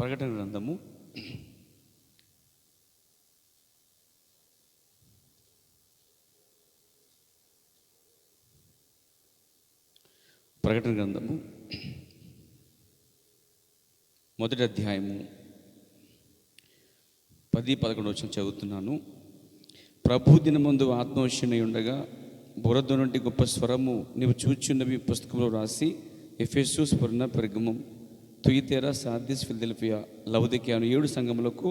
ప్రకటన గ్రంథము 1వ అధ్యాయము 10-11 వచనం చదువుతున్నాను. ప్రభు దినమందు ఆత్మవశునై ఉండగా బురద నుండి గొప్ప స్వరము, నీవు చూచున్నవి పుస్తకంలో రాసి Ephesus, Smyrna, Pergamum, Thyatira, Sardis, Philadelphia, Laodicea అను 7 సంఘములకు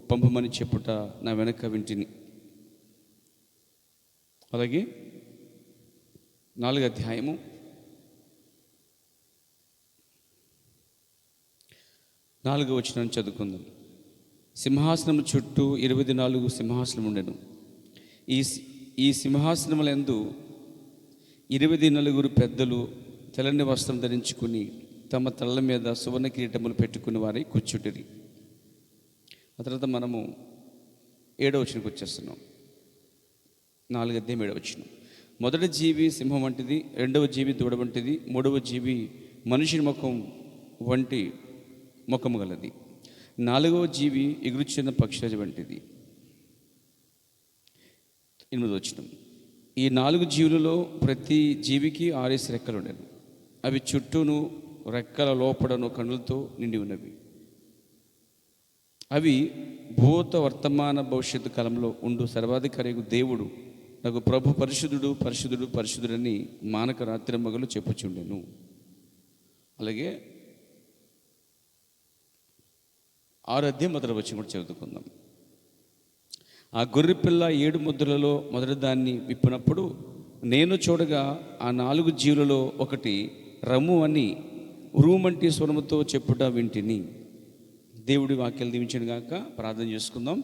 పంపమని చెప్పుట నా వెనక వింటిని. అలాగే 4వ అధ్యాయము 4వ వచనం చదువుకుందాం. సింహాసనము చుట్టూ 24 సింహాసనం ఉండెను. ఈ సింహాసనములందు 24 పెద్దలు తెల్లని వస్త్రం ధరించుకుని తమ తలల మీద సువర్ణ కిరీటములు పెట్టుకుని వారి కూర్చుంటిరి. ఆ తర్వాత మనము 7వ వచనంకి వచ్చేస్తున్నాం. 4వ అధ్యాయం 7వ వచనం. మొదటి జీవి సింహం వంటిది, రెండవ జీవి దూడ వంటిది, మూడవ జీవి మనిషి ముఖం వంటి ముఖము గలది, 4వ జీవి ఎగురుచున్న పక్షి వంటిది. 8వ వచనం. ఈ 4 జీవులలో ప్రతి జీవికి 6 రెక్కలు ఉండేవి. అవి చుట్టూను రెక్కల లోపడను కన్నులతో నిండి ఉన్నవి. అవి భూత వర్తమాన భవిష్యత్తు కాలంలో ఉండు సర్వాధికారి దేవుడు నాకు ప్రభు పరిశుద్ధుడు పరిశుద్ధుడు పరిశుద్ధుడని మానక రాత్రి మగలు చెప్పుచుండెను. అలాగే 6వ అధ్యాయం 1వ వచనం కూడా చదువుకుందాం. ఆ గొర్రె పిల్ల 7 ముద్రలలో మొదటి దాన్ని విప్పినప్పుడు నేను చూడగా ఆ 4 జీవులలో ఒకటి రమ్ము అని ఉరుమంటి స్వరముతో చెప్పుట వింటిని. దేవుడి వాక్యాలు దీవించను గాక. ప్రార్థన చేసుకుందాం.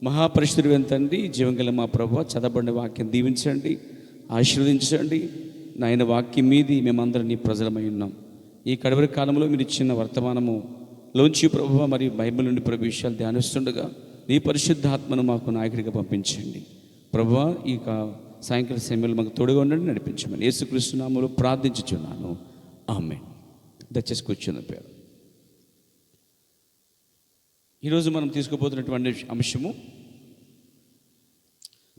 మహాపరిశుద్ధుడు తండ్రి, జీవంగల మా ప్రభువా, చదవబడిన వాక్యం దీవించండి, ఆశీర్వదించండి. నాయన వాక్యం మీది మేమందరం నీ ప్రజలమై ఉన్నాం. ఈ కడవరి కాలంలో మీరు ఇచ్చిన వర్తమానము లోంచి ప్రభువా మరియు బైబిల్ నుండి ప్రభు విషయాలు ధ్యానిస్తుండగా నీ పరిశుద్ధాత్మను మాకు నాయకుడిగా పంపించండి ప్రభువా. ఈ సాయంకాల సమయంలో మాకు తోడుగా ఉండండి, నడిపించమని యేసుక్రీస్తు నామములో ప్రార్థించుచున్నాను. ఆమేన్. దయచేసి కూర్చున్న పేరు. ఈరోజు మనం తీసుకుపోతున్నటువంటి అంశము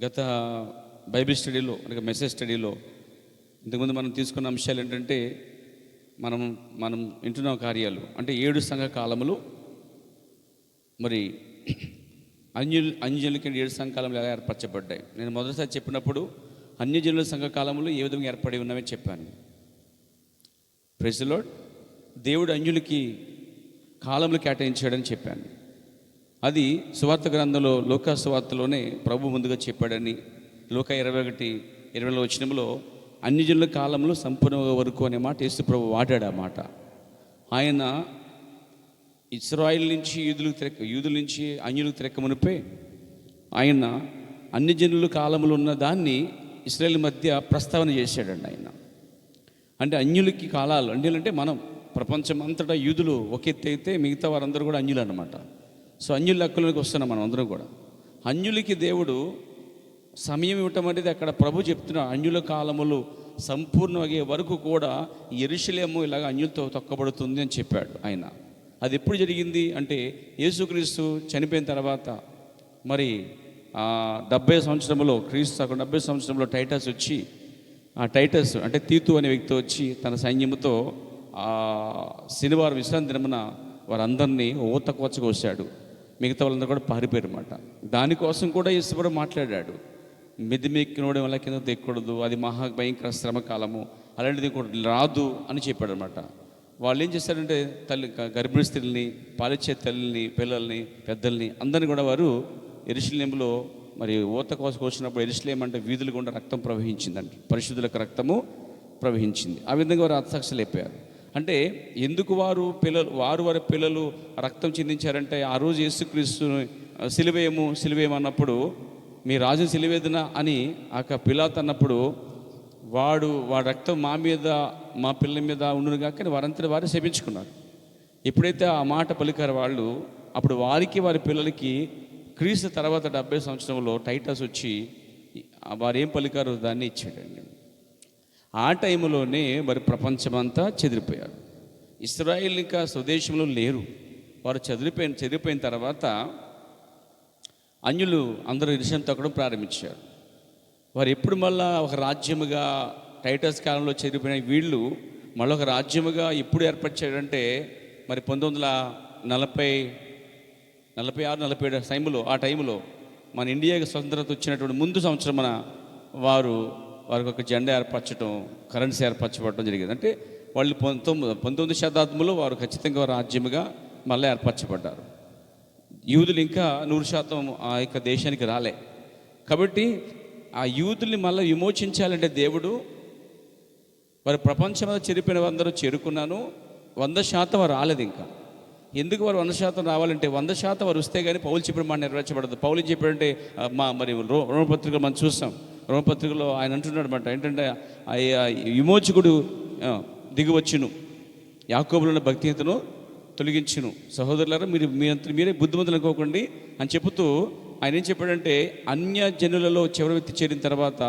గత బైబిల్ స్టడీలో అనగా మెసేజ్ స్టడీలో ఇంతకుముందు మనం తీసుకున్న అంశాలు ఏంటంటే మనం వింటున్న కార్యాలు అంటే 7 సంఘ కాలములు, మరి అన్యజనులకి 7 సంఘ కాలములు ఎలా ఏర్పరచబడ్డాయి. నేను మొదటిసారి చెప్పినప్పుడు అన్యజనుల సంఘ కాలములు ఏ విధంగా ఏర్పడి ఉన్నామని చెప్పాను. Praise the lord. దేవుడు అన్యులకి కాలములు కేటాయించాడని చెప్పాను. అది సువార్త గ్రంథంలో లోకా సువార్తలోనే ప్రభు ముందుగా చెప్పాడని లోకా 21:20 వచనంలో అన్యజనుల కాలంలో సంపూర్ణ వరకు అనే మాట యేసు ప్రభు వాడాడు. ఆ మాట ఆయన ఇశ్రాయేలు నుంచి యూదుల నుంచి అన్యులకు తిరక్కమునిపై ఆయన అన్యజనుల కాలంలో ఉన్న దాన్ని ఇశ్రాయేల్ మధ్య ప్రస్తావన చేశాడండి ఆయన. అంటే అన్యులకి కాలాలు, అన్యులంటే మనం ప్రపంచం అంతటా యూదులు ఒక ఎత్తు అయితే మిగతా వారందరూ కూడా అన్యులు అన్నమాట. సో అన్యుల లెక్కలోకి వస్తున్నాం మనం అందరం కూడా. అన్యులకి దేవుడు సమయం ఇవ్వటం అనేది అక్కడ ప్రభు చెప్తున్న అన్యుల కాలములు సంపూర్ణమయ్యే వరకు కూడా యెరూషలేము ఇలాగ అన్యులతో తొక్కబడుతుంది అని చెప్పాడు ఆయన. అది ఎప్పుడు జరిగింది అంటే యేసుక్రీస్తు చనిపోయిన తర్వాత మరి 70 సంవత్సరంలో క్రీస్తు 70 సంవత్సరంలో టైటస్ వచ్చి, ఆ టైటస్ అంటే తీతు అనే వ్యక్తి వచ్చి తన సైన్యముతో శనివారం విశ్రాంతి దినమున వారందరినీ ఊతకొచ్చకొచ్చాడు. మిగతా వాళ్ళందరూ కూడా పారిపోయారు అన్నమాట. దానికోసం కూడా యేసు మాట్లాడాడు. మెదిమెక్కినోడు వల్ల కింద దిక్కకూడదు, అది మహా భయంకర శ్రమ కాలము, అలాంటిది కూడా రాదు అని చెప్పాడు అనమాట. వాళ్ళు ఏం చేశారంటే గర్భిణీ స్త్రీలని, పాలిచ్చే తల్లిని, పిల్లల్ని, పెద్దల్ని అందరినీ కూడా వారు యెరూషలేములో మరి ఊత కోసం వచ్చినప్పుడు యెరూషలేము అంటే వీధులు గుండా రక్తం ప్రవహించిందండి, పరిశుద్ధులకు రక్తము ప్రవహించింది. ఆ విధంగా వారు హతసాక్షులు అయిపోయారు. అంటే ఎందుకు వారి పిల్లలు రక్తం చిందించారంటే ఆ రోజు యేసుక్రీస్తు సిలువేయము అన్నప్పుడు మీ రాజు సిలువేదన అని పిలాతు అన్నప్పుడు వాడి రక్తం మా మీద మా పిల్లల మీద ఉండును కాక వారంతా వారు శపించుకున్నారు. ఎప్పుడైతే ఆ మాట పలికారు వాళ్ళు, అప్పుడు వారి పిల్లలకి క్రీస్తు తర్వాత 70 సంవత్సరంలో టైటస్ వచ్చి వారు ఏం పలికారు దాన్ని ఇచ్చాడండి. ఆ టైంలోనే మరి ప్రపంచమంతా చెదిరిపోయారు. ఇశ్రాయేల్ ఇంకా స్వదేశంలో లేరు. వారు చదివిపోయిన తర్వాత అన్యులు అందరూ ఎరుషలేము తొక్కడం ప్రారంభించారు. వారు ఎప్పుడు మళ్ళా ఒక రాజ్యముగా టైటస్ కాలంలో చెదిరిపోయిన వీళ్ళు మళ్ళీ ఒక రాజ్యముగా ఎప్పుడు ఏర్పరిచారంటే మరి 1946-47 ఆ టైంలో మన ఇండియాకి స్వతంత్రత వచ్చినటువంటి ముందు సంవత్సరం వారికి ఒక జెండా ఏర్పరచడం, కరెన్సీ ఏర్పరచబడటం జరిగింది. అంటే వాళ్ళు 19వ శతాబ్దంలో వారు ఖచ్చితంగా రాజ్యముగా మళ్ళీ ఏర్పరచబడ్డారు. యూదులు ఇంకా 100% ఆ యొక్క దేశానికి రాలే. కాబట్టి ఆ యూదుల్ని మళ్ళీ విమోచించాలంటే దేవుడు వారు ప్రపంచంలో చెరిపోయిన అందరూ చేరుకున్నాను, 100% వారు రాలేదు. ఇంకా ఎందుకు వారు 100% రావాలంటే 100% వారు వస్తే కానీ పౌలు చెప్పిన మాట నెరవేర్చబడదు. పౌలు చెప్పాడంటే మరి రోమపత్రికలో మనం చూస్తాం. రోమపత్రికలో ఆయన అంటున్నాడు అనమాట, ఏంటంటే విమోచకుడు దిగివచ్చును, యాకోబులో ఉన్న భక్తిహీనతను తొలగించును. సహోదరులారా, మీరే బుద్ధిమంతులు అనుకోకండి అని చెబుతూ ఆయన ఏం చెప్పాడంటే, అన్య జనులలో చివరి వ్యక్తి చేరిన తర్వాత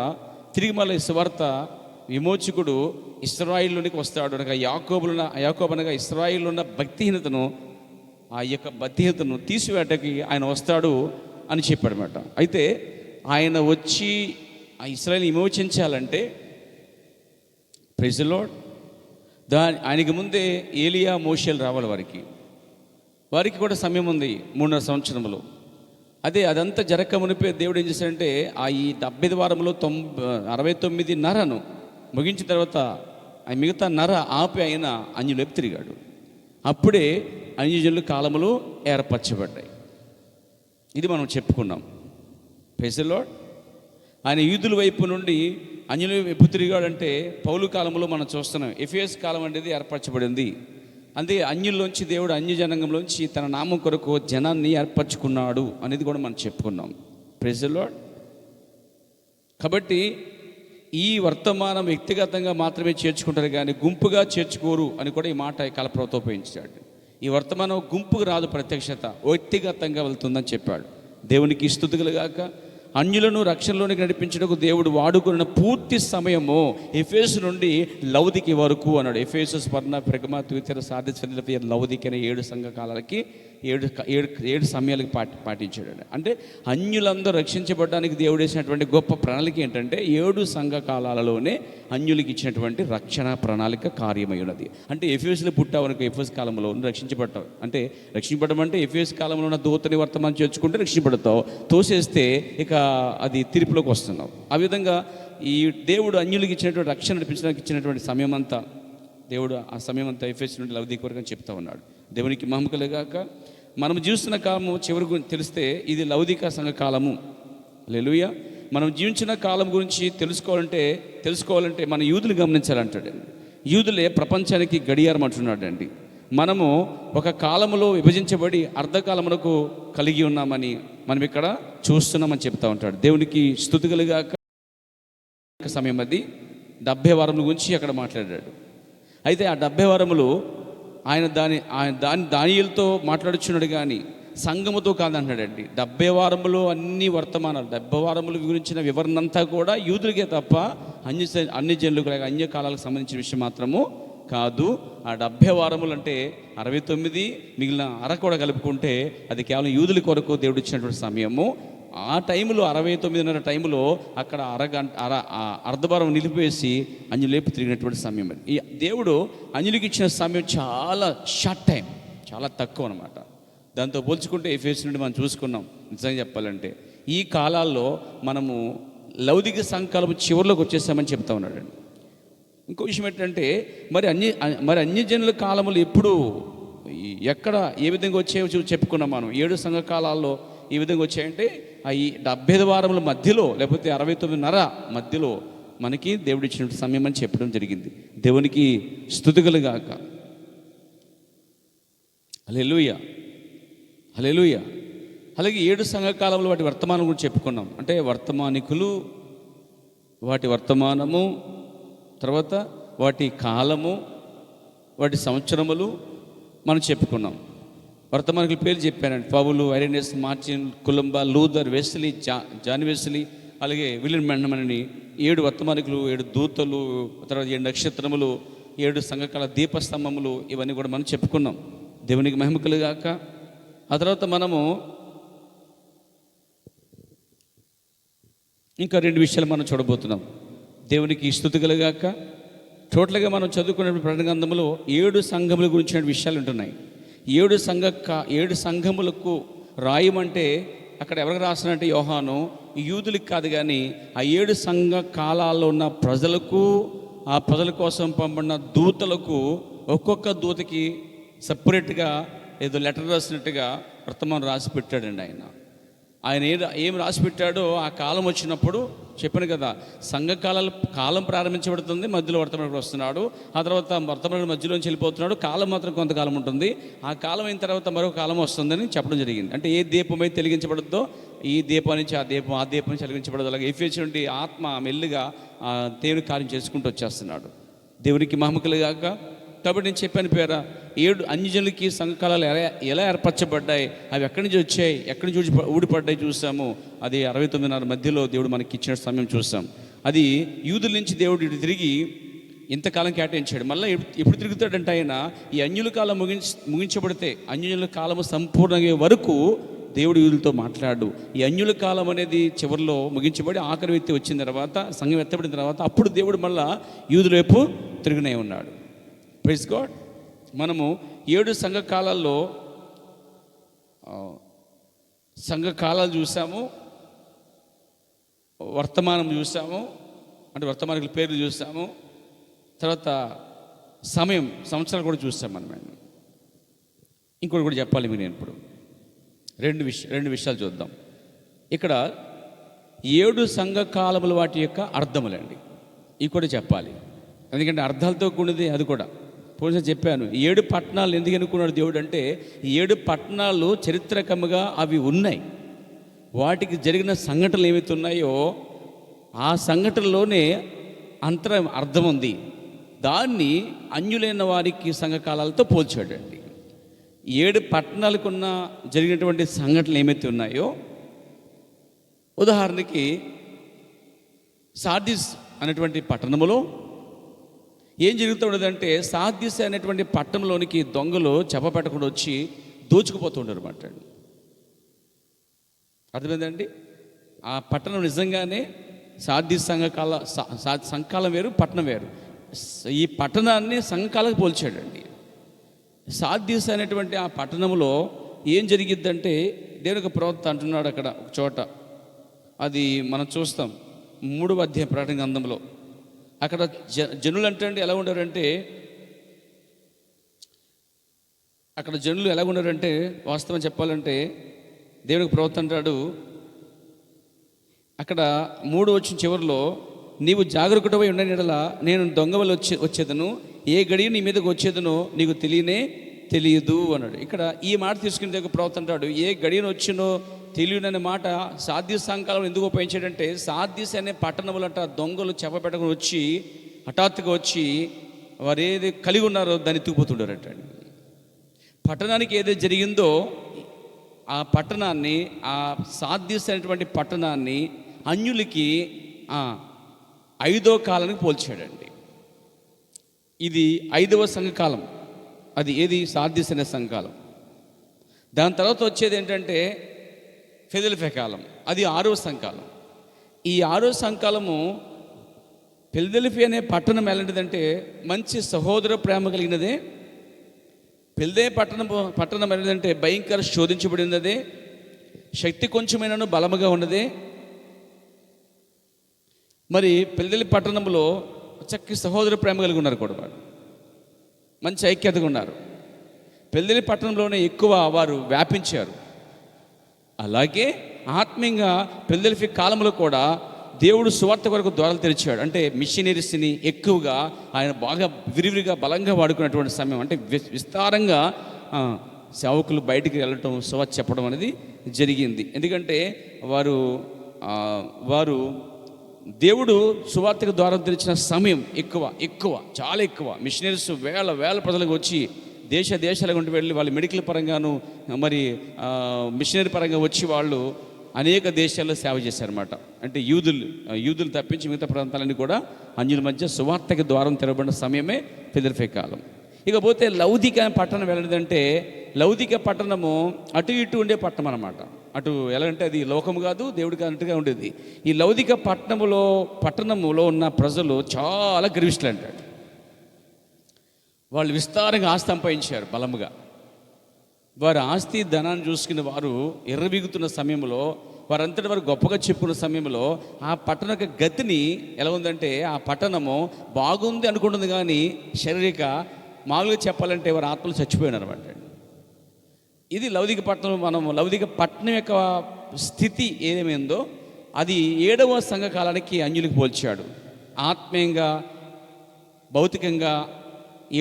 తిరిగి మళ్ళీ సువార్త విమోచకుడు ఇశ్రాయేలులోనికి వస్తాడు అనగా యాకోబు అనగా ఇశ్రాయేలులో ఉన్న భక్తిహీనతను, ఆ యొక్క భక్తిహీనతను తీసివేటకి ఆయన వస్తాడు అని చెప్పాడనమాట. అయితే ఆయన వచ్చి ఆ ఇశ్రాయేలుని విమోచించాలంటే ప్రైజ్ ది లార్డ్, ఆయనకి ముందే ఏలియా మోషేలు రావాలి. వారికి కూడా సమయం ఉంది, 3.5 సంవత్సరములు. అదంతా జరగక మునిపే దేవుడు ఏం చేశాడంటే ఈ 75 వారంలో 69.5 ముగించిన తర్వాత ఆ మిగతా ఆపి ఆయన అన్యులైపు తిరిగాడు. అప్పుడే అన్యజనుల కాలములు ఏర్పరచబడ్డాయి. ఇది మనం చెప్పుకున్నాం. Praise the lord. ఆయన యూదుల వైపు నుండి అన్యుల వైపు తిరిగాడంటే పౌలు కాలంలో మనం చూస్తున్నాం. ఎఫెసు కాలం అనేది ఏర్పరచబడింది. అంతే అన్యుల్లోంచి దేవుడు అన్యజనాంగంలోంచి తన నామం కొరకు జనాన్ని ఏర్పరచుకున్నాడు అనేది కూడా మనం చెప్పుకున్నాం. Praise the lord. కాబట్టి ఈ వర్తమానం వ్యక్తిగతంగా మాత్రమే చేర్చుకుంటారు కానీ గుంపుగా చేర్చుకోరు అని కూడా ఈ మాట కలప్రతో ఉపయోగించాడు. ఈ వర్తమానం గుంపుకు రాదు, ప్రత్యక్షత వ్యక్తిగతంగా వెళ్తుందని చెప్పాడు. దేవునికి స్తుతులు గాక. అన్యులను రక్షణలోనికి నడిపించడానికి దేవుడు వాడుకున్న పూర్తి సమయము ఎఫెసు నుండి లౌదికి వరకు అన్నాడు. ఎఫెసు, స్మరణ, పెర్గమ, తుయతైర, సార్దిస్, ఫిలదెల్ఫియా, లౌదికి అనే 7 సంఘ కాలాలకి 7 సమయాలకి పాటించాడు. అంటే అన్యులందరూ రక్షించబడడానికి దేవుడు వేసినటువంటి గొప్ప ప్రణాళిక ఏంటంటే 7 సంఘ కాలాలలోనే అన్యులకి ఇచ్చినటువంటి రక్షణ ప్రణాళిక కార్యమై ఉన్నది. అంటే ఎఫెసులో పుట్టావనుకో ఎఫెసు కాలంలో రక్షించబడతావు. అంటే రక్షించబడడం అంటే ఎఫెసు కాలంలో ఉన్న దూతని వర్తమానం చేర్చుకుంటే రక్షించబడతావు, తోసేస్తే ఇక అది తీర్పులోకి వస్తున్నావు. ఆ విధంగా ఈ దేవుడు అన్యులకి ఇచ్చినటువంటి రక్షణ నడిపించడానికి ఇచ్చినటువంటి సమయం అంతా దేవుడు ఆ సమయం అంతా ఎఫెసు నుండి లౌదికి వరకు అని చెప్తా ఉన్నాడు. దేవునికి మహిమ కలుగాక. మనం జీవిస్తున్న కాలము చివరి గురించి తెలిస్తే ఇది లౌదిక సంఘ కాలము. హల్లెలూయా. మనం జీవించిన కాలం గురించి తెలుసుకోవాలంటే మన యూదులు గమనించాలంటాడండి. యూదులే ప్రపంచానికి గడియారం అంటున్నాడండి. మనము ఒక కాలములో విభజించబడి అర్ధకాలమునకు కలిగి ఉన్నామని మనం ఇక్కడ చూస్తున్నామని చెప్తా ఉంటాడు. దేవునికి స్తుతి కలుగాక. సమయం అది 70 వారముల గురించి అక్కడ మాట్లాడాడు. అయితే ఆ 70 వారములు ఆయన దానియేలుతో మాట్లాడుచున్నాడు కానీ సంఘముతో కాదంటున్నాడండి. 70 వారములు అన్ని వర్తమానాలు 70 వారముల గురించిన వివరణ అంతా కూడా యూదులకే తప్ప అన్ని జనులకు అన్య కాలాలకు సంబంధించిన విషయం మాత్రము కాదు. ఆ 70 వారములు అంటే 69, మిగిలిన కూడా కలుపుకుంటే అది కేవలం యూదుల కొరకు దేవుడు ఇచ్చినటువంటి సమయము. ఆ టైంలో 69:30 టైంలో అక్కడ అర్ధభారం నిలిపేసి అన్యులేపు తిరిగినటువంటి సమయం. ఈ దేవుడు అన్యులకి ఇచ్చిన సమయం చాలా షార్ట్ టైం, చాలా తక్కువ అనమాట. దాంతో పోల్చుకుంటే ఎఫెసు నుండి మనం చూసుకున్నాం. నిజంగా చెప్పాలంటే ఈ కాలాల్లో మనము లౌదిక సంకల్పం చివరిలోకి వచ్చేసామని చెప్తా ఉన్నాడండి. ఇంకో విషయం ఏంటంటే మరి అన్యజనుల కాలములు ఎప్పుడు ఎక్కడ ఏ విధంగా వచ్చాయో చెప్పుకున్నాం మనం. 7 సంఘ కాలాల్లో ఈ విధంగా వచ్చాయంటే ఈ 75 వారముల మధ్యలో లేకపోతే 69:30 మధ్యలో మనకి దేవుడు ఇచ్చినటువంటి సమయం అని చెప్పడం జరిగింది. దేవునికి స్తుతి కలుగాక. హల్లెలూయా, హల్లెలూయా. అలాగే 7 సంఘకాలంలో వాటి వర్తమానం గురించి చెప్పుకున్నాం. అంటే వర్తమానికులు, వాటి వర్తమానము, తర్వాత వాటి కాలము, వాటి సంవత్సరములు మనం చెప్పుకున్నాం. వర్తమానికుల పేర్లు చెప్పానండి. Paul, Irenaeus, Martin, Columba, Luther, Wesley, John Wesley, అలాగే విలియం బ్రాన్హమ్ అని 7 వర్తమానికులు, 7 దూతలు, తర్వాత 7 నక్షత్రములు, 7 సంఘకాల దీపస్తంభములు, ఇవన్నీ కూడా మనం చెప్పుకున్నాం. దేవునికి మహిమ కలుగాక. ఆ తర్వాత మనము ఇంకా 2 విషయాలు మనం చూడబోతున్నాం. దేవునికి స్తుతి కలుగాక. టోటల్గా మనం చదువుకునే ప్రకటన గ్రంథంలో 7 సంఘముల గురించిన విషయాలు ఉంటున్నాయి. 7 సంఘములకు రాయమంటే అక్కడ ఎవరికి రాసినట్టే యోహాను యూదులకు కాదు, కానీ ఆ 7 సంఘ కాలాల్లో ఉన్న ప్రజలకు, ఆ ప్రజల కోసం పంపబడిన దూతలకు, ఒక్కొక్క దూతకి సపరేట్గా ఏదో లెటర్ రాసినట్టుగా వర్తమానం రాసి పెట్టాడండి. ఆయన ఏం రాసి పెట్టాడో ఆ కాలం వచ్చినప్పుడు చెప్పాను కదా, కాలం ప్రారంభించబడుతుంది, మధ్యలో వర్తమానం వస్తున్నాడు, ఆ తర్వాత వర్తమానం మధ్యలోంచి వెళ్ళిపోతున్నాడు, కాలం మాత్రం కొంతకాలం ఉంటుంది, ఆ కాలం అయిన తర్వాత మరొక కాలం వస్తుందని చెప్పడం జరిగింది. అంటే ఏ దీపమై వెలిగించబడుద్దో ఈ దీపం నుంచి ఆ దీపం నుంచి వెలిగించబడదు. అలాగే ఎఫెసు నుండి ఆత్మ మెల్లిగా దేవుని కార్యం చేసుకుంటూ వచ్చేస్తున్నాడు. దేవునికి మహిమ కలుగాక. కాబట్టి నేను చెప్పాను పేర 7 అన్యజనులకి సంఘకాలాలు ఎలా ఏర్పరచబడ్డాయి, అవి ఎక్కడి నుంచి వచ్చాయి, ఎక్కడి నుంచి ఊడిపడ్డాయి చూసాము. అది 69:30 మధ్యలో దేవుడు మనకి ఇచ్చిన సమయం చూసాం. అది యూదుల నుంచి దేవుడు ఇటు తిరిగి ఇంతకాలం కేటాయించాడు. మళ్ళీ ఎప్పుడు తిరుగుతాడంటే ఆయన ఈ అన్యుల కాలం ముగించబడితే, అన్యుల కాలము సంపూర్ణంగా వరకు దేవుడు యూదులతో మాట్లాడు. ఈ అన్యుల కాలం అనేది చివరిలో ముగించబడి ఆఖరి వ్యక్తి వచ్చిన తర్వాత, సంఘం ఎత్తబడిన తర్వాత, అప్పుడు దేవుడు మళ్ళా యూదుల వైపు తిరుగునే ఉన్నాడు. Praise God. మనము 7 సంఘకాలాల్లో సంఘకాలాలు చూసాము, వర్తమానం చూసాము, అంటే వర్తమానాల పేర్లు చూసాము, తర్వాత సంవత్సరాలు కూడా చూసాము. మనం ఇంకోటి కూడా చెప్పాలి మీరు. నేను ఇప్పుడు రెండు విషయాలు చూద్దాం. ఇక్కడ 7 సంఘకాలములు వాటి యొక్క అర్థములండి, ఇవి కూడా చెప్పాలి. ఎందుకంటే అర్థాలతో కూడినది అది కూడా. పోలీసు చెప్పాను 7 పట్టణాలు ఎందుకు అనుకున్నాడు దేవుడు అంటే, 7 పట్టణాలు చరిత్రకముగా అవి ఉన్నాయి, వాటికి జరిగిన సంఘటనలు ఏవైతే ఉన్నాయో ఆ సంఘటనలోనే అర్థం ఉంది. దాన్ని అన్యులైన వారికి సంఘకాలాలతో పోల్చాడండి. 7 పట్టణాలకున్న జరిగినటువంటి సంఘటనలు ఏమైతే ఉన్నాయో, ఉదాహరణకి సార్దిస్ అనేటువంటి పట్టణములో ఏం జరుగుతూ ఉండదంటే, సార్దిస్ అనేటువంటి పట్టణంలోనికి దొంగలు చెప్పపెట్టకుండా వచ్చి దోచుకుపోతుంటారు అన్నమాట. అర్థమైందండి? ఆ పట్టణం నిజంగానే సార్దిస్ సంఘకాలం వేరు, పట్టణం వేరు. ఈ పట్టణాన్ని సంఘకాలకు పోల్చాడండి. సార్దిస్ అనేటువంటి ఆ పట్టణంలో ఏం జరిగిద్దంటే, దేవునికి ప్రవక్త అంటున్నాడు అక్కడ ఒక చోట, అది మనం చూస్తాం 3వ అధ్యాయం ప్రకటన గ్రంథంలో. అక్కడ జనులు అంటే ఎలా ఉండరంటే, అక్కడ జనులు ఎలా ఉండరంటే, వాస్తవం చెప్పాలంటే దేవునికి ప్రవక్త అంటాడు అక్కడ 3వ వచనం చివరిలో, నీవు జాగరూకుడవై ఉండని యెడల నేను దొంగవలు వచ్చేదను, ఏ గడియ నీ మీదకి వచ్చేదనో నీకు తెలియదు అన్నాడు. ఇక్కడ ఈ మాట తీసుకుని దగ్గర ప్రవక్త అంటాడు, ఏ గడియను వచ్చినో తెలియననే మాట సార్దిస్ సంఘకాలం ఎందుకు ఉపయోగించాడంటే, సార్దిస్ అనే పట్టణములంట దొంగలు చెప్పబెట్టకుండా వచ్చి హఠాత్తుగా వచ్చి వారు ఏది కలిగి ఉన్నారో దాన్ని ఎత్తుకుపోతుండారట. పట్టణానికి ఏదైతే జరిగిందో ఆ పట్టణాన్ని, ఆ సార్దిస్ అనేటువంటి పట్టణాన్ని అన్యులకి 5వ కాలానికి పోల్చాడండి. ఇది 5వ సంఘకాలం. అది ఏది? సార్దిస్ అనే సంఘకాలం. దాని తర్వాత వచ్చేది ఏంటంటే ఫిలదెల్ఫియా కాలం, అది 6వ సంఘకాలం. ఈ 6వ సంఘకాలము ఫిలదెల్ఫియా అనే పట్టణం ఎలాంటిదంటే మంచి సహోదర ప్రేమ కలిగినదే. పట్టణం ఎలాంటిదంటే భయంకర శోధించబడినదే, శక్తి కొంచెమైనను బలముగా ఉన్నదే. మరి ఫిలదెల్ఫియా పట్టణంలో చక్కటి సహోదర ప్రేమ కలిగి ఉన్నారు కూడా, వారు మంచి ఐక్యతగా ఉన్నారు. ఫిలదెల్ఫియా పట్టణంలోనే ఎక్కువ వారు వ్యాపించారు. అలాగే ఆత్మీయంగా ఫిలదెల్ఫియా కాలంలో కూడా దేవుడు సువార్త కొరకు ద్వారాలు తెరిచాడు. అంటే మిషనరీస్ని ఎక్కువగా ఆయన బాగా విరివిరిగా బలంగా వాడుకున్నటువంటి సమయం. అంటే విస్తారంగా సేవకులు బయటికి వెళ్ళటం, సువార్త చెప్పడం అనేది జరిగింది. ఎందుకంటే వారు దేవుడు సువార్తకు ద్వారం తెరిచిన సమయం ఎక్కువ, చాలా ఎక్కువ. మిషనరీస్ వేల ప్రజలకు వచ్చి దేశాల గుండి వెళ్ళి వాళ్ళు మెడికల్ పరంగాను, మరి మిషనరీ పరంగా వచ్చి వాళ్ళు అనేక దేశాల్లో సేవ చేశారన్నమాట. అంటే యూదులు తప్పించి మిగతా ప్రాంతాలన్నీ కూడా అన్యుల మధ్య సువార్తకి ద్వారం తెరవబడిన సమయమే ఫిలదెల్ఫియా కాలం. ఇకపోతే లౌదిక పట్టణం ఎలాంటిదంటే, లౌదిక పట్టణము అటు ఇటు ఉండే పట్టణం అన్నమాట. అటు ఎలా అంటే అది లోకము కాదు, దేవుడికి అన్నట్టుగా ఉండేది. ఈ లౌదిక పట్టణములో ఉన్న ప్రజలు చాలా గర్విష్ఠులు అంటాడు. వాళ్ళు విస్తారంగా ఆస్తి సంపాదించారు బలముగా. వారి ఆస్తి ధనాన్ని చూసుకున్న వారు ఎర్రబీగుతున్న సమయంలో, వారంతటి వారు గొప్పగా చెప్పుకున్న సమయంలో ఆ పట్టణ యొక్క గతిని ఎలా ఉందంటే, ఆ పట్టణము బాగుంది అనుకుంటుంది కానీ శారీరక మామూలుగా చెప్పాలంటే వారి ఆత్మలు చచ్చిపోయినారు అనమాట. ఇది లౌదిక పట్టణం. మనం లౌదిక పట్టణం యొక్క స్థితి ఏమైందో అది 7వ సంఘకాలానికి అన్యులకు పోల్చాడు. ఆత్మీయంగా భౌతికంగా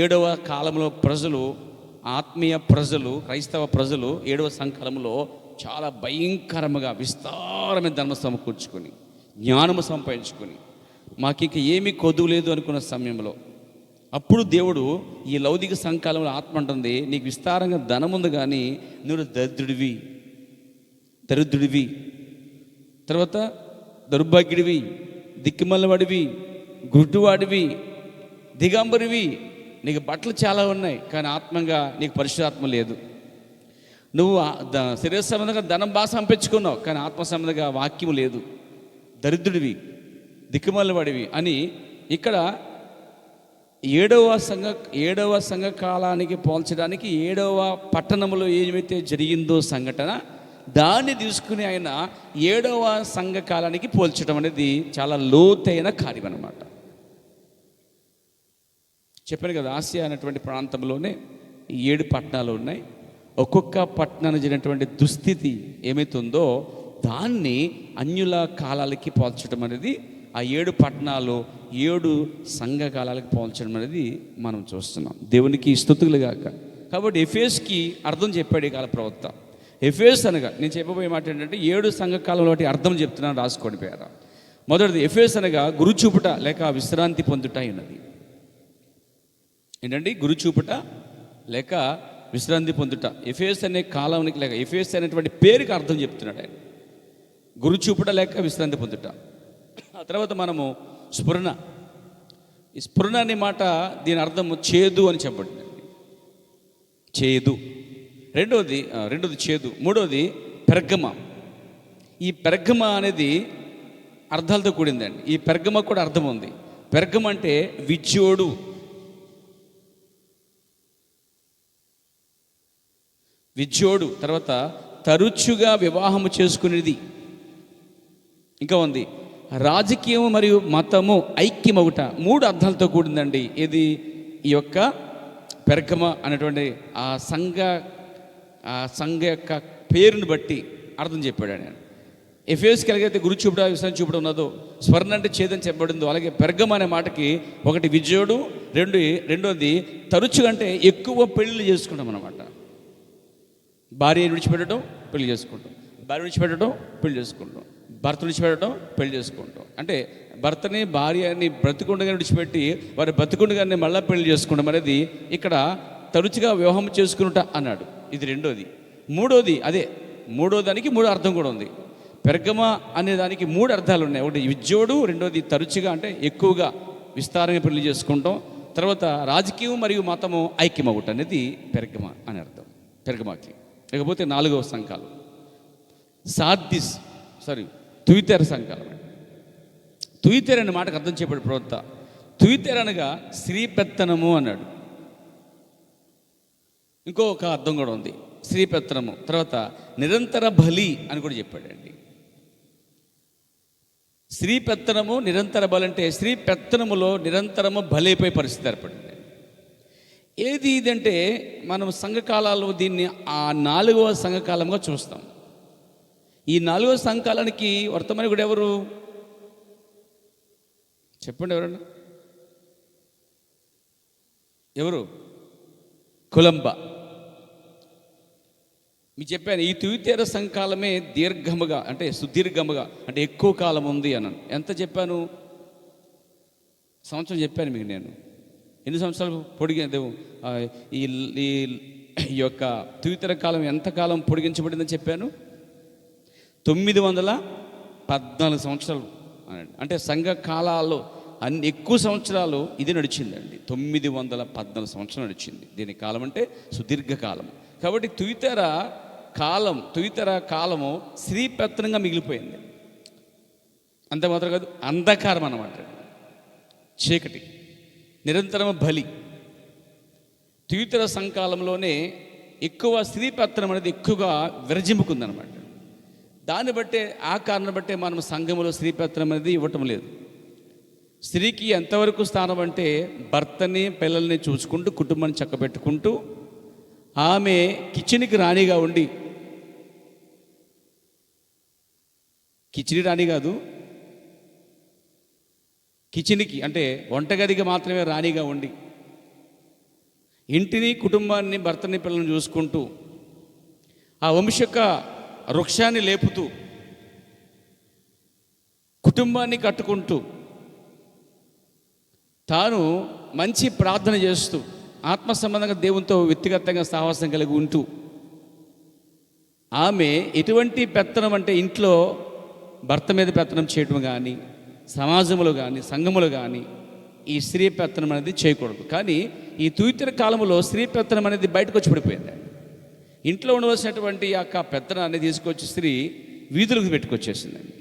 7వ కాలంలో ప్రజలు, ఆత్మీయ ప్రజలు, క్రైస్తవ ప్రజలు 7వ సంఘకాలంలో చాలా భయంకరంగా విస్తారమైన ధర్మ సమకూర్చుకొని, జ్ఞానము సంపాదించుకొని, మాకింక ఏమీ కొదువు లేదు అనుకున్న సమయంలో అప్పుడు దేవుడు ఈ లౌదిక సంఘకాలంలో ఆత్మ అంటుంది, నీకు విస్తారంగా ధనం ఉంది కానీ నువ్వు దరిద్రుడివి, తర్వాత దౌర్భాగ్యుడివి, దిక్కుమల్లవాడివి, గుడ్డువాడివి, దిగంబరివి, నీకు బట్టలు చాలా ఉన్నాయి కానీ ఆత్మంగా నీకు పరిశుద్ధాత్మ లేదు. నువ్వు శరీర సంబంధంగా ధనం బాగా సంపించుకున్నావు కానీ ఆత్మ సంబంధంగా వాక్యము లేదు, దరిద్రుడివి, దిక్కుమల్లవాడివి అని ఇక్కడ 7వ సంఘ కాలానికి పోల్చడానికి 7వ పట్టణంలో ఏమైతే జరిగిందో సంఘటన, దాన్ని తీసుకుని ఆయన 7వ సంఘ కాలానికి పోల్చడం అనేది చాలా లోతైన కార్యం అన్నమాట. చెప్పాను కదా, ఆసియా అనేటువంటి ప్రాంతంలోనే ఈ 7 పట్టణాలు ఉన్నాయి. ఒక్కొక్క పట్టణానికి జరిగినటువంటి దుస్థితి ఏమైతుందో దాన్ని అన్యుల కాలాలకి పోల్చడం అనేది, ఆ 7 పట్టణాలు 7 సంఘ కాలాలకు పోల్చడం అనేది మనం చూస్తున్నాం. దేవునికి స్తుతులు గాక. కాబట్టి ఎఫెసుకి అర్థం చెప్పాడు ఈ కాల ప్రవక్త. ఎఫెసు అనగా నేను చెప్పబోయే మాట ఏంటంటే 7 సంఘ కాలంలో అర్థం చెప్తున్నాను, రాసుకోండి పేర. మొదటిది ఎఫెసు అనగా గురుచూపుట లేక విశ్రాంతి పొందుట ఉన్నది. ఏంటండి? గురుచూపుట లేక విశ్రాంతి పొందుట. ఎఫెసు అనే కాలానికి లేక ఎఫెసు అనేటువంటి పేరుకి అర్థం చెప్తున్నాడు ఆయన. గురుచూపుట లేక విశ్రాంతి పొందుట. ఆ తర్వాత మనము స్ఫురణ. ఈ స్ఫురణ అనే మాట దీని అర్థము చేదు అని చెప్పండి. చేదు. రెండోది చేదు. మూడోది పెర్గమ. ఈ పెర్గమ అనేది అర్థాలతో కూడిందండి. ఈ పెర్గమ కూడా అర్థం ఉంది. పెర్గమ అంటే విజ్జోడు, తర్వాత తరచుగా వివాహము చేసుకునేది. ఇంకా ఉంది రాజకీయం మరియు మతము ఐక్యమవుట. 3 అర్థాలతో కూడిందండి. ఇది ఈ యొక్క పెర్గమ అనేటువంటి ఆ సంఘ యొక్క పేరుని బట్టి అర్థం చెప్పాడు ఆయన. ఎఫెసుకి ఎలాగైతే గురు చూపుట విశ్రాంతి చూపుట ఉన్నదో, స్వర్ణ అంటే చేదని చెప్పబడిందో, అలాగే పెర్గమ అనే మాటకి ఒకటి విజయుడు, రెండోది తరచుగా అంటే ఎక్కువ పెళ్ళిళ్ళు చేసుకుంటాం అన్నమాట. భార్య విడిచిపెట్టడం, పెళ్లి చేసుకుంటాం. భార్య విడిచిపెట్టడం, పెళ్లి చేసుకుంటాం. భర్త విడిచిపెట్టడం, పెళ్లి చేసుకుంటాం. అంటే భర్తని భార్యని బ్రతికుండగానే విడిచిపెట్టి వారి బ్రతికుండగానే మళ్ళీ పెళ్లి చేసుకోవడం అనేది ఇక్కడ తరచుగా వివాహం చేసుకున్నట అన్నాడు. ఇది రెండోది. మూడోది అదే, మూడో దానికి 3 అర్థం కూడా ఉంది. పెర్గమ అనే దానికి 3 అర్థాలు ఉన్నాయి. ఒకటి విజ్జోడు, రెండోది తరచుగా అంటే ఎక్కువగా విస్తారంగా పెళ్లి చేసుకుంటాం, తర్వాత రాజకీయం మరియు మతము ఐక్యమవుట అనేది పెర్గమ అని అర్థం. పెర్గమకి. లేకపోతే 4వ సంఘాలు తుయితెర సంఘాలు. తుయితెర అనే మాటకు అర్థం చెప్పాడు ప్రవక్త. తుయితెర అనగా స్త్రీ పెత్తనము అన్నాడు. ఇంకొక అర్థం కూడా ఉంది, స్త్రీ పెత్తనము. తర్వాత నిరంతర బలి అని కూడా చెప్పాడండి. స్త్రీ పెత్తనము, నిరంతర బలి అంటే స్త్రీ పెత్తనములో నిరంతరము బలైపోయే పరిస్థితి ఏర్పడింది. ఏది ఇదంటే మనం సంఘకాలాల్లో దీన్ని ఆ 4వ సంఘకాలంగా చూస్తాం. ఈ 4వ సంఘకాలానికి వర్తమానికుడు ఎవరు చెప్పండి? ఎవరు? కొలంబ. మీకు చెప్పాను, ఈ తుయితెర సంఘకాలమే దీర్ఘముగా అంటే సుదీర్ఘముగా అంటే ఎక్కువ కాలం ఉంది అన్నాను. ఎంత చెప్పాను? సంవత్సరం చెప్పాను మీకు నేను. ఎన్ని సంవత్సరాలు పొడిగింది ఈ యొక్క తుయితెర కాలం? ఎంతకాలం పొడిగించబడిందని చెప్పాను? 914 సంవత్సరాలు అనండి. అంటే సంఘ కాలాల్లో అన్ని ఎక్కువ సంవత్సరాలు ఇది నడిచిందండి. 914 సంవత్సరాలు నడిచింది. దీని కాలం అంటే సుదీర్ఘకాలం. కాబట్టి తుయితెర కాలము స్త్రీ పెత్తనంగా మిగిలిపోయింది. అంత మాత్రం కాదు, అంధకారం అన్నమాట, చీకటి, నిరంతరం బలి. తుయితెర సంకాలంలోనే ఎక్కువ స్త్రీ పెత్తనం అనేది ఎక్కువగా విరజింపుకుందనమాట. దాన్ని బట్టే, ఆ కారణం బట్టే మనం సంఘములో స్త్రీ పెత్తనం అనేది ఇవ్వటం లేదు. స్త్రీకి ఎంతవరకు స్థానం అంటే భర్తని పిల్లల్ని చూసుకుంటూ కుటుంబాన్ని చక్కబెట్టుకుంటూ ఆమె కిచెన్కి రాణిగా ఉండి, కిచెన్ రాణి కాదు, కిచెన్కి అంటే వంటగదికి మాత్రమే రాణిగా ఉండి ఇంటిని, కుటుంబాన్ని, భర్తని, పిల్లల్ని చూసుకుంటూ ఆ వంశక వృక్షాన్ని లేపుతూ కుటుంబాన్ని కట్టుకుంటూ తాను మంచి ప్రార్థన చేస్తూ ఆత్మ సంబంధంగా దేవునితో వ్యక్తిగతంగా సహవాసం కలిగి ఉంటూ ఆమె ఎటువంటి పెత్తనం అంటే ఇంట్లో భర్త మీద పెత్తనం చేయడం కానీ, సమాజంలో కానీ, సంఘములో కానీ ఈ స్త్రీ పెత్తనం అనేది చేయకూడదు. కానీ ఈ తుయితెర కాలంలో స్త్రీ పెత్తనం అనేది బయటకు వచ్చి పడిపోయింది. ఇంట్లో ఉండవలసినటువంటి యొక్క పెత్తనాన్ని తీసుకొచ్చి స్త్రీ వీధులకు పెట్టుకొచ్చేసిందండి.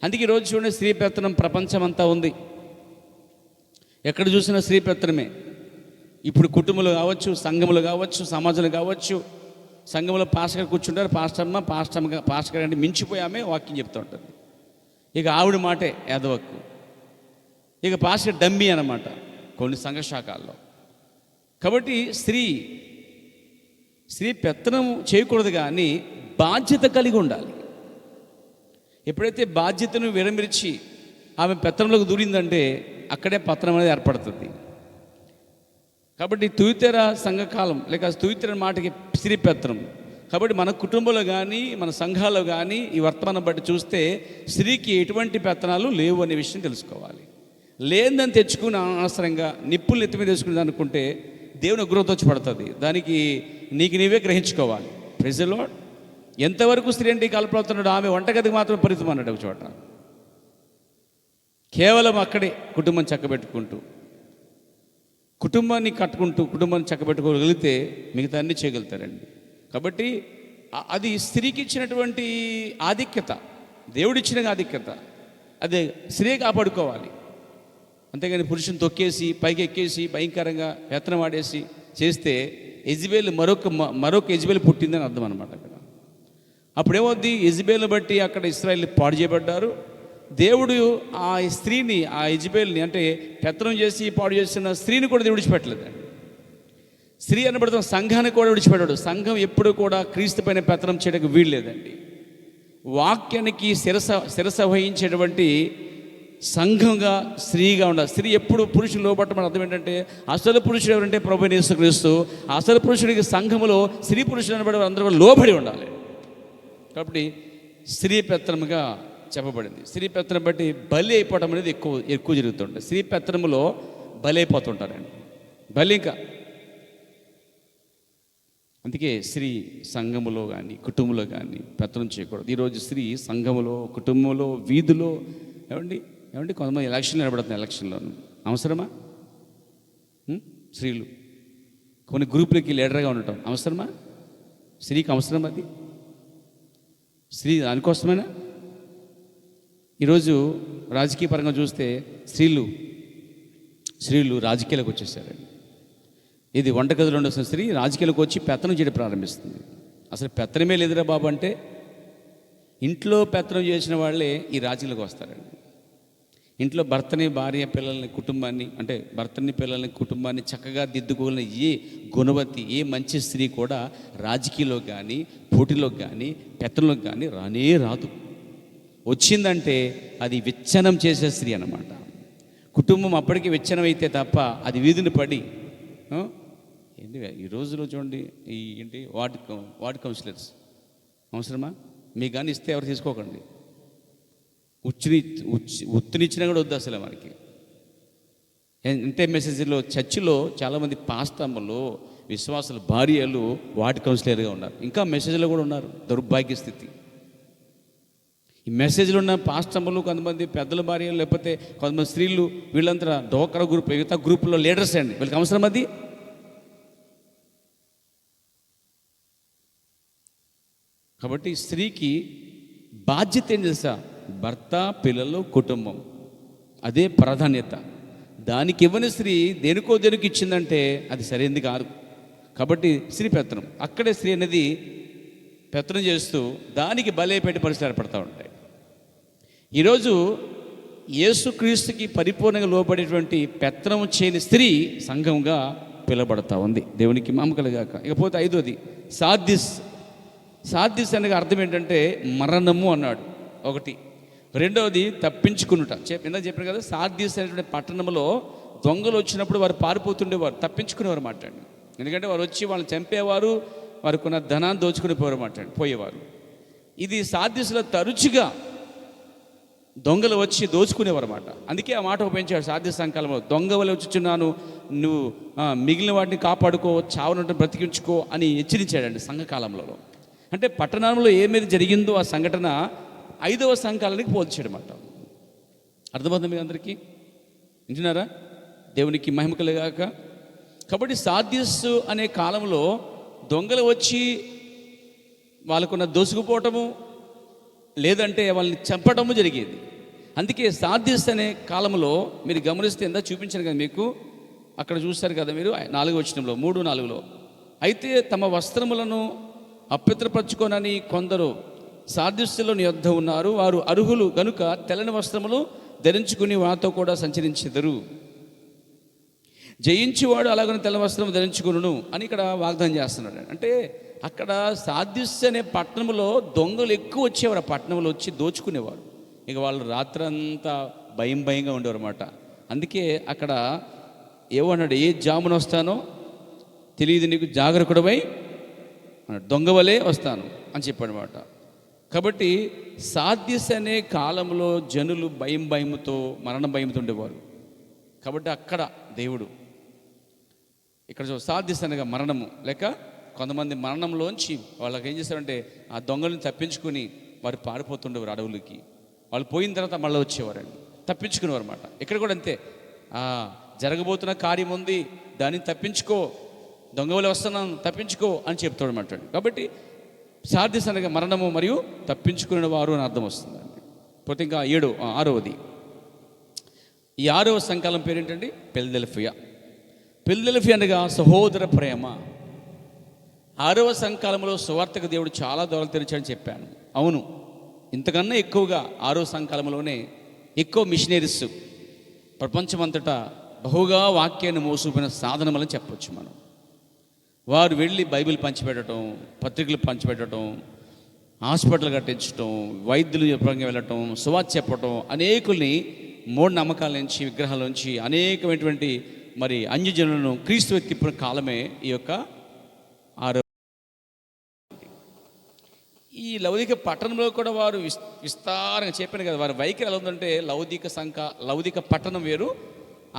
అందుకే ఈరోజు చూడండి, స్త్రీ పెత్తనం ప్రపంచం అంతా ఉంది. ఎక్కడ చూసినా స్త్రీ పెత్తనమే. ఇప్పుడు కుటుంబంలో కావచ్చు, సంఘములు కావచ్చు, సమాజంలో కావచ్చు. సంఘంలో పాస్టర్ గారు కూర్చుంటారు, పాస్టర్ గారు అంటే మించిపోయి ఆమె వాక్యం చెప్తూ ఉంటుంది. ఇక ఆవిడ మాటే యాదవక్కు, ఇక పాస్టర్ డమ్మీ అన్నమాట కొన్ని సంఘ శాఖల్లో. కాబట్టి స్త్రీ పెత్తనం చేయకూడదు, కానీ బాధ్యత కలిగి ఉండాలి. ఎప్పుడైతే బాధ్యతను విరమిర్చి ఆమె పెత్తనంలోకి దూరిందంటే అక్కడే పతనం అనేది ఏర్పడుతుంది. కాబట్టి తుయితెర సంఘకాలం లేక తుయితెర మాటకి స్త్రీ పెత్తనం. కాబట్టి మన కుటుంబంలో కానీ, మన సంఘాల్లో కానీ ఈ వర్తమానం బట్టి చూస్తే స్త్రీకి ఎటువంటి పెత్తనాలు లేవు అనే విషయం తెలుసుకోవాలి. లేదని తెచ్చుకుని అనవసరంగా నిప్పులు ఎత్తి మీద తెచ్చుకుని అనుకుంటే దేవుని ఉగ్రత వచ్చి పడుతుంది. దానికి నీకు నీవే గ్రహించుకోవాలి. Praise the lord. ఎంతవరకు స్త్రీ అంటే కలపడుతున్నాడు, ఆమె వంటగదికి మాత్రం పరిమితం అన్నాడు ఒక చోట. కేవలం అక్కడే కుటుంబం చక్కబెట్టుకుంటూ, కుటుంబాన్ని కట్టుకుంటూ, కుటుంబాన్ని చక్కబెట్టుకోగలిగితే మిగతా అన్నీ చేయగలుగుతారండి. కాబట్టి అది స్త్రీకి ఇచ్చినటువంటి ఆధిక్యత, దేవుడిచ్చిన ఆధిక్యత, అదే స్త్రీ కాపాడుకోవాలి. అంతేగాని పురుషుని తొక్కేసి పైకి ఎక్కేసి భయంకరంగా యత్నం ఆడేసి చేస్తే యెజబెల్ మరొక యెజబెల్ పుట్టిందని అర్థం అనమాట. అక్కడ అప్పుడేమవుద్ది, యెజబెల్ని బట్టి అక్కడ ఇశ్రాయేలు పాడు చేయబడ్డారు. దేవుడు ఆ స్త్రీని, ఆ యెజబెల్ని అంటే పెత్తనం చేసి పాడు చేసిన స్త్రీని కూడా దేవుడు విడిచిపెట్టలేదండి. స్త్రీ అనబడుతున్న సంఘాన్ని కూడా విడిచిపెట్టాడు. సంఘం ఎప్పుడు కూడా క్రీస్తు పైన పెత్తనం చేయడానికి వీలు లేదండి. వాక్యానికి శిరస వహించేటువంటి సంఘంగా స్త్రీగా ఉండాలి. స్త్రీ ఎప్పుడు పురుషులు లోబట్టమని అర్థం ఏంటంటే, అసలు పురుషుడు ఎవరంటే ప్రభువైన యేసుక్రీస్తు. అసలు పురుషుడికి సంఘములో స్త్రీ పురుషులు అనబడే అందరూ లోబడి ఉండాలి. కాబట్టి స్త్రీ పెత్తనముగా చెప్పబడింది. స్త్రీ పెత్తనం బట్టి బలి అయిపోవడం అనేది ఎక్కువ జరుగుతుంటుంది. స్త్రీ పెత్తనములో బలి అయిపోతుంటారండి. బలి ఇంకా అందుకే స్త్రీ సంఘములో కానీ, కుటుంబంలో కానీ పెత్తనం చేయకూడదు. ఈరోజు స్త్రీ సంఘములో, కుటుంబంలో, వీధిలో ఏమండి కొంతమంది ఎలక్షన్లు నిలబడుతున్నాయి. ఎలక్షన్లో అవసరమా? స్త్రీలు కొన్ని గ్రూపులకి లీడర్గా ఉండటం అవసరమా? స్త్రీకి అవసరం? అది స్త్రీ దానికోసమేనా? ఈరోజు రాజకీయ పరంగా చూస్తే స్త్రీలు రాజకీయాలకు వచ్చేసారండి. ఇది వంటగదిలో ఉండే స్త్రీ రాజకీయాలకు వచ్చి పెత్తనం చేయడం ప్రారంభిస్తుంది. అసలు పెత్తనమే లేదురా బాబు అంటే ఇంట్లో పెత్తనం చేసిన వాళ్ళే ఈ రాజకీయాలకు వస్తారండి. ఇంట్లో భర్తని, భార్య, పిల్లల్ని, కుటుంబాన్ని అంటే భర్తని, పిల్లల్ని, కుటుంబాన్ని చక్కగా దిద్దుకోగలిగిన ఏ గుణవతి, ఏ మంచి స్త్రీ కూడా రాజకీయాల్లో కానీ, పోటీలోకి కానీ, పెత్తనంలోకి కానీ రాదు. వచ్చిందంటే అది విచ్ఛనం చేసే స్త్రీ అన్నమాట. కుటుంబం అప్పటికి విచ్ఛనం అయితే తప్ప అది వీధిని పడి ఏంటి ఈ రోజులో చూడండి, వార్డ్ కౌన్సిలర్స్ అవసరమా? మీకు కానీ ఇస్తే ఎవరు తీసుకోకండి. ఉత్తునిచ్చినా కూడా వద్దు అసలు మనకి. అంటే మెసేజ్లో చర్చిలో చాలామంది పాస్తమ్మలు, విశ్వాసుల భార్యలు వార్డ్ కౌన్సిలర్గా ఉన్నారు. ఇంకా మెసేజ్లో కూడా ఉన్నారు. దౌర్భాగ్య స్థితి. ఈ మెసేజ్లో ఉన్న పాస్టర్లు, కొంతమంది పెద్దల భార్య, లేకపోతే కొంతమంది స్త్రీలు, వీళ్ళంతా డోకరా గ్రూప్, మిగతా గ్రూపుల్లో లీడర్స్ అండి. వీళ్ళకి అవసరం అది. కాబట్టి స్త్రీకి బాధ్యత ఏం తెలుసా? భర్త, పిల్లలు, కుటుంబం, అదే ప్రాధాన్యత. దానికి ఇవ్వని స్త్రీ దేనికి ఇచ్చిందంటే అది సరైనది కాదు. కాబట్టి స్త్రీ పెత్తనం, అక్కడే స్త్రీ అనేది పెత్తనం చేస్తూ దానికి బలైపెట్టి పరిస్థితులు ఏర్పడుతూ ఉంటాయి. ఈరోజు యేసుక్రీస్తుకి పరిపూర్ణంగా లోబడేటువంటి పెత్తనం చేయని స్త్రీ సంఘంగా పిలువబడతా ఉంది. దేవునికి మహిమ కలుగాక. ఇకపోతే ఐదోది సార్దిస్. సార్దిస్ అనే అర్థం ఏంటంటే మరణము అన్నాడు ఒకటి. రెండవది తప్పించుకునుట. ఇందాక చెప్పాను కదా, సార్దిస్ అనేటువంటి పట్టణంలో దొంగలు వచ్చినప్పుడు వారు పారిపోతుండేవారు, తప్పించుకునేవారు మాట్లాడి. ఎందుకంటే వారు వచ్చి వాళ్ళని చంపేవారు, వారికి ఉన్న ధనాన్ని దోచుకుని పోయేవారు. ఇది సార్దిస్లో తరచుగా దొంగలు వచ్చి దోచుకునేవారు అన్నమాట. అందుకే ఆ మాట ఉపయోగించాడు సార్దిస్ సంకాలంలో. దొంగ వల్ల వచ్చుచున్నాను, నువ్వు మిగిలిన వాటిని కాపాడుకో, చావునంటే బ్రతికించుకో అని హెచ్చరించాడండి సంఘకాలంలో. అంటే పట్టణంలో ఏమేది జరిగిందో ఆ సంఘటన 5వ సంఘకాలానికి పోల్చాడు అన్నమాట. అర్థమవుతుంది మీ అందరికీ? వింటున్నారా? దేవునికి మహిమ కలుగాక. కాబట్టి సార్దిస్ అనే కాలంలో దొంగలు వచ్చి వాళ్ళకున్న దోసుకుపోవటము, లేదంటే వాళ్ళని చంపడము జరిగేది. అందుకే సార్దిస్ అనే కాలంలో మీరు గమనిస్తే ఎంత చూపించాను కదా మీకు, అక్కడ చూస్తారు కదా మీరు 4వ వచనంలో 3:4. అయితే తమ వస్త్రములను అపవిత్రపరచుకోనని కొందరు సార్దిస్సులో నీ యొద్ద ఉన్నారు, వారు అర్హులు గనుక తెల్లని వస్త్రములు ధరించుకుని వారితో కూడా సంచరించెదరు. జయించువాడు అలాగని తెల్ల వస్త్రం ధరించుకును అని ఇక్కడ వాగ్దానం చేస్తున్నాడు. అంటే అక్కడ సార్దిస్ అనే పట్టణంలో దొంగలు ఎక్కువ వచ్చేవారు. ఆ పట్టణంలో వచ్చి దోచుకునేవారు. ఇక వాళ్ళు రాత్రంతా భయంగా ఉండేవారు అన్నమాట. అందుకే అక్కడ ఏమన్నాడు, ఏ జామున వస్తానో తెలియదు నీకు, జాగరూకుడవై దొంగవలే వస్తాను అని చెప్పాడు అన్నమాట. కాబట్టి సార్దిస్ అనే కాలంలో జనులు భయంతో, మరణ భయంతో ఉండేవారు. కాబట్టి అక్కడ దేవుడు ఇక్కడ సార్దిస్ అనగా మరణము, లేక కొంతమంది మరణంలోంచి వాళ్ళకి ఏం చేశారంటే ఆ దొంగలను తప్పించుకుని వారు పారిపోతుండేవారు అడవులకి. వాళ్ళు పోయిన తర్వాత మళ్ళీ వచ్చేవారండి, తప్పించుకునేవారు అన్నమాట. ఇక్కడ కూడా అంతే, జరగబోతున్న కార్యం ఉంది, దాన్ని తప్పించుకో, దొంగవలే వస్తున్నాను తప్పించుకో అని చెప్తాడు అన్నమాట. కాబట్టి సార్దిస్ అనగా మరణము మరియు తప్పించుకునే వారు అని అర్థం వస్తుందండి. పోతే ఇంకా 6వది, ఈ 6వ సంకాలం పేరేంటండి? ఫిలదెల్ఫియా. ఫిలదెల్ఫియా అనగా సహోదర ప్రేమ. 6వ సంకాలంలో సువార్తకు దేవుడు చాలా దూరం తెరిచాడని చెప్పాను. అవును, ఇంతకన్నా ఎక్కువగా 6వ సంకాలంలోనే ఎక్కువ మిషనరీస్ ప్రపంచమంతటా బహుగా వాక్యాన్ని మోసుకుపోయిన సాధనమని చెప్పొచ్చు మనం. వారు వెళ్ళి బైబిల్ పంచిపెట్టడం, పత్రికలు పంచిపెట్టడం, హాస్పిటల్ కట్టించడం, వైద్యులు పరంగా వెళ్ళటం, సువార్త చెప్పటం, అనేకుల్ని మూఢనమ్మకాల నుంచి, విగ్రహాల నుంచి అనేకమైనటువంటి మరి అన్యజనులను క్రీస్తు తిప్పిన కాలమే ఈ యొక్క 6వ. ఈ లౌదిక పట్టణంలో కూడా వారు విస్తారంగా చెప్పాను కదా, వారి వైఖరి ఎలా ఉందంటే లౌదిక పట్టణం వేరు,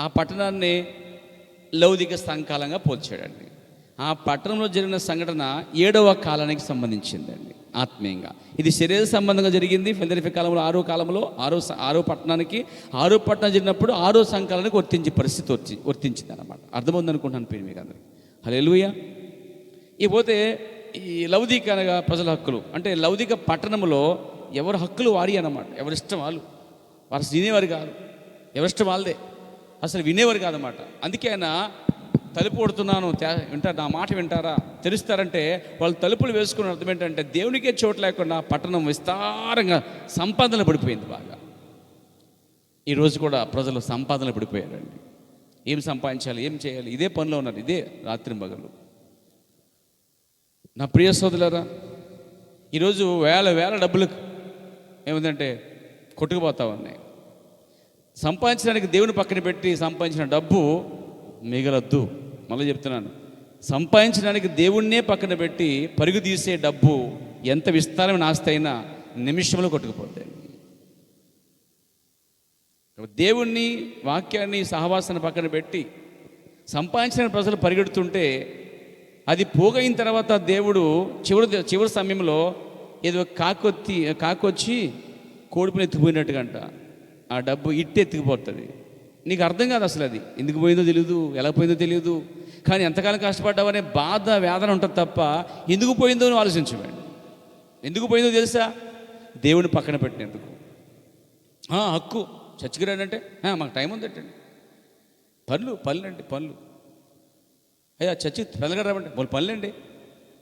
ఆ పట్టణాన్ని లౌదిక సంకాలంగా పోల్చాడండి. ఆ పట్టణంలో జరిగిన సంఘటన 7వ కాలానికి సంబంధించిందండి ఆత్మీయంగా. ఇది శరీర సంబంధంగా జరిగింది. ఫిలదెల్ఫియా కాలంలో 6వ కాలంలో 6వ పట్టణానికి 6వ పట్టణం జరిగినప్పుడు 6వ సంకాలానికి వర్తించే పరిస్థితి వర్తించింది అన్నమాట. అర్థమవుంది అనుకుంటున్నాను పేరు మీకు అందరికి. హల్లెలూయా. ఇకపోతే ఈ లౌదిక అనగా ప్రజల హక్కులు. అంటే లౌదిక పట్టణంలో ఎవరి హక్కులు వారి అన్నమాట, ఎవరిష్టం వాళ్ళు. వారు వినేవారు కాదు, ఎవరిష్టం వాళ్ళదే, అసలు వినేవారు కాదన్నమాట. అందుకే ఆయన తలుపు కొడుతున్నాను, వింటారు, నా మాట వింటారా, తెలుస్తారంటే వాళ్ళు తలుపులు వేసుకున్న అర్థం ఏంటంటే దేవునికే చోటు లేకుండా పట్టణం విస్తారంగా సంపాదన పడిపోయింది బాగా. ఈరోజు కూడా ప్రజలు సంపాదన పడిపోయారండి. ఏం సంపాదించాలి, ఏం చేయాలి, ఇదే పనిలో ఉన్నారు, ఇదే రాత్రి పగలు. నా ప్రియ సోదరులారా, ఈరోజు వేల డబ్బులు ఏమిటంటే కొట్టుకుపోతా ఉన్నాయి. సంపాదించడానికి దేవుని పక్కన పెట్టి సంపాదించిన డబ్బు మిగలద్దు. మళ్ళీ చెప్తున్నాను, సంపాదించడానికి దేవుణ్ణే పక్కన పెట్టి పరుగు తీసే డబ్బు ఎంత విస్తారమైన ఆస్తి అయినా నిమిషంలో కొట్టుకుపోతాయి. దేవుణ్ణి, వాక్యాన్ని, సహవాసాన్ని పక్కన పెట్టి సంపాదించిన ప్రజలు పరిగెడుతుంటే అది పోగైన తర్వాత దేవుడు చివరి సమయంలో ఏదో కాకొచ్చి కోడిపుని ఎత్తుకుపోయినట్టుగా అంట ఆ డబ్బు ఇట్టి ఎత్తుకుపోతుంది. నీకు అర్థం కాదు అసలు, అది ఎందుకు పోయిందో తెలియదు, ఎలా పోయిందో తెలియదు, కానీ ఎంతకాలం కష్టపడ్డావనే బాధ వేదన ఉంటుంది తప్ప ఎందుకు పోయిందో అని ఆలోచించమండి. ఎందుకు పోయిందో తెలుసా? దేవుని పక్కన పెట్టినందుకు. హక్కు చర్చికి రండి, మాకు టైం ఉందటండి, పనులు అయ్యా చర్చికి పెళ్ళగా రావండి, వాళ్ళు పనులండి,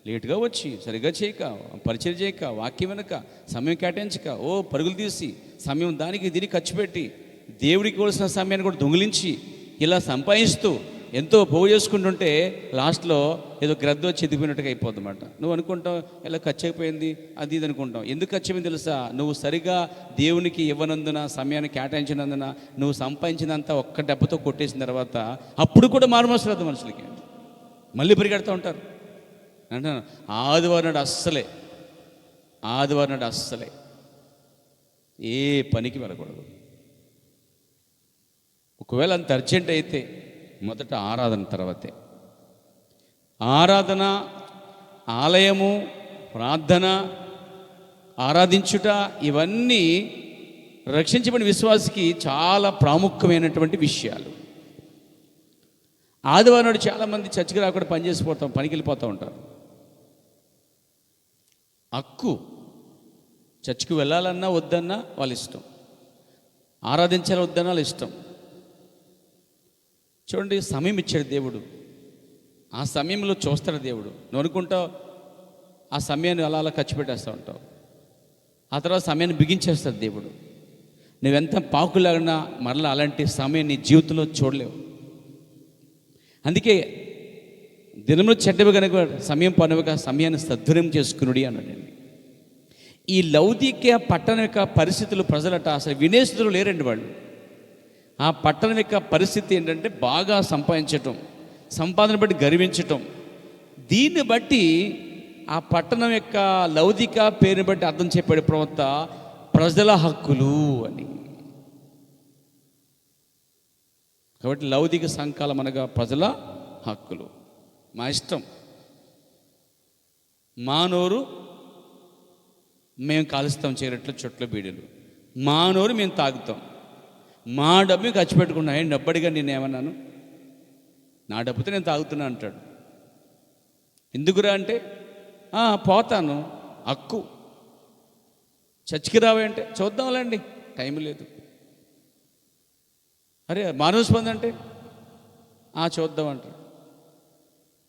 లేటుగా వచ్చి సరిగ్గా చేయక, పరిచయం చేయక, వాక్యం వెనక, సమయం కేటాయించక, పరుగులు తీసి సమయం దానికి దీనికి ఖర్చు పెట్టి దేవుడికి ఇవ్వాల్సిన సమయాన్ని కూడా దొంగిలించి ఇలా సంపాదిస్తూ ఎంతో పోగు చేసుకుంటుంటే లాస్ట్లో ఏదో గ్రద్ద వచ్చి ఎదిగిపోయినట్టుగా అయిపోద్ది అన్నమాట. నువ్వు అనుకుంటావు ఇలా ఖర్చు అయిపోయింది అది ఇది అనుకుంటావు. ఎందుకు ఖర్చు అయింది తెలుసా? నువ్వు సరిగా దేవునికి ఇవ్వనందున, సమయాన్ని కేటాయించినందున నువ్వు సంపాదించినంత ఒక్క దెబ్బతో కొట్టేసిన తర్వాత అప్పుడు కూడా మారుమనసు రాదు మనుషులకి, మళ్ళీ పరిగెడుతూ ఉంటారు. అంటున్నాను, ఆదివారం నాడు అస్సలే ఏ పనికి వెళ్ళకూడదు. ఒకవేళ అంత అర్జెంట్ అయితే మొదట ఆరాధన, తర్వాతే ఆరాధన, ఆలయము, ప్రార్థన, ఆరాధించుట, ఇవన్నీ రక్షించబడిన విశ్వాసికి చాలా ప్రాముఖ్యమైనటువంటి విషయాలు. ఆదివారం నాడు చాలామంది చర్చికి రాకుండా పనికి వెళ్ళిపోతూ ఉంటారు. హక్కు, చర్చికి వెళ్ళాలన్నా వద్దన్నా వాళ్ళ ఇష్టం, ఆరాధించాలి వద్దన్నా వాళ్ళ ఇష్టం. చూడండి, సమయం ఇచ్చాడు దేవుడు, ఆ సమయంలో చూస్తాడు దేవుడు. నువ్వు అనుకుంటావు ఆ సమయాన్ని అలా ఖర్చు పెట్టేస్తూ ఉంటావు, ఆ తర్వాత సమయాన్ని బిగించేస్తాడు దేవుడు. నువ్వెంత పాకులాగినా మరలా అలాంటి సమయం నీ జీవితంలో చూడలేవు. అందుకే దినములు చెడ్డవి కనుక సమయం పనువగా సమయాన్ని సద్వినియోగం చేసుకునుడి అన్నాడండి. ఈ లౌకిక పట్టణం యొక్క పరిస్థితులు ప్రజలట అసలు వినేస్తులు లేరండి వాళ్ళు. ఆ పట్టణం యొక్క పరిస్థితి ఏంటంటే బాగా సంపాదించటం, సంపాదన బట్టి గర్వించటం. దీన్ని బట్టి ఆ పట్టణం యొక్క లౌకిక పేరుని బట్టి అర్థం చెప్పాడు ప్రవక్త, ప్రజల హక్కులు అని. కాబట్టి లౌకిక సంకాలం అనగా ప్రజల హక్కులు. మా ఇష్టం, మా నోరు మేము కాలుస్తాం చేరట్లు చుట్ల బీడీలు, మా నోరు మేము తాగుతాం, మా డబ్బు ఖర్చు పెట్టుకున్నా. ఏం డబ్బడిగా నేనేమన్నాను? నా డబ్బుతో నేను తాగుతున్నా అంటాడు. ఎందుకురా అంటే పోతాను, హక్కు. చర్చికి రావే అంటే చూద్దాంలేండి, టైం లేదు. అరే మానవస్ పొందంటే చూద్దాం అంటాడు.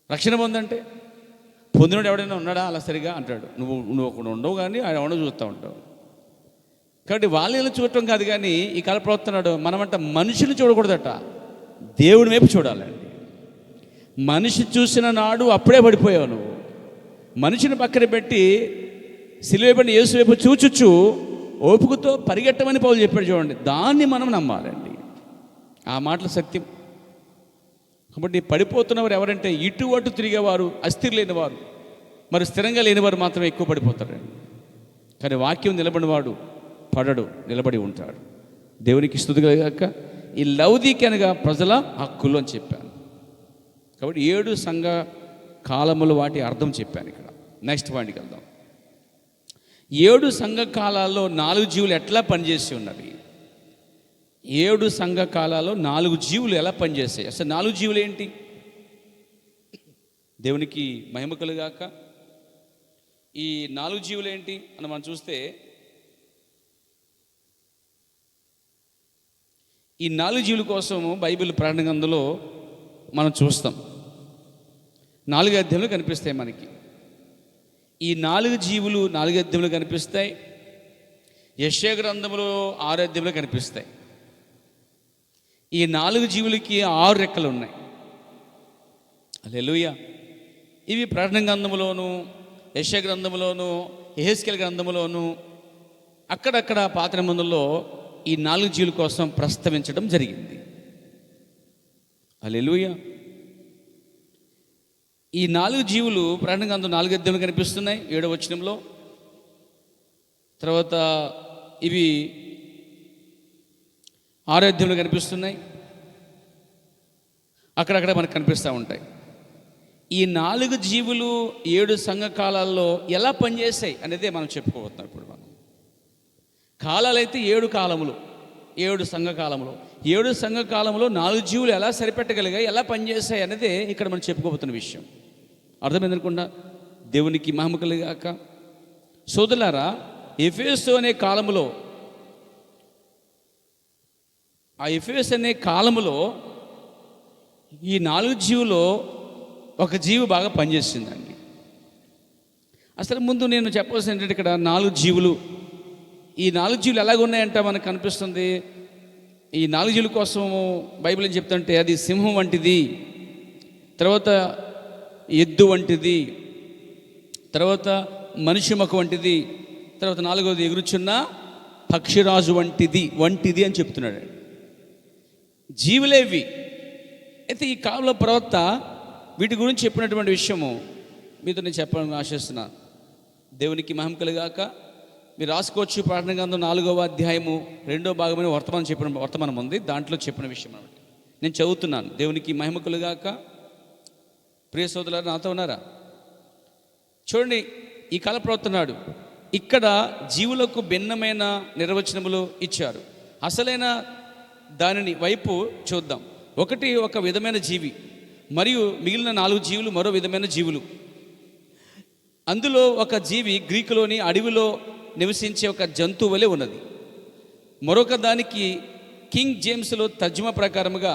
రక్షణ పొందంటే పొందినోడు ఎవడైనా ఉన్నాడా అలా సరిగా అంటాడు. నువ్వు ఒకడు ఉండవు కానీ ఆయన ఎవడో చూస్తూ ఉంటావు. కాబట్టి వాళ్ళని చూడటం కాదు, కానీ ఈ కాల ప్రవర్తనాడు మనమంట మనిషిని చూడకూడదట, దేవుని వైపు చూడాలండి. మనిషి చూసిన నాడు అప్పుడే పడిపోయావు నువ్వు. మనిషిని పక్కన పెట్టి సిలువ పడిన యేసు వైపు చూచుచు ఓపికతో పరిగెట్టమని పౌలు చెప్పాడు చూడండి. దాన్ని మనం నమ్మాలండి, ఆ మాటల సత్యం. కాబట్టి పడిపోతున్నవారు ఎవరంటే ఇటు అటు తిరిగేవారు, అస్థిర లేనివారు, మరి స్థిరంగా లేనివారు మాత్రమే ఎక్కువ పడిపోతారండి. కానీ వాక్యం నిలబడినవాడు పడడు, నిలబడి ఉంటాడు. దేవునికి స్తుతి కలుగాక. ఈ లౌకిక అనగా ప్రజల హక్కులు అని చెప్పాను. కాబట్టి 7 సంఘ కాలములు వాటి అర్థం చెప్పాను. ఇక్కడ నెక్స్ట్ పాయింట్కి వెళ్దాం. 7 సంఘ కాలాల్లో 4 జీవులు ఎట్లా పనిచేసి ఉన్నవి? 7 సంఘ కాలాల్లో 4 జీవులు ఎలా పనిచేస్తాయి? అసలు 4 జీవులు ఏంటి? దేవునికి మహిమ కలుగాక. ఈ 4 జీవులు ఏంటి అని మనం చూస్తే, ఈ 4 జీవుల కోసము బైబిల్ ప్రకటన గ్రంథంలో మనం చూస్తాం. 4 అధ్యాయంలో కనిపిస్తాయి మనకి. ఈ 4 జీవులు 4 అధ్యాయంలో కనిపిస్తాయి. యెషయా గ్రంథంలో 6 అధ్యాయంలో కనిపిస్తాయి. ఈ 4 జీవులకి 6 రెక్కలు ఉన్నాయి. హల్లెలూయా. ఇవి ప్రకటన గ్రంథంలోను, యెషయా గ్రంథంలోను, యెహెజ్కేలు గ్రంథంలోను, అక్కడక్కడ పాత నిబంధనలో ఈ 4 జీవుల కోసం ప్రస్తావించడం జరిగింది. హల్లెలూయా. ఈ 4 జీవులు ప్రకటన గ్రంథం 4 అధ్యాయంలో కనిపిస్తున్నాయి 7వ వచనంలో. తర్వాత ఇవి 6వ అధ్యాయంలో కనిపిస్తున్నాయి. అక్కడక్కడ మనకు కనిపిస్తూ ఉంటాయి. ఈ 4 జీవులు 7 సంఘ కాలాల్లో ఎలా పనిచేసాయి అనేదే మనం చెప్పుకోబోతున్నాం ఇప్పుడు మనం. కాలాలైతే 7 కాలములు, 7 సంఘకాలములు. 7 సంఘకాలంలో 4 జీవులు ఎలా సరిపెట్టగలిగాయి, ఎలా పనిచేశాయి అనేది ఇక్కడ మనం చెప్పుకోబోతున్న విషయం. అర్థమైందనుకుండా దేవునికి మహిమ కలుగాక. సోదరులారా, ఎఫెసు అనే కాలములో, ఆ ఎఫెసు అనే కాలములో ఈ 4 జీవులో ఒక జీవి బాగా పనిచేసిందండి. అసలు ముందు నేను చెప్పాల్సింది ఏంటంటే, ఇక్కడ 4 జీవులు, ఈ 4 జీవులు ఎలాగ ఉన్నాయంట మనకు కనిపిస్తుంది. ఈ 4 జీవుల కోసం బైబిల్ ఏం చెప్తుంటే, అది సింహం వంటిది, తర్వాత ఎద్దు వంటిది, తర్వాత మనిషి ముఖ వంటిది, తర్వాత 4వది ఎగురుచున్న పక్షిరాజు వంటిది అని చెప్తున్నాడు. జీవులేవి. అయితే ఈ కాలంలో ప్రవక్త వీటి గురించి చెప్పినటువంటి విషయము మీతో నేను చెప్పాలని ఆశిస్తున్నా. దేవునికి మహిమ కలుగాక. మీరు రాసుకోవచ్చు. ప్రకటన గ్రంథం 4వ అధ్యాయము 2వ భాగమైన వర్తమానం ఉంది, దాంట్లో చెప్పిన విషయం అన్నమాట. నేను చదువుతున్నాను. దేవునికి మహిమ కలుగాక. ప్రియ సోదరులారా, నాతో ఉన్నారా? చూడండి, ఈ కాల ప్రవక్తన్నాడు, ఇక్కడ జీవులకు భిన్నమైన నిర్వచనములు ఇచ్చారు. అసలైన దానిని వైపు చూద్దాం. ఒకటి ఒక విధమైన జీవి, మరియు మిగిలిన 4 జీవులు మరో విధమైన జీవులు. అందులో ఒక జీవి గ్రీకులోని అడవిలో నివసించే ఒక జంతువు వలె ఉన్నది. మరొక దానికి కింగ్ జేమ్స్లో తర్జుమా ప్రకారముగా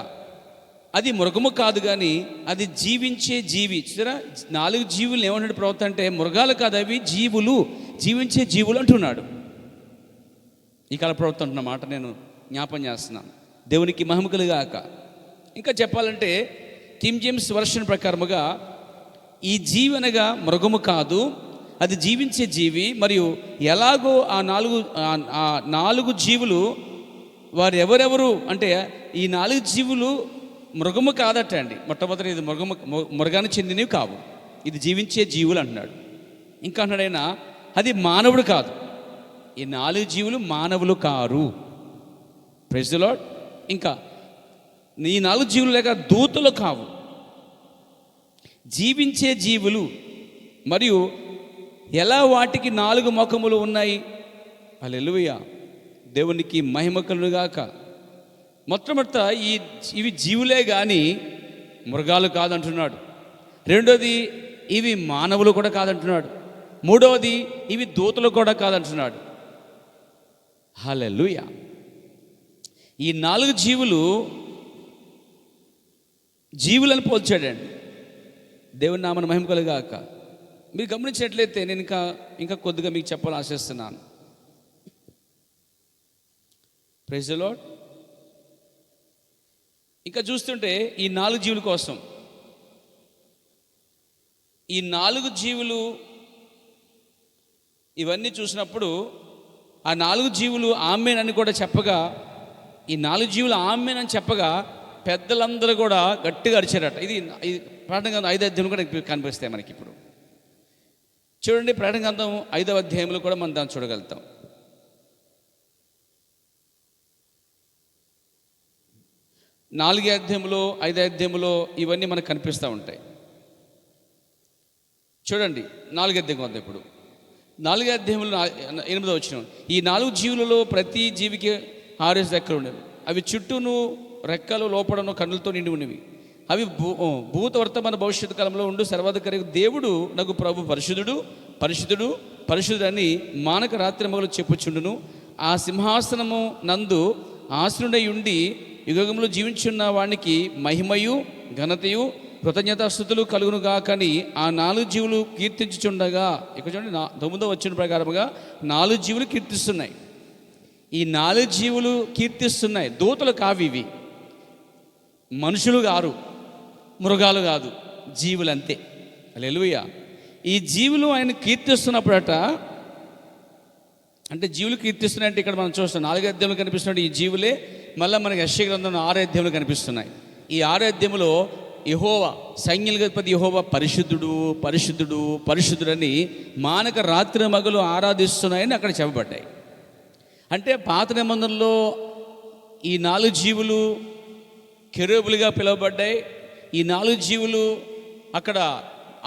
అది మృగము కాదు, కానీ అది జీవించే జీవి. చూసారా, 4 జీవులు ఏమన్నాడు ప్రవక్త అంటే, మృగాలు కాదు, అవి జీవులు, జీవించే జీవులు అంటున్నాడు. ఈ కాల ప్రవక్త అంటున్న మాట నేను జ్ఞాపం చేస్తున్నాను. దేవునికి మహిమ కలుగాక. ఇంకా చెప్పాలంటే కింగ్ జేమ్స్ వర్షన్ ప్రకారముగా ఈ జీవి అనగా మృగము కాదు, అది జీవించే జీవి. మరియు ఎలాగో ఆ 4 జీవులు వారు ఎవరెవరు అంటే, ఈ 4 జీవులు మృగము కాదట అండి. మొట్టమొదటి ఇది మృగానికి చెందినవి కావు, ఇది జీవించే జీవులు అంటున్నాడు. ఇంకా అన్నాడైనా అది మానవుడు కాదు, ఈ 4 జీవులు మానవులు కారు. Praise the lord. ఇంకా ఈ 4 జీవులు లేక దూతలు కావు, జీవించే జీవులు. మరియు ఎలా వాటికి 4 ముఖములు ఉన్నాయి. హల్లెలూయా, దేవునికి మహిమ కలుగుగాక. మొట్టమొదట ఇవి జీవులే కానీ మృగాలు కాదంటున్నాడు. రెండోది, ఇవి మానవులు కూడా కాదంటున్నాడు. మూడవది, ఇవి దూతలు కూడా కాదంటున్నాడు. హల్లెలూయా. ఈ 4 జీవులను పోల్చాడండి. దేవుని నామన మహిమ కలుగాక. మీరు గమనించినట్లయితే నేను ఇంకా కొద్దిగా మీకు చెప్పాలని ఆశిస్తున్నాను. Praise the lord. ఇంకా చూస్తుంటే ఈ 4 జీవుల కోసం, ఈ 4 జీవులు ఇవన్నీ చూసినప్పుడు ఆ 4 జీవులు ఆమేన్ అని కూడా చెప్పగా, ఈ 4 జీవులు ఆమేన్ అని చెప్పగా పెద్దలందరూ కూడా గట్టిగా అరిచారట. ఇది ప్రకటన గ్రంథం 5వ అధ్యాయం కూడా కనిపిస్తాయి మనకి. ఇప్పుడు చూడండి, ప్రకటన గ్రంథం 5వ అధ్యాయంలో కూడా మనం దాన్ని చూడగలుగుతాం. 4వ అధ్యాయంలో 5వ అధ్యాయంలో ఇవన్నీ మనకు కనిపిస్తూ ఉంటాయి. చూడండి, 4వ అధ్యాయం వద్ద ఇప్పుడు 4వ అధ్యాయంలో 8వ వచనం, ఈ 4 జీవులలో ప్రతి జీవికి 6 రెక్కలు ఉండేవి. అవి చుట్టూను రెక్కలు లోపడను కన్నులతో నిండి ఉన్నవి. అవి భూత వర్తమాన భవిష్యత్తు కాలంలో ఉండు సర్వాధికారి దేవుడు నాకు ప్రభు పరిశుద్ధుడు పరిశుద్ధుడు పరిశుద్ధుడు అని మానక రాత్రి మగలు చెప్పుచుండును. ఆ సింహాసనము నందు ఆసనుడై ఉండి యుగంలో జీవించున్న వానికి మహిమయు ఘనతయు కృతజ్ఞతాస్తుతులు కలుగును గాకని ఆ 4 జీవులు కీర్తించుచుండగా, ఇక్కడ చూడండి 9వ వచనం ప్రకారముగా 4 జీవులు కీర్తిస్తున్నాయి. ఈ 4 జీవులు కీర్తిస్తున్నాయి. దూతలు కావు ఇవి, మనుషులు గారు, మృగాలు కాదు, జీవులు అంతే. హల్లెలూయా. ఈ జీవులు ఆయన కీర్తిస్తున్నప్పుడట, అంటే జీవులు కీర్తిస్తున్నాయంటే ఇక్కడ మనం చూస్తాం 4వ అధ్యాయంలో కనిపిస్తున్నాడు ఈ జీవులే. మళ్ళీ మనకి యెషయా గ్రంథం 6వ అధ్యాయంలో కనిపిస్తున్నాయి. ఈ 6వ అధ్యాయంలో యెహోవా సైన్యాలకు అధిపతి యెహోవా పరిశుద్ధుడు పరిశుద్ధుడు పరిశుద్ధుడని మానక రాత్రి మగలు ఆరాధిస్తున్నాయని అక్కడ చెప్పబడ్డాయి. అంటే పాత నిబంధనలో ఈ 4 జీవులు కెరూబులుగా పిలువబడ్డాయి. ఈ 4 జీవులు అక్కడ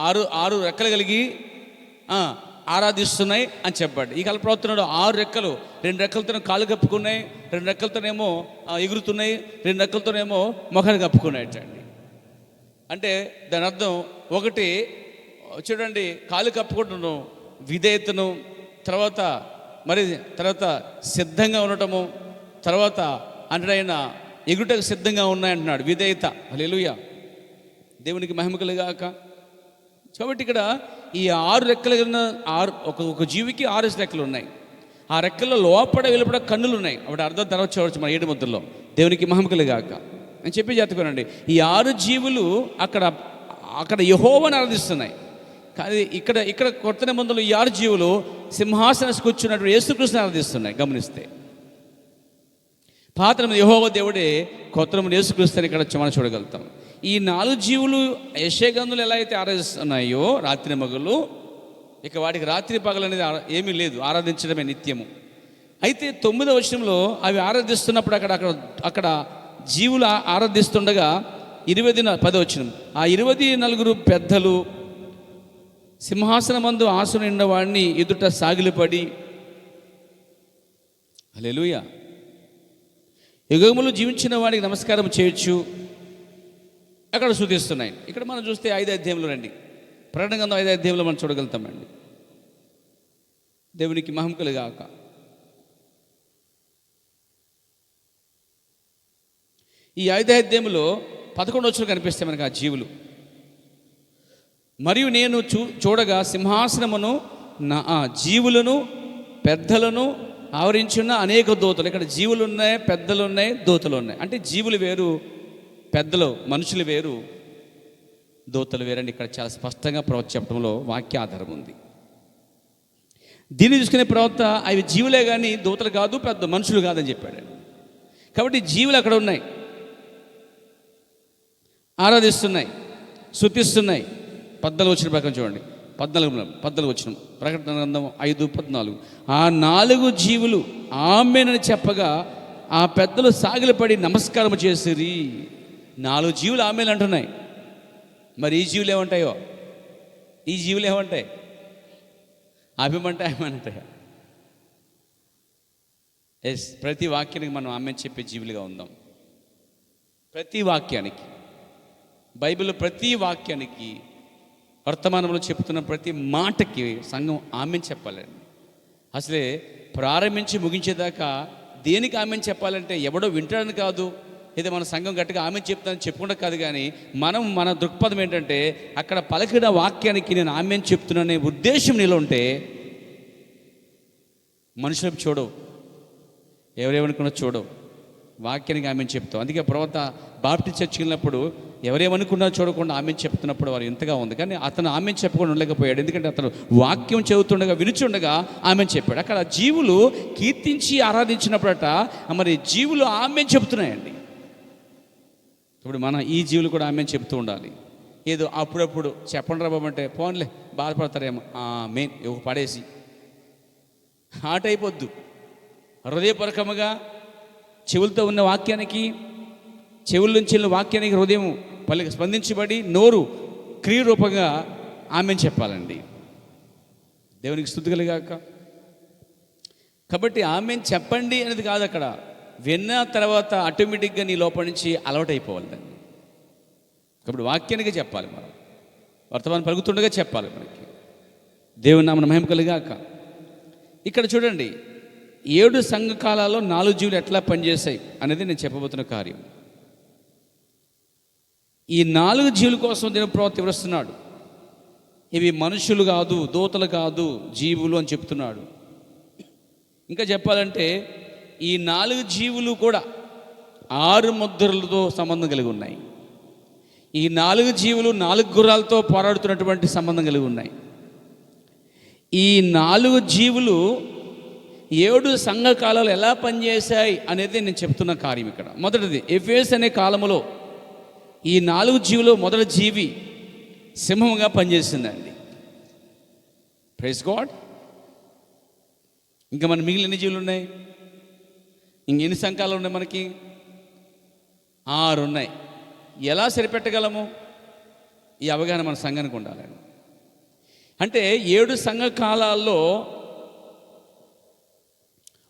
6 రెక్కలు కలిగి ఆరాధిస్తున్నాయి అని చెప్పాడు. ఈ కలప్రవర్తనలో 6 రెక్కలు, 2 రెక్కలతో కాళ్ళు కప్పుకున్నాయి, 2 రెక్కలతోనేమో ఎగురుతున్నాయి, 2 రెక్కలతోనేమో మొఖాన్ని కప్పుకున్నాయటండి. అంటే దాని అర్థం ఒకటి చూడండి, కాళ్ళు కప్పుకుంటున్నాను విధేయతను, తర్వాత సిద్ధంగా ఉండటము, తర్వాత అంటాడైనా ఎగుటకు సిద్ధంగా ఉన్నాయంటున్నాడు. విధేయత. హల్లెలూయా, దేవునికి మహిమ కలుగాక. కాబట్టి ఇక్కడ ఈ 6 రెక్కలు ఉన్న ఒక జీవికి 6 రెక్కలు ఉన్నాయి. ఆ రెక్కల్లో లోపల వెలుపడ కన్నులు ఉన్నాయి. అప్పుడు అర్థం తర్వాత చూడవచ్చు మన 7 ముద్రలో. దేవునికి మహిమ కలుగాక అని చెప్పి చెప్పుకోనండి. ఈ 6 జీవులు అక్కడ యెహోవాను ఆరాధిస్తున్నాయి. కానీ ఇక్కడ కొత్త నిబంధనలో ఈ 6 జీవులు సింహాసనం కూర్చున్నటువంటి యేసుక్రీస్తుని ఆరాధిస్తున్నాయి. గమనిస్తే పాత నిబంధన యెహోవా దేవుడే, కొత్త నిబంధన యేసుక్రీస్తుని ఇక్కడ మనం చూడగలుగుతాం. ఈ 4 జీవులు యెషయా గ్రంథంలో ఎలా అయితే ఆరాధిస్తున్నాయో రాత్రి మగలు, ఇక వాటికి రాత్రి పగలు అనేది ఏమీ లేదు, ఆరాధించడమే నిత్యము. అయితే 9వ వచనంలో అవి ఆరాధిస్తున్నప్పుడు అక్కడ జీవులు ఆరాధిస్తుండగా 10వ వచనం, ఆ 24 పెద్దలు సింహాసనమందు ఆసనున్న వాడిని ఎదుట సాగిలపడి హల్లెలూయా, యుగములు జీవించిన వాడికి నమస్కారం చేయొచ్చు అక్కడ స్తుతిస్తున్నాయి. ఇక్కడ మనం చూస్తే 5వ అధ్యాయంలో రండి, ప్రకటన గ్రంథం 5వ అధ్యాయంలో మనం చూడగలుగుతామండి. దేవునికి మహిమ కలుగాక. ఈ 5వ అధ్యాయంలో 11వ వచనం కనిపిస్తాయి మనకు ఆ జీవులు. మరియు నేను చూడగా సింహాసనమును జీవులను పెద్దలను ఆవరించున్న అనేక దూతలు. ఇక్కడ జీవులు ఉన్నాయి, పెద్దలు ఉన్నాయి, దూతలు ఉన్నాయి. అంటే జీవులు వేరు, పెద్దలు మనుషులు వేరు, దూతలు వేరండి. ఇక్కడ చాలా స్పష్టంగా ప్రవక్త చెప్పడంలో వాక్య ఆధారం ఉంది. దీన్ని చూసుకునే ప్రవక్త అవి జీవులే కానీ దూతలు కాదు, పెద్ద మనుషులు కాదని చెప్పాడు. కాబట్టి జీవులు అక్కడ ఉన్నాయి, ఆరాధిస్తున్నాయి, స్తుతిస్తున్నాయి. 14 వచ్చిన ప్రకారం చూడండి, 14 వచ్చిన ప్రకటన గ్రంథం 5:14. ఆ 4 జీవులు ఆమేనని చెప్పగా ఆ పెద్దలు సాగిలపడి నమస్కారం చేసిరి. 4 జీవులు ఆమేన్ అంటున్నాయి. మరి ఈ జీవులు ఏమంటాయో? ఈ జీవులు ఏమంటాయి? ఆమెమంటే ఆమెనంటాయా? ప్రతి వాక్యానికి మనం ఆమేన్ చెప్పే జీవులుగా ఉందాం. ప్రతి వాక్యానికి, బైబిల్లో ప్రతి వాక్యానికి, వర్తమానంలో చెప్తున్న ప్రతి మాటకి సంఘం ఆమేన్ చెప్పాలండి. అసలే ప్రారంభించి ముగించేదాకా దేనికి ఆమేన్ చెప్పాలంటే ఎవడో వింటాడని కాదు, ఏదో మన సంఘం గట్టిగా ఆమేన్ చెప్తానని చెప్పుకుంటా కాదు. కానీ మన దృక్పథం ఏంటంటే అక్కడ పలికిన వాక్యానికి నేను ఆమేన్ చెప్తున్నానే ఉద్దేశం నీలో ఉంటే మనుషులకు చూడవు, ఎవరేమనుకున్నా చూడవు, వాక్యానికి ఆమేన్ చెప్తావు. అందుకే ప్రవక్త బాప్టిస్ట్ చర్చికి వెళ్ళినప్పుడు ఎవరేమనుకున్నా చూడకుండా ఆమేన్ చెప్తున్నప్పుడు వారు ఎంతగా ఉంది. కానీ అతను ఆమేన్ చెప్పకుండా ఉండలేకపోయాడు. ఎందుకంటే అతను వాక్యం చెబుతుండగా వినుచుండగా ఆమేన్ చెప్పాడు. అక్కడ జీవులు కీర్తించి ఆరాధించినప్పుడట మరి జీవులు ఆమేన్ చెబుతున్నాయండి. ఇప్పుడు ఈ జీవులు కూడా ఆమేన్ చెప్తూ ఉండాలి. ఏదో అప్పుడప్పుడు చెప్పండి రా బాబు అంటే పోన్లే బాధపడతారేమో ఆమేన్ పడేసి ఆట అయిపోద్దు. హృదయపూర్వకముగా చెవులతో ఉన్న వాక్యానికి, చెవుల నుంచి వెళ్ళిన వాక్యానికి హృదయం స్పందించబడి నోరు క్రియరూపంగా ఆమేన్ చెప్పాలండి. దేవునికి స్తుతి కలుగాక. కాబట్టి ఆమేన్ చెప్పండి అనేది కాదు, అక్కడ విన్న తర్వాత ఆటోమేటిక్గా నీ లోపల నుంచి అలవాటైపోవాలి దాన్ని. కాబట్టి వాక్యానికి చెప్పాలి, మనం వర్తమానం పలుకుతుండగా చెప్పాలి మనకి. దేవుని నామమున మహిమ కలుగాక. ఇక్కడ చూడండి, 7 సంఘకాలాల్లో 4 జీవులు ఎట్లా పనిచేశాయి అనేది నేను చెప్పబోతున్న కార్యం. ఈ 4 జీవుల కోసం దేవుని ప్రవక్త వివరిస్తున్నాడు. ఇవి మనుషులు కాదు, దూతలు కాదు, జీవులు అని చెప్తున్నాడు. ఇంకా చెప్పాలంటే ఈ 4 జీవులు కూడా 6 ముద్రలతో సంబంధం కలిగి ఉన్నాయి. ఈ 4 జీవులు 4 గుర్రాలతో పోరాడుతున్నటువంటి సంబంధం కలిగి ఉన్నాయి. ఈ 4 జీవులు 7 సంఘకాలాలు ఎలా పనిచేశాయి అనేది నేను చెప్తున్న కార్యం ఇక్కడ. మొదటిది, ఎఫెసు అనే కాలములో ఈ 4 జీవులు మొదటి జీవి సింహంగా పనిచేసిందండి. Praise God. ఇంకా మన మిగిలిన ఎన్ని జీవులు ఉన్నాయి? ఇంకెన్ని సంఘాలు ఉన్నాయి మనకి? 6 ఉన్నాయి. ఎలా సరిపెట్టగలము? ఈ అవగాహన మన సంఘానికి ఉండాలని. అంటే 7 సంఘ కాలాల్లో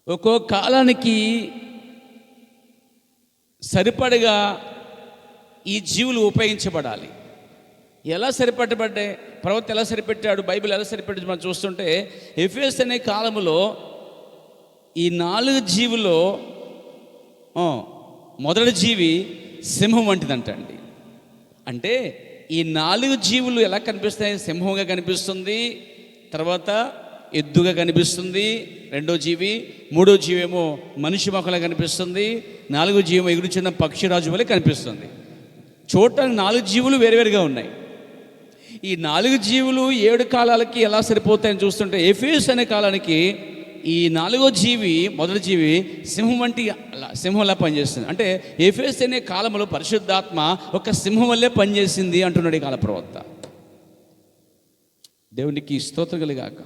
ఒక్కో కాలానికి సరిపడగా ఈ జీవులు ఉపయోగించబడాలి. ఎలా సరిపెట్టబడ్డాయి? ప్రవక్త ఎలా సరిపెట్టాడు? బైబిల్ ఎలా సరిపెట్టాడు? మనం చూస్తుంటే ఎఫెసు అనే కాలంలో ఈ 4 జీవుల్లో మొదటి జీవి సింహం వంటిదంటండి. అంటే ఈ 4 జీవులు ఎలా కనిపిస్తాయి? సింహంగా కనిపిస్తుంది, తర్వాత ఎద్దుగా కనిపిస్తుంది రెండో జీవి, మూడో జీవి ఏమో మనిషి మొక్కలా కనిపిస్తుంది, 4వ జీవం ఎగురుచున్న పక్షిరాజు వలె కనిపిస్తుంది. చూడటానికి 4 జీవులు వేరువేరుగా ఉన్నాయి. ఈ 4 జీవులు 7 కాలాలకి ఎలా సరిపోతాయని చూస్తుంటే ఎఫెసు అనే కాలానికి ఈ 4వ జీవి మొదటి జీవి సింహం వంటి సింహంలా పనిచేస్తుంది. అంటే ఎఫెసు అనే కాలంలో పరిశుద్ధాత్మ ఒక సింహం వల్లే పనిచేసింది అంటున్నాడు ఈ కాల ప్రవక్త. దేవునికి స్తోత్రం కలుగాక.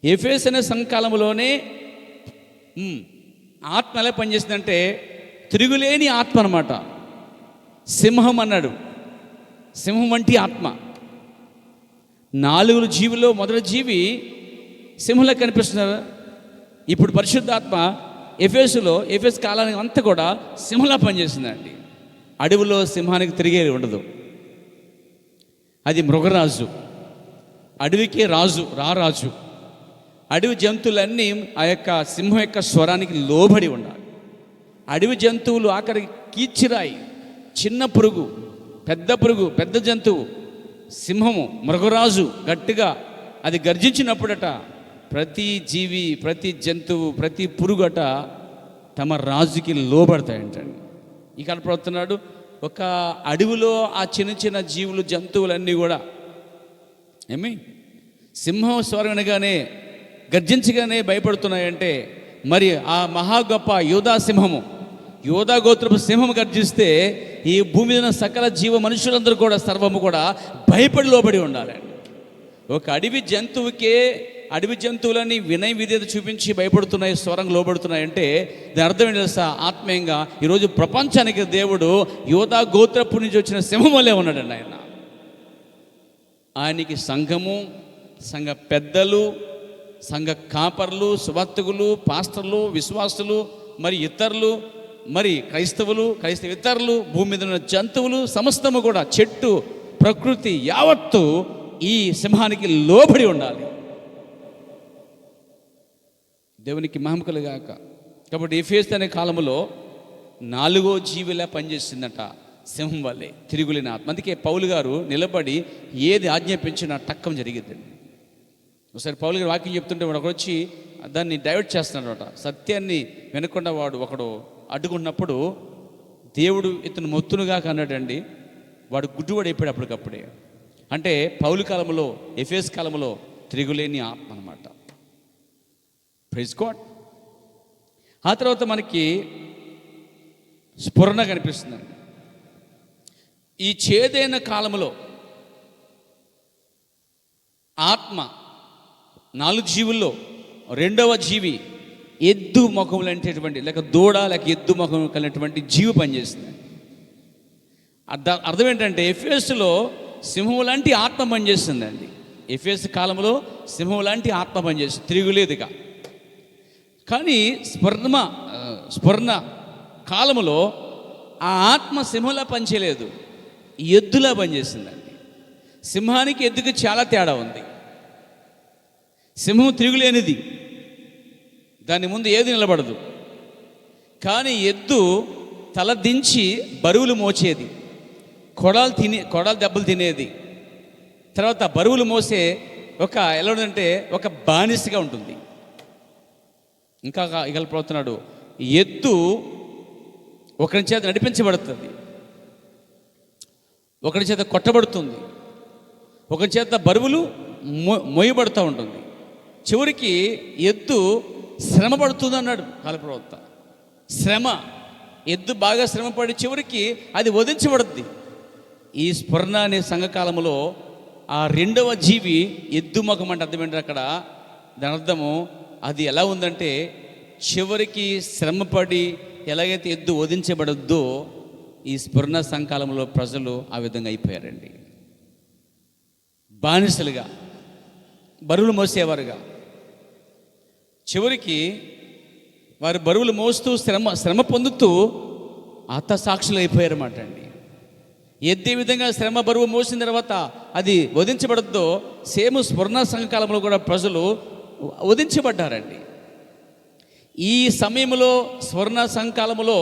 ఎఫెసు అనే సంకాలంలోనే ఆత్మ ఎలా పనిచేసిందంటే తిరుగులేని ఆత్మ అన్నమాట. సింహం అన్నాడు, సింహం వంటి ఆత్మ. 4 జీవుల్లో మొదటి జీవి సింహంలా కనిపిస్తున్నారు. ఇప్పుడు పరిశుద్ధాత్మ ఎఫెసు కాలానికి అంతా కూడా సింహంలా పనిచేసిందండి. అడవిలో సింహానికి తిరిగేది ఉండదు, అది మృగరాజు, అడవికే రాజు, రారాజు. అడవి జంతువులన్నీ ఆ యొక్క సింహం యొక్క స్వరానికి లోబడి ఉండాలి. అడవి జంతువులు ఆఖరికి కీచిరాయి, చిన్న పురుగు, పెద్ద జంతువు, సింహము, మృగరాజు గట్టిగా అది గర్జించినప్పుడట ప్రతి జీవి, ప్రతి జంతువు, ప్రతి పురుగట తమ రాజుకి లోబడతాయంటండి. ఇక్కడ ప్రవర్తనాడు ఒక అడవిలో ఆ చిన్న జీవులు, జంతువులన్నీ కూడా సింహం స్వరం వినగానే గర్జించగానే భయపడుతున్నాయంటే మరి ఆ మహా గొప్ప యోధా సింహము, యోధా గోత్రపు సింహము గర్జిస్తే ఈ భూమి మీద సకల జీవ మనుషులందరూ కూడా సర్వము కూడా భయపడి లోబడి ఉండాలండి. ఒక అడవి జంతువులని వినయ విధేయత చూపించి భయపడుతున్నాయి, స్వరం లోబడుతున్నాయంటే దాని అర్థం ఏంటి తెలుసా? ఆత్మీయంగా ఈరోజు ప్రపంచానికి దేవుడు యోధా గోత్రపు నుంచి వచ్చిన సింహం వల్లే ఉన్నాడండి. ఆయనకి సంఘము, సంఘ పెద్దలు, సంఘ కాపర్లు, సువార్తికులు, పాస్టర్లు, విశ్వాసులు, మరి ఇతరులు, మరి క్రైస్తవేతరులు, భూమి మీద ఉన్న జంతువులు సమస్తము కూడా, చెట్టు ప్రకృతి యావత్తు ఈ సింహానికి లోబడి ఉండాలి. దేవునికి మహిమ కలుగాక. కాబట్టి ఎఫెసు అనే కాలంలో 4వ జీవిలా పనిచేసిందట సింహం వల్లే, తిరుగులేని ఆత్మ. అందుకే పౌలు గారు నిలబడి ఏది ఆజ్ఞాపించినా టక్కం జరిగిద్దండి. ఒకసారి పౌలు గారు వాక్యం చెప్తుంటే వాడు ఒకడు వచ్చి దాన్ని డైవర్ట్ చేస్తున్నాడు అనమాట. సత్యాన్ని వినకుండా వాడు ఒకడు అడ్డుకున్నప్పుడు దేవుడు ఇతను మొత్తునుగా కన్నాడండి. వాడు గుడ్డువాడు అయిపోయాడు అప్పటికప్పుడే. అంటే పౌలు కాలంలో, ఎఫెసు కాలంలో తిరుగులేని ఆత్మ అనమాట. Praise God. ఆ తర్వాత మనకి స్ఫురణ కనిపిస్తుందండి. ఈ చేదైన కాలంలో ఆత్మ 4 జీవుల్లో రెండవ జీవి ఎద్దు ముఖం లాంటిటువంటి, లేక దూడ లేక ఎద్దు ముఖం కలిగినటువంటి జీవి పనిచేస్తుంది. అర్థం ఏంటంటే ఎఫెసులో సింహం లాంటి ఆత్మ పనిచేస్తుందండి. ఎఫెసు కాలంలో సింహం లాంటి ఆత్మ పనిచేస్తుంది, తిరుగులేదుగా. కానీ స్ఫురణ కాలంలో ఆ ఆత్మ సింహంలా పనిచేయలేదు, ఎద్దులా పనిచేసిందండి. సింహానికి ఎద్దుకి చాలా తేడా ఉంది. సింహం తిరుగులేనిది, దాని ముందు ఏది నిలబడదు. కానీ ఎద్దు తల దించి బరువులు మోచేది, కొడాలు దెబ్బలు తినేది, తర్వాత బరువులు మోసే ఎలా ఉందంటే ఒక బానిసగా ఉంటుంది. ఇంకా ఇగలపోతున్నాడు, ఎద్దు ఒకరి చేత నడిపించబడుతుంది, ఒకరి చేత కొట్టబడుతుంది, ఒకరి చేత బరువులు మోయబడుతూ ఉంటుంది. చివరికి ఎద్దు శ్రమ పడుతుంది అన్నాడు కాలప్రవక్త. ఎద్దు బాగా శ్రమపడి చివరికి అది వధించబడుద్ది. ఈ స్ఫురణ అనే సంఘకాలంలో ఆ రెండవ జీవి ఎద్దు ముఖం అంటే అర్థం ఏంటంటే అక్కడ దాని అర్థము అది ఎలా ఉందంటే చివరికి శ్రమపడి ఎలాగైతే ఎద్దు వధించబడద్దో ఈ స్ఫురణ సంకాలంలో ప్రజలు ఆ విధంగా అయిపోయారండి. బానిసలుగా బరువులు మోసేవారుగా. చివరికి వారు బరువులు మోస్తూ శ్రమ పొందుతూ హతసాక్షులు అయిపోయారన్నమాట అండి. ఏ విధంగా శ్రమ బరువు మోసిన తర్వాత అది వధించబడద్దో సేమ్ స్వర్ణ సంఘకాలంలో కూడా ప్రజలు వధించబడ్డారండి. ఈ సమయంలో స్వర్ణ సంఘకాలంలో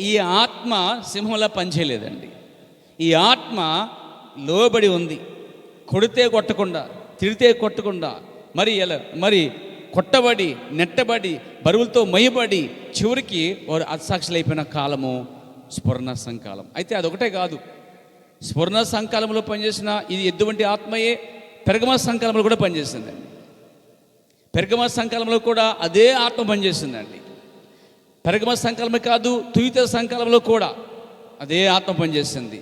ఈ ఆత్మ సింహంలా పనిచేయలేదండి. ఈ ఆత్మ లోబడి ఉంది. కొడితే కొట్టకుండా, తిడితే కొట్టకుండా, మరి కొట్టబడి, నెట్టబడి, బరువులతో మొయ్యబడి చివరికి వారు హతసాక్షులు అయిపోయిన కాలము స్వర్ణ సంకాలం. అయితే అదొకటే కాదు, స్వర్ణ సంకాలంలో పనిచేసిన ఇది ఎటువంటి ఆత్మయే పెర్గమ సంకాలంలో కూడా పనిచేసిందండి. పెర్గమ సంకాలంలో కూడా అదే ఆత్మ పనిచేసిందండి. పెర్గమ సంకాలమే కాదు, తుయితైర సంకాలంలో కూడా అదే ఆత్మ పనిచేసింది.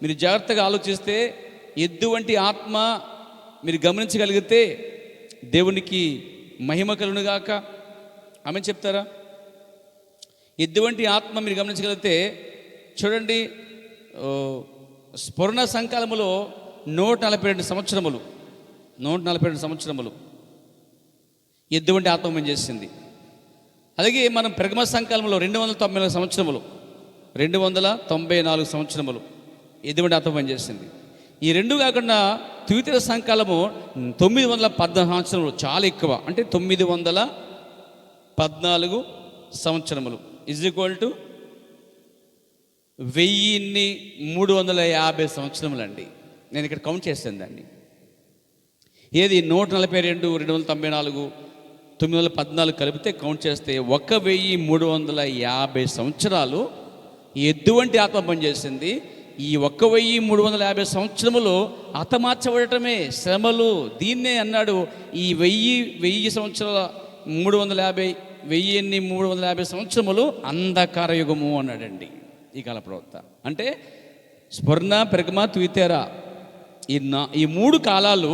మీరు జాగ్రత్తగా ఆలోచిస్తే ఎటువంటి ఆత్మ మీరు గమనించగలిగితే దేవునికి మహిమ కలుగునుగాక. ఆమె చెప్తారా? ఎటువంటి ఆత్మ మీరు గమనించగలిగితే చూడండి, స్ఫురణ సంకాలములో 142 సంవత్సరములు ఎటువంటి ఆత్మ పనిచేసింది. అలాగే మనం పెర్గమ సంకాలంలో 294 సంవత్సరములు ఎటువంటి ఆత్మ పనిచేసింది. ఈ రెండు కాకుండా తుయితైర సంకాలము 914 సంవత్సరములు, చాలా ఎక్కువ. అంటే 914 సంవత్సరములు ఈజ్ ఈక్వల్ టు 1350 సంవత్సరములు అండి. నేను ఇక్కడ కౌంట్ చేస్తాను దాన్ని. ఏది 142, 294, 914 కలిపితే కౌంట్ చేస్తే 1350 సంవత్సరాలు ఎటువంటి ఆత్మ పనిచేసింది. ఈ 1350 సంవత్సరములు హతమార్చబడటమే శ్రమలు. దీన్నే అన్నాడు ఈ 1000 సంవత్సరాల 350 సంవత్సరములు అంధకార యుగము అన్నాడండి ఈ కాల ప్రవక్త. అంటే స్ఫురణ, పెర్గమ, తుయితైర ఈ 3 కాలాలు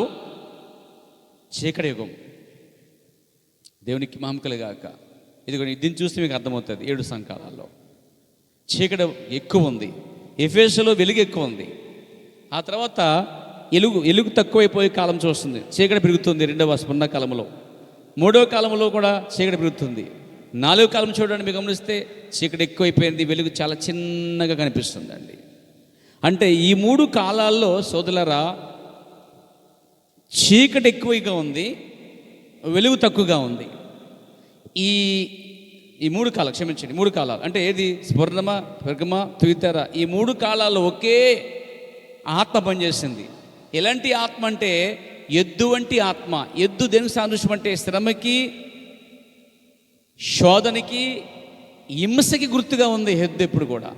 చీకటి యుగం. దేవునికి మహిమ కలుగాక. దీన్ని చూస్తే మీకు అర్థమవుతుంది. 7 సంకాలాల్లో చీకటి ఎక్కువ ఉంది. ఎఫెసులో వెలుగు ఎక్కువ ఉంది. ఆ తర్వాత ఎలుగు తక్కువైపోయే కాలం చూస్తుంది, చీకటి పెరుగుతుంది. 2వ స్ఫురణ కాలంలో, 3వ కాలంలో కూడా చీకటి పెరుగుతుంది. 4వ కాలం చూడండి, మీరు గమనిస్తే చీకటి ఎక్కువైపోయింది, వెలుగు చాలా చిన్నగా కనిపిస్తుందండి. అంటే ఈ 3 కాలాల్లో సోదరులారా చీకటి ఎక్కువగా ఉంది, వెలుగు తక్కువగా ఉంది. ఈ 3 కాలాలు, క్షమించండి, 3 కాలాలు అంటే ఏది? స్ఫురణ, పెర్గమ, తుయితైర. ఈ 3 కాలాల్లో ఒకే ఆత్మ పనిచేసింది. ఎలాంటి ఆత్మ అంటే ఎద్దు వంటి ఆత్మ. ఎద్దు దేనికి సాదృశ్యం అంటే శ్రమకి, శోధనకి, హింసకి గుర్తుగా ఉంది. ఎద్దు ఎప్పుడు కూడా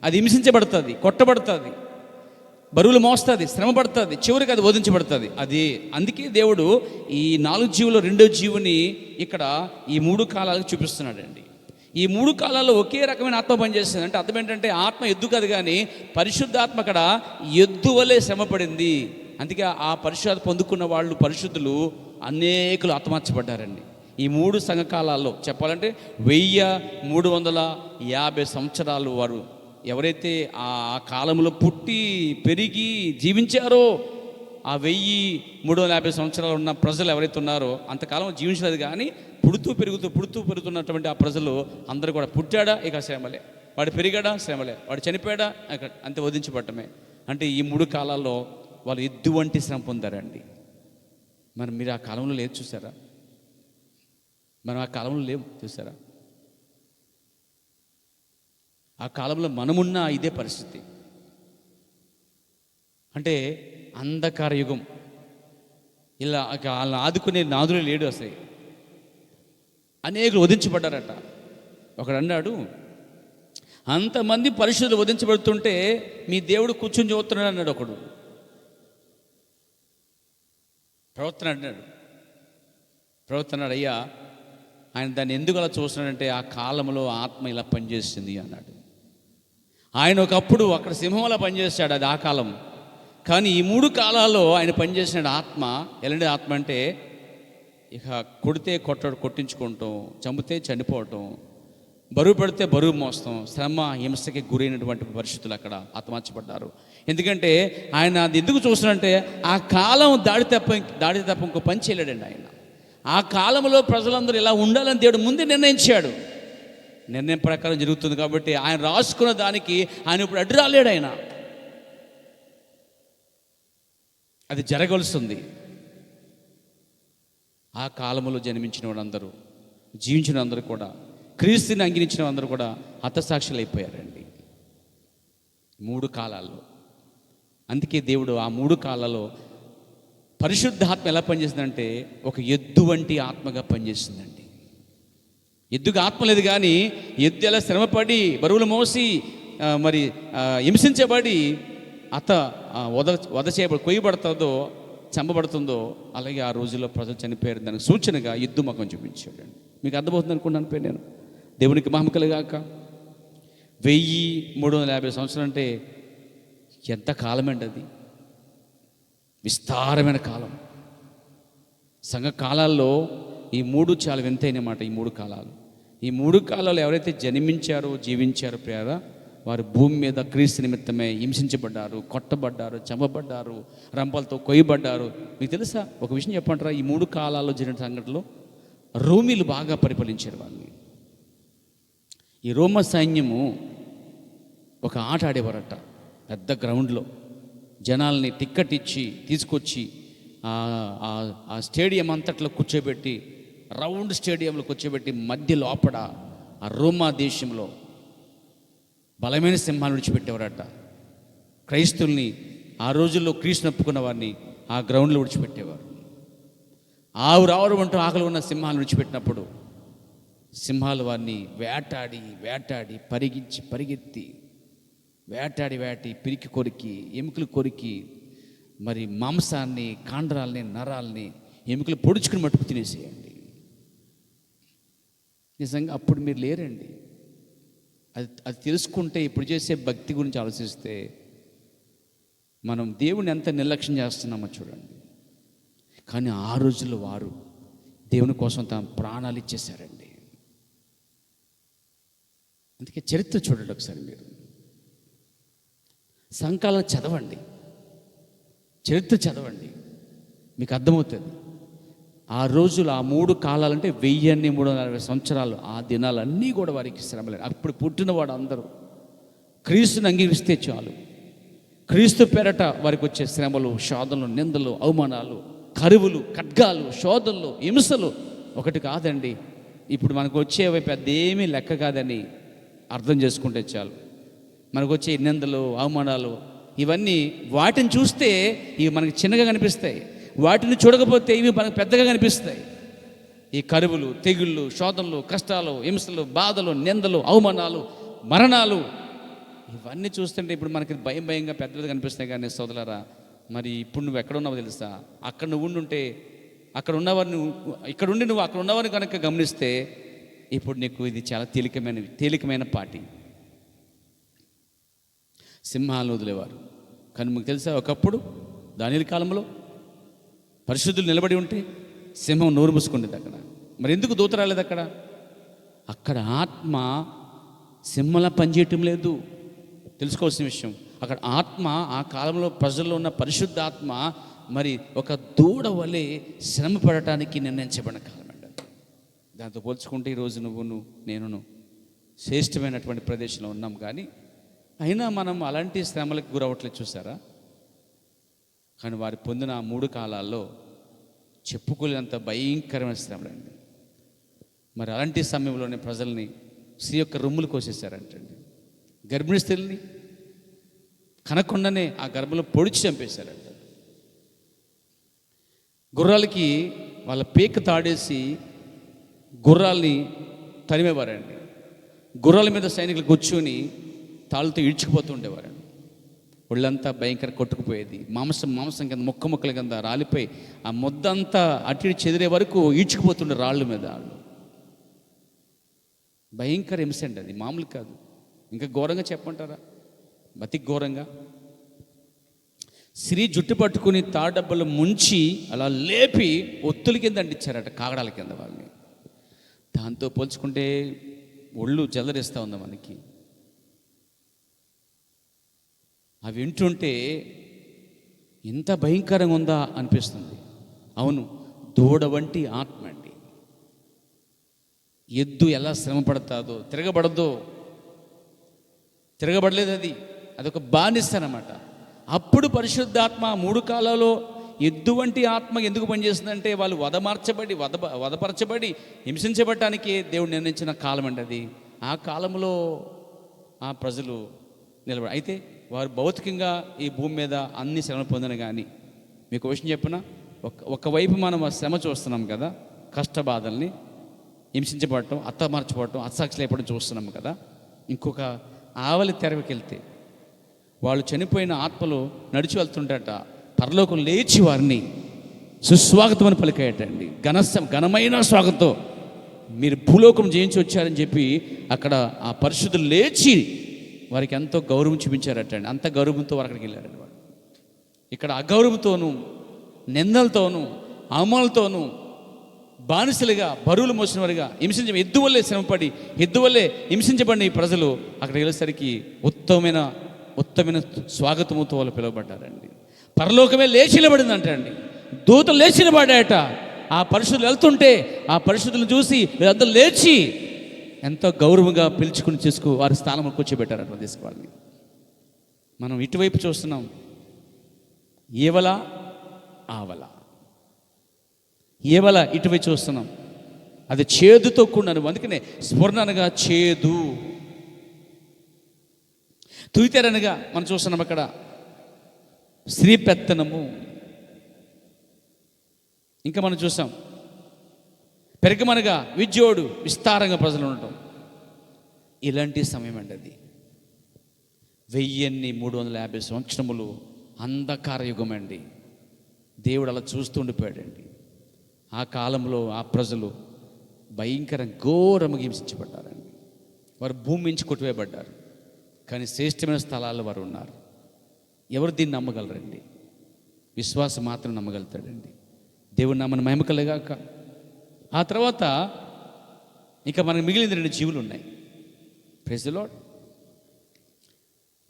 అది హింసించబడుతుంది, కొట్టబడుతుంది, బరువులు మోస్తుంది, శ్రమ పడుతుంది, చివరికి అది వధించబడుతుంది. అందుకే దేవుడు ఈ 4 జీవులు 2వ జీవుని ఇక్కడ ఈ 3 కాలాలకు చూపిస్తున్నాడండి. ఈ 3 కాలాల్లో ఒకే రకమైన ఆత్మ పనిచేస్తుంది. అంటే అర్థం ఏంటంటే ఆత్మ ఎద్దు కాదు, కానీ పరిశుద్ధాత్మ అక్కడ ఎద్దు వలె శ్రమ పడింది. అందుకే ఆ పరిశుద్ధ పొందుకున్న వాళ్ళు, పరిశుద్ధులు అనేకులు హతమార్చబడ్డారండి. ఈ 3 సంఘకాలాల్లో చెప్పాలంటే 1350 సంవత్సరాలు వారు ఎవరైతే ఆ కాలంలో పుట్టి పెరిగి జీవించారో, ఆ 1350 సంవత్సరాలు ఉన్న ప్రజలు ఎవరైతే ఉన్నారో అంతకాలం జీవించలేదు. కానీ పుడుతూ పెరుగుతున్నటువంటి ఆ ప్రజలు అందరూ కూడా పుట్టాడా ఇక శ్రమలే, వాడు పెరిగాడా శ్రమలే, వాడు చనిపోయాడా అంతే, వధించబడటమే. అంటే ఈ 3 కాలాల్లో వాళ్ళు ఎటువంటి శ్రమ పొందారండి. మరి మీరు ఆ కాలంలో లేదు చూసారా? మనం ఆ కాలంలో లేవు చూసారా? ఆ కాలంలో మనమున్న ఇదే పరిస్థితి. అంటే అంధకార యుగం. ఇలా వాళ్ళని ఆదుకునే నాదులే లేడు అసలు. అనేకులు వధించబడ్డారట. ఒకడు అన్నాడు, అంతమంది పరిశుద్ధులు వధించబడుతుంటే మీ దేవుడు కూర్చొని చూస్తున్నాడు అన్నాడు ఒకడు. ప్రవక్త అన్నాడు, అయ్యా ఆయన దాన్ని ఎందుకు అలా చూస్తున్నాడంటే ఆ కాలంలో ఆత్మ ఇలా పనిచేస్తుంది అన్నాడు. ఆయన ఒకప్పుడు అక్కడ సింహంలా పనిచేశాడు, అది ఆ కాలం. కానీ ఈ 3 కాలాల్లో ఆయన పనిచేసిన ఆత్మ ఎలాంటి ఆత్మ అంటే ఇక కొడితే కొట్టించుకోవటం, చంపితే చనిపోవటం, బరువు పెడితే బరువు మోస్తాం. శ్రమ హింసకి గురైనటువంటి పరిస్థితులు అక్కడ హతమార్చబడ్డారు. ఎందుకంటే ఆయన అది ఎందుకు చూస్తున్నాడంటే ఆ కాలం దాడి తప్ప ఇంకో పని చేయలేడండి ఆయన. ఆ కాలంలో ప్రజలందరూ ఇలా ఉండాలని దేవుడు ముందే నిర్ణయించాడు. నిర్ణయం ప్రకారం జరుగుతుంది కాబట్టి ఆయన రాసుకున్న దానికి ఆయన ఇప్పుడు అడ్డు రాలేడు. ఆయన అది జరగవలసింది. ఆ కాలంలో జన్మించిన వాళ్ళందరూ, జీవించిన అందరూ కూడా, క్రీస్తుని అంగీకరించిన అందరూ కూడా హతసాక్షులు అయిపోయారండి 3 కాలాల్లో. అందుకే దేవుడు ఆ 3 కాలాల్లో పరిశుద్ధాత్మ ఎలా పనిచేసిందంటే ఒక ఎద్దు వంటి ఆత్మగా పనిచేసిందండి. ఎద్దుగా ఆత్మ లేదు, కానీ ఎద్దు ఎలా శ్రమపడి బరువులు మోసి మరి హింసించబడి వధ చేయబడి కొయ్యబడుతుందో, చంపబడుతుందో, అలాగే ఆ రోజుల్లో ప్రజలు చనిపోయారు. దానికి సూచనగా ఎద్దు ముఖం చూపించాడండి. మీకు అర్థమవుతుంది అనుకున్నాను పేరు నేను. దేవునికి మహిమ కలుగాక. 1350 సంవత్సరాలు అంటే ఎంత కాలం అండి అది. విస్తారమైన కాలం. సంఘ కాలాల్లో ఈ 3 చాలా వింతైన మాట. ఈ 3 కాలాలు, ఈ 3 కాలాలు ఎవరైతే జన్మించారో, జీవించారో ప్రియారా, వారు భూమి మీద క్రీస్తు నిమిత్తమే హింసించబడ్డారు, కొట్టబడ్డారు, చంపబడ్డారు, రంపలతో కొయ్యబడ్డారు. మీకు తెలుసా ఒక విషయం చెప్పంటారా? ఈ 3 కాలాల్లో జరిగిన సంఘటనలో రోమీలు బాగా పరిపాలించారు వాళ్ళని. ఈ రోమ సైన్యము ఒక ఆట ఆడేవారట పెద్ద గ్రౌండ్లో. జనాల్ని టిక్కెట్ ఇచ్చి తీసుకొచ్చి ఆ స్టేడియం అంతట్లో కూర్చోబెట్టి, రౌండ్ స్టేడియంలో కూర్చోబెట్టి మధ్య లోపల ఆ రోమా దేశంలో బలమైన సింహాలు విడిచిపెట్టేవారట. క్రైస్తుల్ని ఆ రోజుల్లో క్రీస్తుని ఒప్పుకున్న వారిని ఆ గ్రౌండ్లో విడిచిపెట్టేవారు. ఆవురావురు అంటూ ఆకలి ఉన్న సింహాలు విడిచిపెట్టినప్పుడు సింహాలు వారిని వేటాడి పరిగెత్తి వేటాడి పిరికి కొరికి, ఎముకలు కొరికి, మరి మాంసాన్ని, కాండ్రాల్ని, నరాల్ని, ఎముకలు పొడుచుకుని మట్టుకు తినేసేయండి. నిజంగా అప్పుడు మీరు లేరండి. అది తెలుసుకుంటే, ఇప్పుడు చేసే భక్తి గురించి ఆలోచిస్తే మనం దేవుని ఎంత నిర్లక్ష్యం చేస్తున్నామో చూడండి. కానీ ఆ రోజుల్లో వారు దేవుని కోసం తమ ప్రాణాలు ఇచ్చేశారండి. అందుకే చరిత్ర చూడండి ఒకసారి. మీరు సంకాలను చదవండి, చరిత్ర చదవండి, మీకు అర్థమవుతుంది. ఆ రోజులు, ఆ 3 కాలాలంటే 1340 సంవత్సరాలు, ఆ దినాలన్నీ కూడా వారికి శ్రమలే. అప్పుడు పుట్టినవాడు అందరూ క్రీస్తుని అంగీకరిస్తే చాలు, క్రీస్తు పేరట వారికి వచ్చే శ్రమలు, శోధనలు, నిందలు, అవమానాలు, కరువులు, ఖడ్గాలు, శోధనలు, హింసలు ఒకటి కాదండి. ఇప్పుడు మనకు వచ్చేవి పెద్ద ఏమీ లెక్క కాదని అర్థం చేసుకుంటే చాలు. మనకు వచ్చే నిందలు, అవమానాలు, ఇవన్నీ వాటిని చూస్తే ఇవి మనకి చిన్నగా కనిపిస్తాయి. వాటిని చూడకపోతే ఇవి మనకు పెద్దగా కనిపిస్తాయి. ఈ కరువులు, తెగుళ్ళు, శోధనలు, కష్టాలు, హింసలు, బాధలు, నిందలు, అవమానాలు, మరణాలు, ఇవన్నీ చూస్తుంటే ఇప్పుడు మనకి భయంగా పెద్దగా కనిపిస్తాయి. కానీ సోదరులారా, మరి ఇప్పుడు నువ్వు ఎక్కడ ఉన్నావో తెలుసా? అక్కడ నువ్వు ఉండుంటే, అక్కడ ఉన్నవారిని, ఇక్కడ ఉండి నువ్వు అక్కడ ఉన్నవారిని కనుక గమనిస్తే ఇప్పుడు నీకు ఇది చాలా తేలికమైన పాటి. సింహాలను వదిలేవారు. కానీ మీకు తెలుసా, ఒకప్పుడు దానియేలు కాలంలో పరిశుద్ధులు నిలబడి ఉంటే సింహం నోరు మూసుకుండేది అక్కడ. మరి ఎందుకు దూత రాలేదు అక్కడ? అక్కడ ఆత్మ సింహంలా పనిచేయటం లేదు. తెలుసుకోవాల్సిన విషయం, అక్కడ ఆత్మ, ఆ కాలంలో ప్రజల్లో ఉన్న పరిశుద్ధ ఆత్మ మరి ఒక దూడ వలె శ్రమ పడటానికి నిర్ణయించబడిన కాలం అండి. దాంతో పోల్చుకుంటే ఈరోజు నేను శ్రేష్టమైనటువంటి ప్రదేశంలో ఉన్నాం. కానీ అయినా మనం అలాంటి శ్రమలకు గురవట్లేదు, చూసారా? కానీ వారు పొందిన 3 కాలాల్లో చెప్పుకోలేనంత భయంకరమైన శ్రమలండి. మరి అలాంటి సమయంలోనే ప్రజల్ని స్త్రీ యొక్క రొమ్ములు కోసేశారంటండి. గర్భిణీ స్త్రీల్ని కనకుండానే ఆ గర్భంలో పొడిచి చంపేశారంట. గుర్రాలకి వాళ్ళ పీక తాడేసి గుర్రాల్ని తరిమేవారండి. గుర్రాల మీద సైనికులు కూర్చొని తాళ్ళతో ఈడ్చుకుపోతూ ఉండేవారండి. ఒళ్ళంతా భయంకర కొట్టుకుపోయేది. మాంసం కింద ముక్కల కింద రాలిపోయి ఆ ముద్దంతా అటు చెదిరే వరకు ఈడ్చుకుపోతుండే రాళ్ళ మీద. భయంకర హింస అండి అది, మామూలు కాదు. ఇంకా ఘోరంగా చెప్పమంటారా? బతి ఘోరంగా. స్త్రీ జుట్టు పట్టుకుని తాడబ్బలు ముంచి అలా లేపి ఒత్తుల కింద అంటించారట, కాగడాల కింద వాళ్ళని. దాంతో పోల్చుకుంటే ఒళ్ళు జలరిస్తూ ఉంది మనకి. అవి వింటుంటే ఎంత భయంకరంగా ఉందా అనిపిస్తుంది. అవును, దూడ వంటి ఆత్మ అండి. ఎద్దు ఎలా శ్రమ పడతాదో, తిరగబడలేదు, అదొక బానిస అన్నమాట. అప్పుడు పరిశుద్ధాత్మ 3 కాలాల్లో ఎద్దు వంటి ఆత్మ ఎందుకు పనిచేస్తుందంటే వాళ్ళు వధపరచబడి హింసించబడటానికి దేవుడు నిర్ణయించిన కాలం అండి అది. ఆ కాలంలో ఆ ప్రజలు అయితే వారు భౌతికంగా ఈ భూమి మీద అన్ని శ్రమలు పొందిన. కానీ మీకు విషయం చెప్పిన ఒకవైపు మనం ఆ శ్రమ చూస్తున్నాం కదా, కష్టబాధల్ని, హింసించబడటం, అత్తమార్చిపోవటం, అత్సాక్షులైపోవడం చూస్తున్నాం కదా. ఇంకొక ఆవలి తెరవికి వెళ్తే వాళ్ళు చనిపోయిన ఆత్మలు నడిచి వెళ్తుంటట, పరలోకం లేచి వారిని సుస్వాగతం అని పలికాయటండి. ఘనమైన స్వాగతం, మీరు భూలోకం జయించి వచ్చారని చెప్పి అక్కడ ఆ పరిశుద్ధులు లేచి వారికి ఎంతో గౌరవం చూపించారటండి. అంత గౌరవంతో వారు అక్కడికి వెళ్ళారండి. వాడు ఇక్కడ అగౌరవంతోనూ, నిందలతోనూ, అవమానాలతోనూ బానిసలుగా, బరువులు మోసిన వారిగా ఎద్దు వల్లే శ్రమపడి, ఎద్దు వల్లే హింసించబడిన ఈ ప్రజలు అక్కడికి వెళ్ళేసరికి ఉత్తమమైన స్వాగతముతో వాళ్ళు పిలువబడ్డారండి. పరలోకమే లేచి నిలబడింది అంటండి. దూతలు లేచి నిలబడ్డాయట. ఆ పరిశుద్ధులు వెళ్తుంటే ఆ పరిశుద్ధులను చూసి వీళ్ళందరూ లేచి ఎంతో గౌరవంగా పిలుచుకుని వారి స్థానంలో కూర్చోబెట్టారట తీసుకోవాలని. మనం ఇటువైపు చూస్తున్నాం, ఏవల ఆవల. ఏవల ఇటువైపు చూస్తున్నాం, అది చేదుతో కూడిన. అందుకనే స్ఫురణ అనగా చేదు, తుయితెరనగా మనం చూస్తున్నాం అక్కడ స్త్రీ పెత్తనము. ఇంకా మనం చూసాం పెరగమనగా విద్యోడు, విస్తారంగా ప్రజలు ఉండటం. ఇలాంటి సమయం అండి అది. 1350 సంవత్సరములు అంధకార యుగం అండి. దేవుడు అలా చూస్తూ ఉండిపోయాడండి. ఆ కాలంలో ఆ ప్రజలు భయంకరంగా ఘోరంగా హింసించబడ్డారండి. వారు భూమి నుంచి కొట్టివేయబడ్డారు. కానీ శ్రేష్టమైన స్థలాల్లో వారు ఉన్నారు. ఎవరు దీన్ని నమ్మగలరండి? విశ్వాసం మాత్రం నమ్మగలుగుతాడండి. దేవుడు నామన మహిమ కలుగాక. ఆ తర్వాత ఇంకా మనకు మిగిలిన 2 జీవులు ఉన్నాయి. Praise the lord.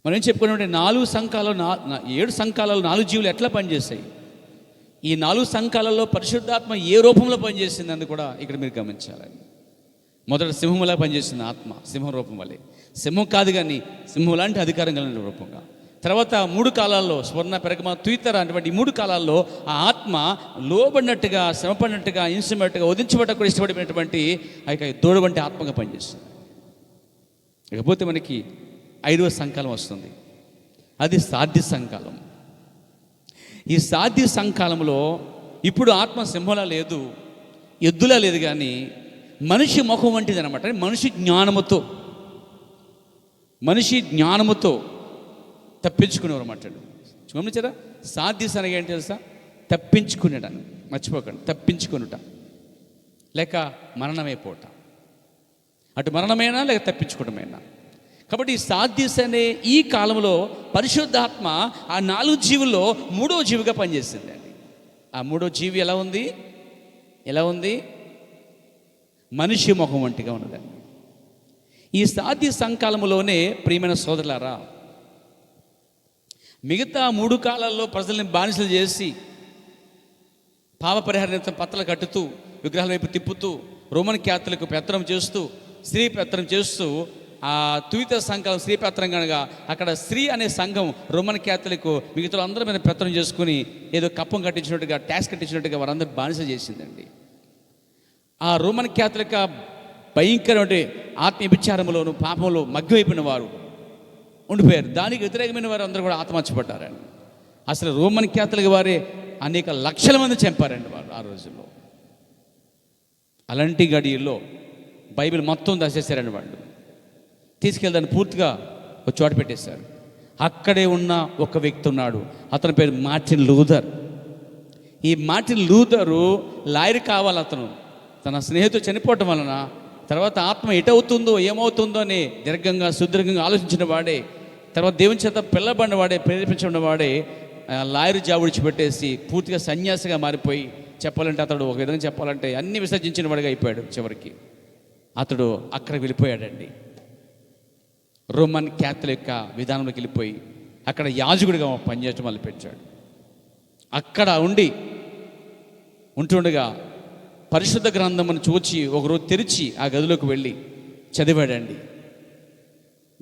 మనం ఏం చెప్పుకున్నామంటే 4 సంఘాలలో 7 సంఘాలలో 4 జీవులు ఎట్లా పనిచేస్తాయి? ఈ 4 సంఘాలలో పరిశుద్ధాత్మ ఏ రూపంలో పనిచేసింది అని కూడా ఇక్కడ మీరు గమనించాలండి. మొదట సింహంలా పనిచేస్తుంది ఆత్మ, సింహం రూపం వల్లే. సింహం కాదు కానీ సింహం లాంటి అధికారం కలిగిన రూపంగా. తర్వాత 3 కాలాల్లో స్వర్ణ, పెరగమ, తుయితర అటువంటి 3 కాలాల్లో ఆ ఆత్మ లోబడినట్టుగా, శ్రమపడినట్టుగా, హింసించినట్టుగా, వధించబడ్డకు ఇష్టపడినటువంటి ఆ యొక్క దూడ వంటి ఆత్మగా పనిచేస్తుంది. ఇకపోతే మనకి 5వ సంకాలం వస్తుంది. అది సాధ్య సంకాలం. ఈ సాధ్య సంకాలంలో ఇప్పుడు ఆత్మ సింహంలా లేదు, ఎద్దులా లేదు, కానీ మనిషి ముఖం వంటిది అనమాట. మనిషి జ్ఞానముతో తప్పించుకునేవారు అన్నమాట. గమనించారా? సాధ్యస అనగా ఏంటి తెలుసా? తప్పించుకునేటాను, మర్చిపోకండి. తప్పించుకునుట లేక మరణమైపోట, అటు మరణమైనా లేక తప్పించుకోవటమైనా. కాబట్టి సాధ్యస అనే ఈ కాలంలో పరిశుద్ధాత్మ ఆ 4 జీవుల్లో 3వ జీవిగా పనిచేసింది అండి. ఆ 3వ జీవి ఎలా ఉంది? మనిషి ముఖం వంటిగా ఉన్నదండి. ఈ సాధ్య సంకాలంలోనే ప్రియమైన సోదరులారా, మిగతా 3 కాలాల్లో ప్రజల్ని బానిసలు చేసి పాప పరిహార నిమిత్తం పత్తలు కట్టుతూ, విగ్రహాల వైపు తిప్పుతూ, రోమన్ క్యాథలిక్ పెత్తనం చేస్తూ, స్త్రీ పెత్తనం చేస్తూ, ఆ తుయిత సంఘం స్త్రీ పెత్తనం కనుక అక్కడ స్త్రీ అనే సంఘం రోమన్ క్యాథలిక్ మిగతా అందరి మీద పెత్తనం చేసుకుని ఏదో కప్పం కట్టించినట్టుగా, ట్యాక్స్ కట్టించినట్టుగా వారందరూ బానిస చేసిందండి. ఆ రోమన్ క్యాథలిక్ భయంకరమైన ఆత్మవిచారంలోను, పాపంలో మగ్గివైపోయిన వారు ఉండిపోయారు. దానికి వ్యతిరేకమైన వారు అందరూ కూడా ఆత్మహత్యపడ్డారండి. అసలు రోమన్ క్యాథలిక్ వారే అనేక లక్షల మంది చంపారండి వారు ఆ రోజుల్లో. అలాంటి గడియల్లో బైబిల్ మొత్తం దసేసారండి. వాళ్ళు తీసుకెళ్ళి పూర్తిగా ఒక చోట పెట్టేశారు. అక్కడే ఉన్న ఒక వ్యక్తి ఉన్నాడు, అతని పేరు మార్టిన్ లూథర్. ఈ మార్టిన్ లూథరు లాయర్ కావాలి. అతను తన స్నేహితుడు చనిపోవటం వలన తర్వాత ఆత్మ ఎటవుతుందో ఏమవుతుందో అని సుదీర్ఘంగా ఆలోచించిన వాడే, తర్వాత దేవుని చేత పిల్లబడిన వాడే, ప్రేరేపించిన వాడే లాయర్ జాబ్ విడిచిపెట్టేసి పూర్తిగా సన్యాసిగా మారిపోయి, చెప్పాలంటే అతడు ఒక విధంగా చెప్పాలంటే అన్ని విసర్జించిన వాడిగా అయిపోయాడు చివరికి. అతడు అక్కడ వెళ్ళిపోయాడండి. రోమన్ క్యాథలిక్ విధానంలోకి వెళ్ళిపోయి అక్కడ యాజకుడిగా పనిచేయడం మొదలుపెట్టాడు. అక్కడ ఉంటుండగా పరిశుద్ధ గ్రంథమును చూచి ఒకరోజు తెరిచి ఆ గదిలోకి వెళ్ళి చదివాడండి.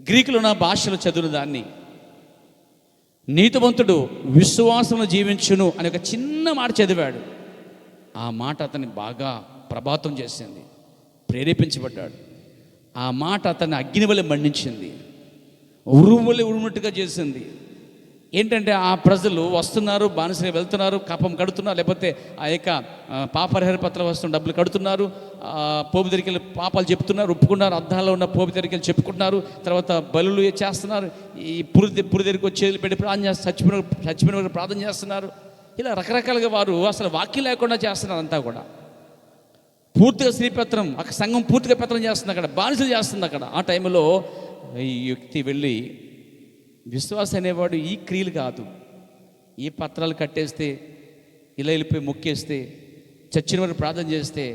గ్రీకులో ఉన్న భాషలో చదివిన దాన్ని, నీతిమంతుడు విశ్వాసంలో జీవించును అనే ఒక చిన్న మాట చదివాడు. ఆ మాట అతన్ని బాగా ప్రభావితం చేసింది, ప్రేరేపించబడ్డాడు. ఆ మాట అతన్ని అగ్ని వలె మండించింది, ఉరుములే ఉరుముట్టుగా చేసింది. ఏంటంటే ఆ ప్రజలు వస్తున్నారు, బానిసగా వెళ్తున్నారు, కపం కడుతున్నారు, లేకపోతే ఆ యొక్క పాపరిహార పత్రం వస్తున్న డబ్బులు కడుతున్నారు, పోపు దగ్గరికి వెళ్ళి పాపాలు చెప్తున్నారు, ఒప్పుకున్నారు, అద్దాల్లో ఉన్న పోపు దగ్గరికి వెళ్ళి చెప్పుకుంటున్నారు, తర్వాత బలులు చేస్తున్నారు, ఈ పురి దగ్గరికి వచ్చి చేతులు పెట్టి ప్రార్థన చేస్తారు, చచ్చిపోయిన ప్రార్థన చేస్తున్నారు. ఇలా రకరకాలుగా వారు అసలు వాక్యం లేకుండా చేస్తున్నారు. అంతా కూడా పూర్తిగా స్త్రీపత్రం, అక్కడ సంఘం పూర్తిగా పత్రం చేస్తుంది, అక్కడ బానిసలు చేస్తుంది. అక్కడ ఆ టైంలో ఈ వ్యక్తి వెళ్ళి, విశ్వాసం అనేవాడు ఈ క్రియలు కాదు, ఈ పత్రాలు కట్టేస్తే, ఇలా వెళ్ళిపోయి మొక్కేస్తే, చచ్చిన వారు ప్రార్థన చేస్తే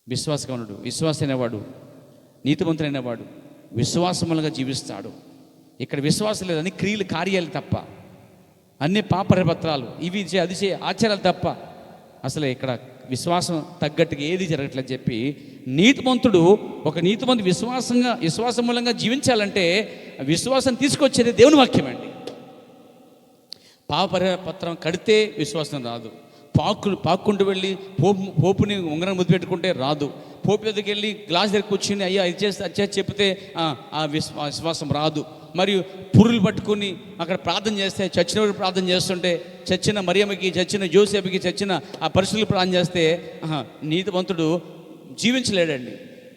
విశ్వాసగనుడు, విశ్వాసం అనేవాడు, నీతిమంతుడైనవాడు విశ్వాసములుగా జీవిస్తాడు. ఇక్కడ విశ్వాసం లేదు, అన్ని క్రియలు కార్యాలు తప్ప, అన్ని పాపపత్రాలు, ఇవి అది ఆచారాలు తప్ప, అసలు ఇక్కడ విశ్వాసం తగ్గట్టుగా ఏది జరగట్లేదు చెప్పి, నీతిమంతుడు ఒక నీతిమంతు విశ్వాసం మూలంగా జీవించాలంటే విశ్వాసం తీసుకొచ్చేది దేవుని వాక్యం అండి. పాపపరిహార పత్రం కడితే విశ్వాసం రాదు. పాక్కుంటూ వెళ్ళి పోపుని ఉంగరం ముద్దు పెట్టుకుంటే రాదు. పోపు దగ్గరికి వెళ్ళి గ్లాస్ దగ్గర కూర్చుని అయ్యా ఇది చేస్తే అది చేసి చెప్తే ఆ విశ్వాసం రాదు. మరియు పురులు పట్టుకుని అక్కడ ప్రార్థన చేస్తే, చచ్చిన వారు ప్రార్థన చేస్తుంటే, చచ్చిన మరియమ్మకి, చచ్చిన జోసేపుకి, చచ్చిన ఆ పరిస్థితులు ప్రార్థన చేస్తే నీతిమంతుడు జీవించలేడండి.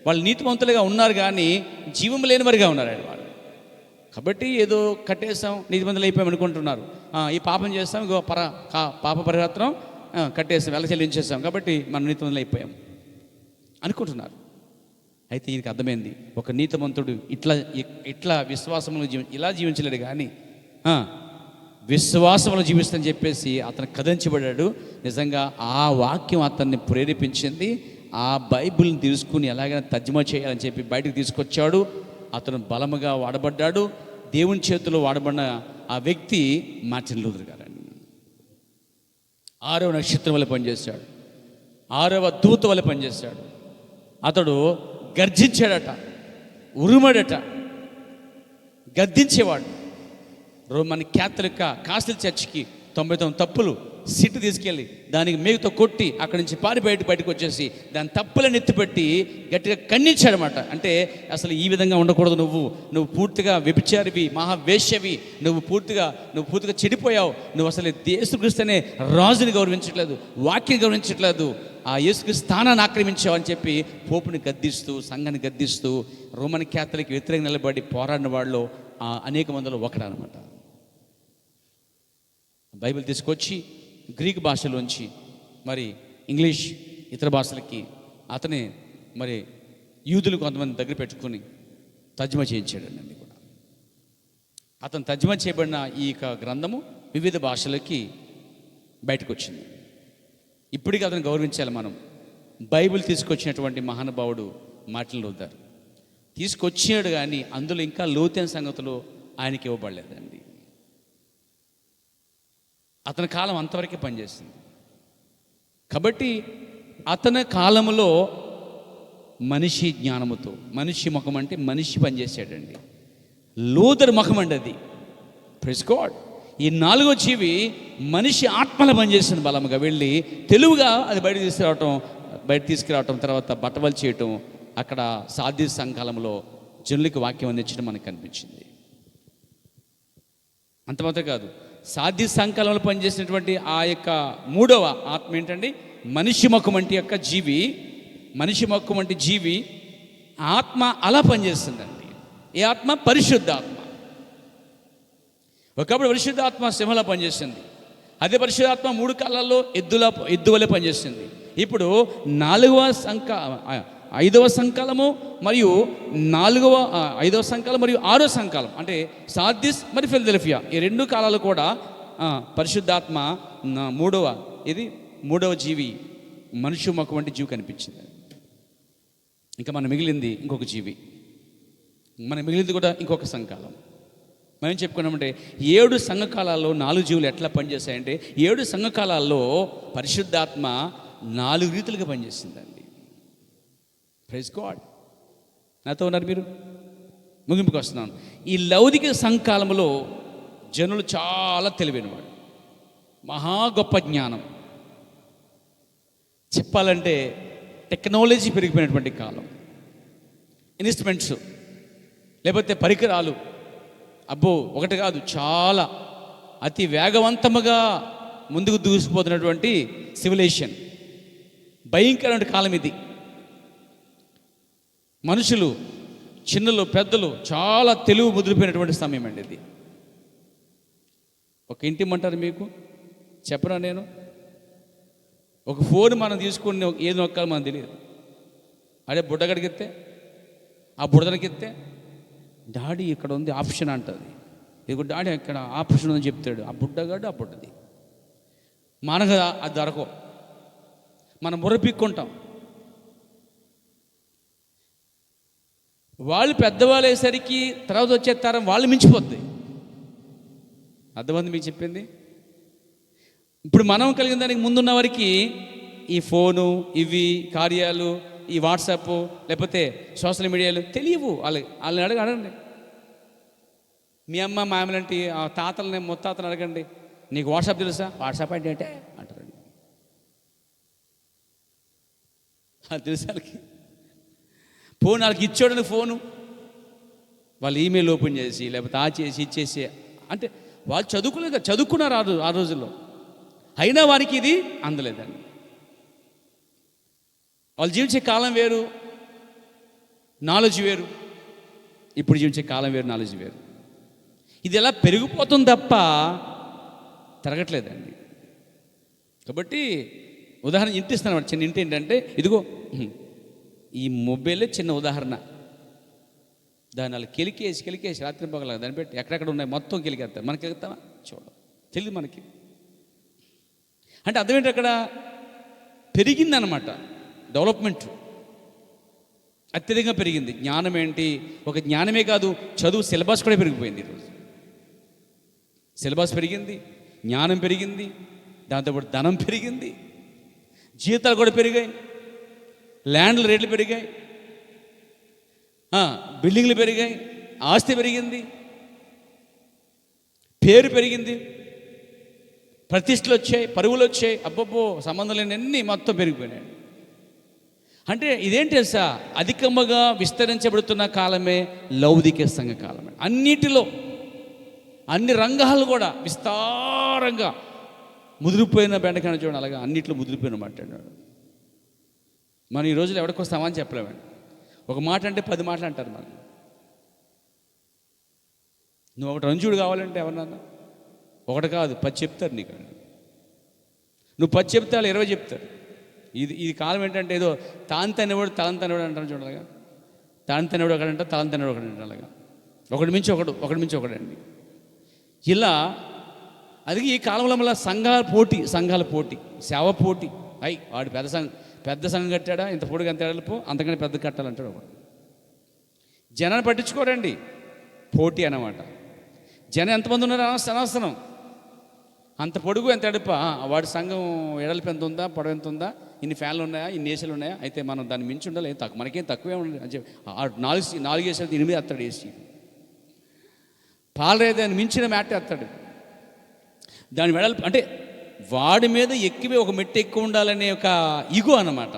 వాళ్ళు నీతిమంతులుగా ఉన్నారు కానీ జీవం లేని వారిగా ఉన్నారండి వాళ్ళు. కాబట్టి ఏదో కట్టేస్తాం, నీతిమంతులు అయిపోయాం అనుకుంటున్నారు. ఈ పాపం చేస్తాం, పాప పరిహారం కట్టేస్తాం, వెల చెల్లించేస్తాం, కాబట్టి మనం నీతిమంతులు అయిపోయాం అనుకుంటున్నారు. అయితే ఈయనకి అర్థమైంది, ఒక నీతిమంతుడు ఇట్లా విశ్వాసంలో ఇలా జీవించలేడు కానీ విశ్వాసంలో జీవిస్తానని చెప్పేసి అతను కదిలించబడ్డాడు. నిజంగా ఆ వాక్యం అతన్ని ప్రేరేపించింది. ఆ బైబిల్ని తీసుకుని ఎలాగైనా తర్జుమా చేయాలని చెప్పి బయటకు తీసుకొచ్చాడు. అతను బలముగా వాడబడ్డాడు. దేవుని చేతిలో వాడబడిన ఆ వ్యక్తి మార్టిన్ లూథర్ గారండి. 6వ నక్షత్రం వల్ల పనిచేశాడు, 6వ దూత వల్ల పనిచేశాడు. అతడు గర్జించాడట, ఉరుమడట, గద్దించేవాడు. రోమన్ క్యాథలిక్ కాస్టల్ చర్చ్కి 99 తప్పులు సిట్ తీసుకెళ్ళి దానికి మేకుతో కొట్టి అక్కడి నుంచి బయటకు వచ్చేసి దాని తప్పులను ఎత్తిపెట్టి గట్టిగా ఖండించాడనమాట. అంటే అసలు ఈ విధంగా ఉండకూడదు, నువ్వు పూర్తిగా వ్యభిచారివి, మహావేశ్యవి, నువ్వు పూర్తిగా చెడిపోయావు, నువ్వు అసలు యేసుక్రీస్తు అనే రాజుని గౌరవించట్లేదు, వాక్యాన్ని గౌరవించట్లేదు, ఆ యేసుక్రీస్తు స్థానాన్ని ఆక్రమించావు అని చెప్పి పోపుని గద్దిస్తూ, సంఘాన్ని గద్దిస్తూ, రోమన్ క్యాథలిక్ వ్యతిరేకంగా నిలబడి పోరాడిన వాళ్ళు అనేక మందిలో ఒకడనమాట. బైబిల్ తీసుకొచ్చి గ్రీక్ భాషలోంచి మరి ఇంగ్లీష్ ఇతర భాషలకి అతనే మరి యూదులు కొంతమంది దగ్గర పెట్టుకుని తర్జుమా చేయించాడండి. కూడా అతను తర్జుమా చేయబడిన ఈ గ్రంథము వివిధ భాషలకి బయటకు వచ్చింది. ఇప్పటికీ అతను గౌరవించాలి మనం. బైబిల్ తీసుకొచ్చినటువంటి మహానుభావుడు మార్టిన్ లూథర్ తీసుకొచ్చాడు, కానీ అందులో ఇంకా లోతైన సంగతులు ఆయనకి ఇవ్వబడలేదండి. అతని కాలం అంతవరకే పనిచేస్తుంది. కాబట్టి అతని కాలంలో మనిషి జ్ఞానముతో, మనిషి ముఖం అంటే మనిషి పనిచేసాడండి. లూథర్ ముఖం అండి అది. Praise God. ఈ 4వ జీవి మనిషి ఆత్మల పనిచేస్తుంది. బలముగా వెళ్ళి తెలుగుగా అది బయట తీసుకురావటం తర్వాత బట్టబయలు చేయటం, అక్కడ సాధ్య సంకాలంలో జనులకి వాక్యం అందించడం మనకు కనిపించింది. అంత మాత్రం కాదు, సాధ్య సంకాలంలో పనిచేసినటువంటి ఆ యొక్క 3వ ఆత్మ ఏంటండి, మనిషి ముఖం వంటి యొక్క జీవి, మనిషి ముఖం వంటి జీవి ఆత్మ అలా పనిచేస్తుందండి. ఈ ఆత్మ పరిశుద్ధ ఆత్మ. ఒకప్పుడు పరిశుద్ధాత్మ సింహలా పనిచేస్తుంది. అదే పరిశుద్ధాత్మ 3 కాలాల్లో ఎద్దు వలె పనిచేస్తుంది. ఇప్పుడు 5వ సంకాలము మరియు 5వ సంకాలం మరియు 6వ సంకాలం అంటే సార్దిస్ మరియు ఫిలదెల్ఫియా, ఈ 2 కాలాలు కూడా పరిశుద్ధాత్మ 3వ జీవి మనిషి ముఖం వంటి జీవి కనిపించింది. ఇంకా మన మిగిలింది ఇంకొక జీవి, మన మిగిలింది కూడా ఇంకొక సంఘకాలం. మనం చెప్పుకున్నామంటే 7 సంఘకాలాల్లో 4 జీవులు ఎట్లా పనిచేస్తాయంటే 7 సంఘకాలాల్లో పరిశుద్ధాత్మ 4 రీతులుగా పనిచేసిందండి. Praise God. నాతో ఉన్నారు మీరు? ముగింపుకి వస్తున్నాను. ఈ లౌకిక సంఘకాలంలో జనులు చాలా తెలివైనవాడు, మహా గొప్ప జ్ఞానం, చెప్పాలంటే టెక్నాలజీ పెరిగిపోయినటువంటి కాలం. ఇన్స్ట్రుమెంట్స్ లేకపోతే పరికరాలు, అబ్బో ఒకటి కాదు, చాలా అతి వేగవంతముగా ముందుకు దూసుకుపోతున్నటువంటి సివిలైజేషన్, భయంకరమైన కాలం ఇది. మనుషులు చిన్నలు పెద్దలు చాలా తెలివి ముదిరిపోయినటువంటి సమయం అండి ఇది. ఒక ఇంటిమంటారు మీకు చెప్పరా? నేను ఒక ఫోన్ మనం తీసుకుని ఏది నొక్కాలో మనకు తెలియదు. అదే బుడ్డగడిగితే ఆ బుడదనకెత్తే డాడీ ఇక్కడ ఉంది ఆప్షన్ అంటుంది, ఇదిగో డాడీ ఇక్కడ ఆప్షన్ ఉందని చెప్తాడు. ఆ బుడ్డగాడు ఆ బుడ్డది మనకు అది దొరకవు, మనం బుర్రపిక్కుంటాం. వాళ్ళు పెద్దవాళ్ళు అయ్యేసరికి తర్వాత వచ్చే తరం వాళ్ళు మించిపోద్ది. అర్థమంది మీకు చెప్పింది? ఇప్పుడు మనం కలిగిన దానికి ముందున్న వారికి ఈ ఫోను, ఇవి కార్యాలు, ఈ వాట్సాప్ లేకపోతే సోషల్ మీడియాలు తెలియవు. వాళ్ళని అడగండి. మీ అమ్మ మా అమ్మలాంటి తాతలని ముత్తాతలు అడగండి, నీకు వాట్సాప్ తెలుసా? వాట్సాప్ అంటే ఏంటే అంటారండి. అది తెలుసా వాళ్ళకి? ఫోన్ వాళ్ళకి ఇచ్చాడని ఫోను వాళ్ళు ఈమెయిల్ ఓపెన్ చేసి లేకపోతే ఆ చేసి ఇచ్చేసి, అంటే వాళ్ళు చదువుకున్నారు ఆ రోజుల్లో, అయినా వారికి ఇది అందలేదండి. వాళ్ళు జీవించే కాలం వేరు, నాలెడ్జ్ వేరు. ఇప్పుడు జీవించే కాలం వేరు, నాలెడ్జ్ వేరు. ఇది ఎలా పెరిగిపోతుంది తప్ప తిరగట్లేదండి. కాబట్టి ఉదాహరణ ఇంటిస్తాను. చిన్న ఇంటి ఏంటంటే ఇదిగో ఈ మొబైలే చిన్న ఉదాహరణ. దాన్ని వాళ్ళు కెలికేసి రాత్రి పగల దాన్ని పెట్టి ఎక్కడెక్కడ ఉన్నాయి మొత్తం కెలికేస్తారు. మనకి వెళ్తామా చూడం, తెలియదు మనకి. అంటే అర్థం ఏంటి, అక్కడ పెరిగిందనమాట డెవలప్మెంట్, అత్యధికంగా పెరిగింది. జ్ఞానం ఏంటి, ఒక జ్ఞానమే కాదు, చదువు సిలబస్ కూడా పెరిగిపోయింది. ఈరోజు సిలబస్ పెరిగింది, జ్ఞానం పెరిగింది, దాంతోపాటు ధనం పెరిగింది, జీతాలు కూడా పెరిగాయి, ల్యాండ్ల రేట్లు పెరిగాయి, బిల్డింగ్లు పెరిగాయి, ఆస్తి పెరిగింది, పేరు పెరిగింది, ప్రతిష్టలు వచ్చాయి, పరువులు వచ్చాయి, అబ్బబ్బో సంబంధం లేని అన్నీ మొత్తం పెరిగిపోయినాయి. అంటే ఇదేంటి తెలుసా, అధికముగా విస్తరించబడుతున్న కాలమే లౌకిక సంఘ కాలమే. అన్నిటిలో అన్ని రంగాలు కూడా విస్తారంగా ముదిరిపోయిన బెండకాయ చూడండి, అలాగా అన్నిట్లో ముదిరిపోయిన మాట్లాడాడు. మనం ఈ రోజులు ఎవరికి వస్తామని చెప్పలేమండి. ఒక మాట అంటే 10 మాటలు అంటారు. మనం నువ్వు ఒకటి రంజుడు కావాలంటే ఎవరన్నా ఒకటి కాదు 10 చెప్తారు నీకు. నువ్వు 10 చెప్తే వాళ్ళు 20 చెప్తారు. ఇది కాలం ఏంటంటే ఏదో తాంతనేవాడు తలంతనేవాడు అంటారు చూడాలిగా. తాంతనేవాడు ఒకడంట, తలంతనేవాడు ఒకడంట, అలాగా ఒకటి మించి ఒకడండి. ఇలా అది ఈ కాలంలో మళ్ళీ సంఘాల పోటీ, సేవ పోటీ. వాడు పెద్ద సంఘం కట్టాడా, ఇంత పొడుగు ఎంత ఎడల్పు, అంతకంటే పెద్ద కట్టాలంటాడు ఒకడు. జనాన్ని పట్టించుకోరండి, పోటీ అన్నమాట. జనం ఎంతమంది ఉన్నారు అనవసరం, అంత పొడుగు ఎంత ఎడప, వాడి సంఘం ఎడల్పు ఎంత ఉందా, పొడవు ఎంత ఉందా, ఇన్ని ఫ్యాన్లు ఉన్నాయా, ఇన్ని ఏసీలు ఉన్నాయా, అయితే మనం దాన్ని మించి ఉండాలి, మనకేం తక్కువే ఉండాలి అని చెప్పి 4 ఏసీలు 8 ఎత్తాడు. ఏసీ పాలరేది దాన్ని మించిన మ్యాట్ ఎత్తాడు. దాని వెడల్పు అంటే వాడి మీద ఎక్కివే ఒక మెట్టు ఎక్కువ ఉండాలనే ఒక ఈగో అన్నమాట.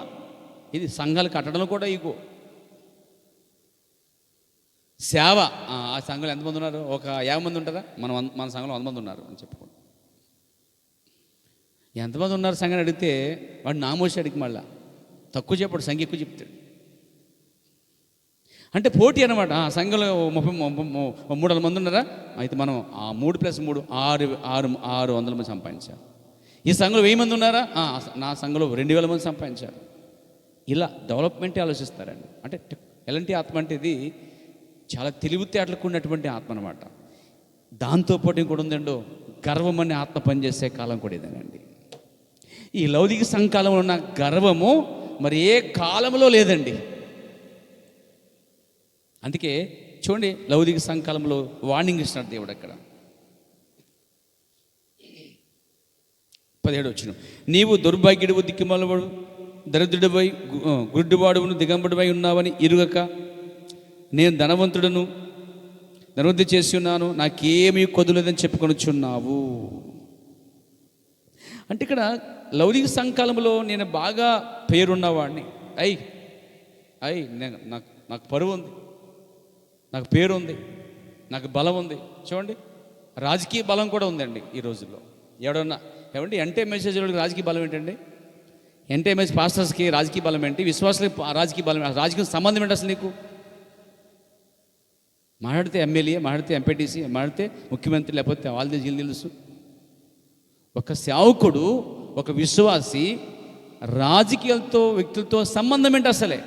ఇది సంఘాలు కట్టడంలో కూడా ఈగో. సేవ, ఆ సంఘంలో ఎంతమంది ఉన్నారు? ఒక 50 మంది ఉంటారా? మన సంఘంలో 100 మంది ఉన్నారు అని చెప్పుకోండి. ఎంతమంది ఉన్నారు సంఘాన్ని అడిగితే వాడు నామోషి అడిగి మళ్ళా తక్కువ చెప్పాడు, సంఖ్య ఎక్కువ చెప్తాడు. అంటే పోటీ అనమాట. సంఘంలో 300 మంది ఉన్నారా, అయితే మనం 3+3 600 మంది సంపాదించారు. ఈ సంఘంలో 1000 మంది ఉన్నారా, నా సంఘంలో 2000 మంది సంపాదించారు. ఇలా డెవలప్మెంటే ఆలోచిస్తారండి. అంటే ఎలాంటి ఆత్మ అంటే ఇది చాలా తెలివితేటలకు ఉన్నటువంటి ఆత్మ అనమాట. దాంతోపాటు ఇంకోటి ఉందండో, గర్వం అనే ఆత్మ పనిచేసే కాలం కూడా ఇదేనండి. ఈ లౌకిక సంకాలంలో ఉన్న గర్వము మరి ఏ కాలంలో లేదండి. అందుకే చూడండి, లౌకిక సంకాలంలో వార్నింగ్ ఇస్తున్నాడు దేవుడు అక్కడ. 17 వచ్చిన, నీవు దుర్భాగ్యుడు, దిక్కుమాలవాడు, దరిద్రుడిపై గుడ్డివాడును, దిగంబడిపై ఉన్నావని ఇరుగక, నేను ధనవంతుడను, ధనవృద్ధి చేసి ఉన్నాను, నాకేమీ కొదులేదని చెప్పుకొనుచున్నావు. అంటే ఇక్కడ లౌకిక సంకాలంలో నేను బాగా పేరున్నవాడిని, నాకు పరువు ఉంది, నాకు పేరు ఉంది, నాకు బలం ఉంది. చూడండి, రాజకీయ బలం కూడా ఉందండి ఈ రోజుల్లో. ఎవడన్నా ఏమంటే ఎంటే మెసేజ్ రాజకీయ బలం ఏంటండి? ఎంటేఎంఎస్ పాస్టర్స్కి రాజకీయ బలం ఏంటి? విశ్వాసులకి రాజకీయ బలం, రాజకీయ సంబంధం ఏంటి అసలు నీకు? మాట్లాడితే ఎమ్మెల్యే, మాట్లాడితే ఎంపీటీసీ, మాట్లాడితే ముఖ్యమంత్రి, లేకపోతే వాళ్ళది వీళ్ళు తెలుసు. ఒక సేవకుడు, ఒక విశ్వాసి రాజకీయాలతో, వ్యక్తులతో సంబంధం ఏంటి అసలే?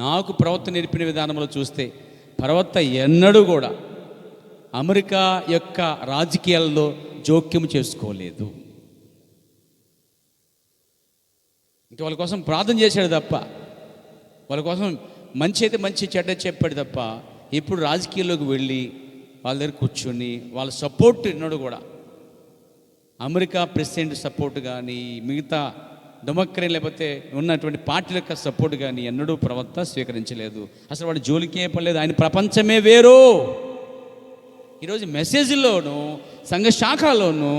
నాకు ప్రవక్త నేర్పిన విధానంలో చూస్తే ప్రవక్త ఎన్నడూ కూడా అమెరికా యొక్క రాజకీయాల్లో జోక్యం చేసుకోలేదు. ఇంకా వాళ్ళ కోసం ప్రార్థన చేశాడు తప్ప, వాళ్ళ కోసం మంచి అయితే మంచి, చెడ్డ చెప్పాడు తప్ప ఇప్పుడు రాజకీయాల్లోకి వెళ్ళి వాళ్ళ దగ్గర కూర్చొని వాళ్ళ సపోర్ట్ ఎన్నడూ కూడా, అమెరికా ప్రెసిడెంట్ సపోర్ట్ కానీ, మిగతా డెమోక్రట్ లేకపోతే ఉన్నటువంటి పార్టీల యొక్క సపోర్ట్ కానీ ఎన్నడూ ప్రవక్త స్వీకరించలేదు. అసలు వాడు జోలికే పడలేదు. ఆయన ప్రపంచమే వేరు. ఈరోజు మెసేజ్లోనూ సంఘ శాఖలోనూ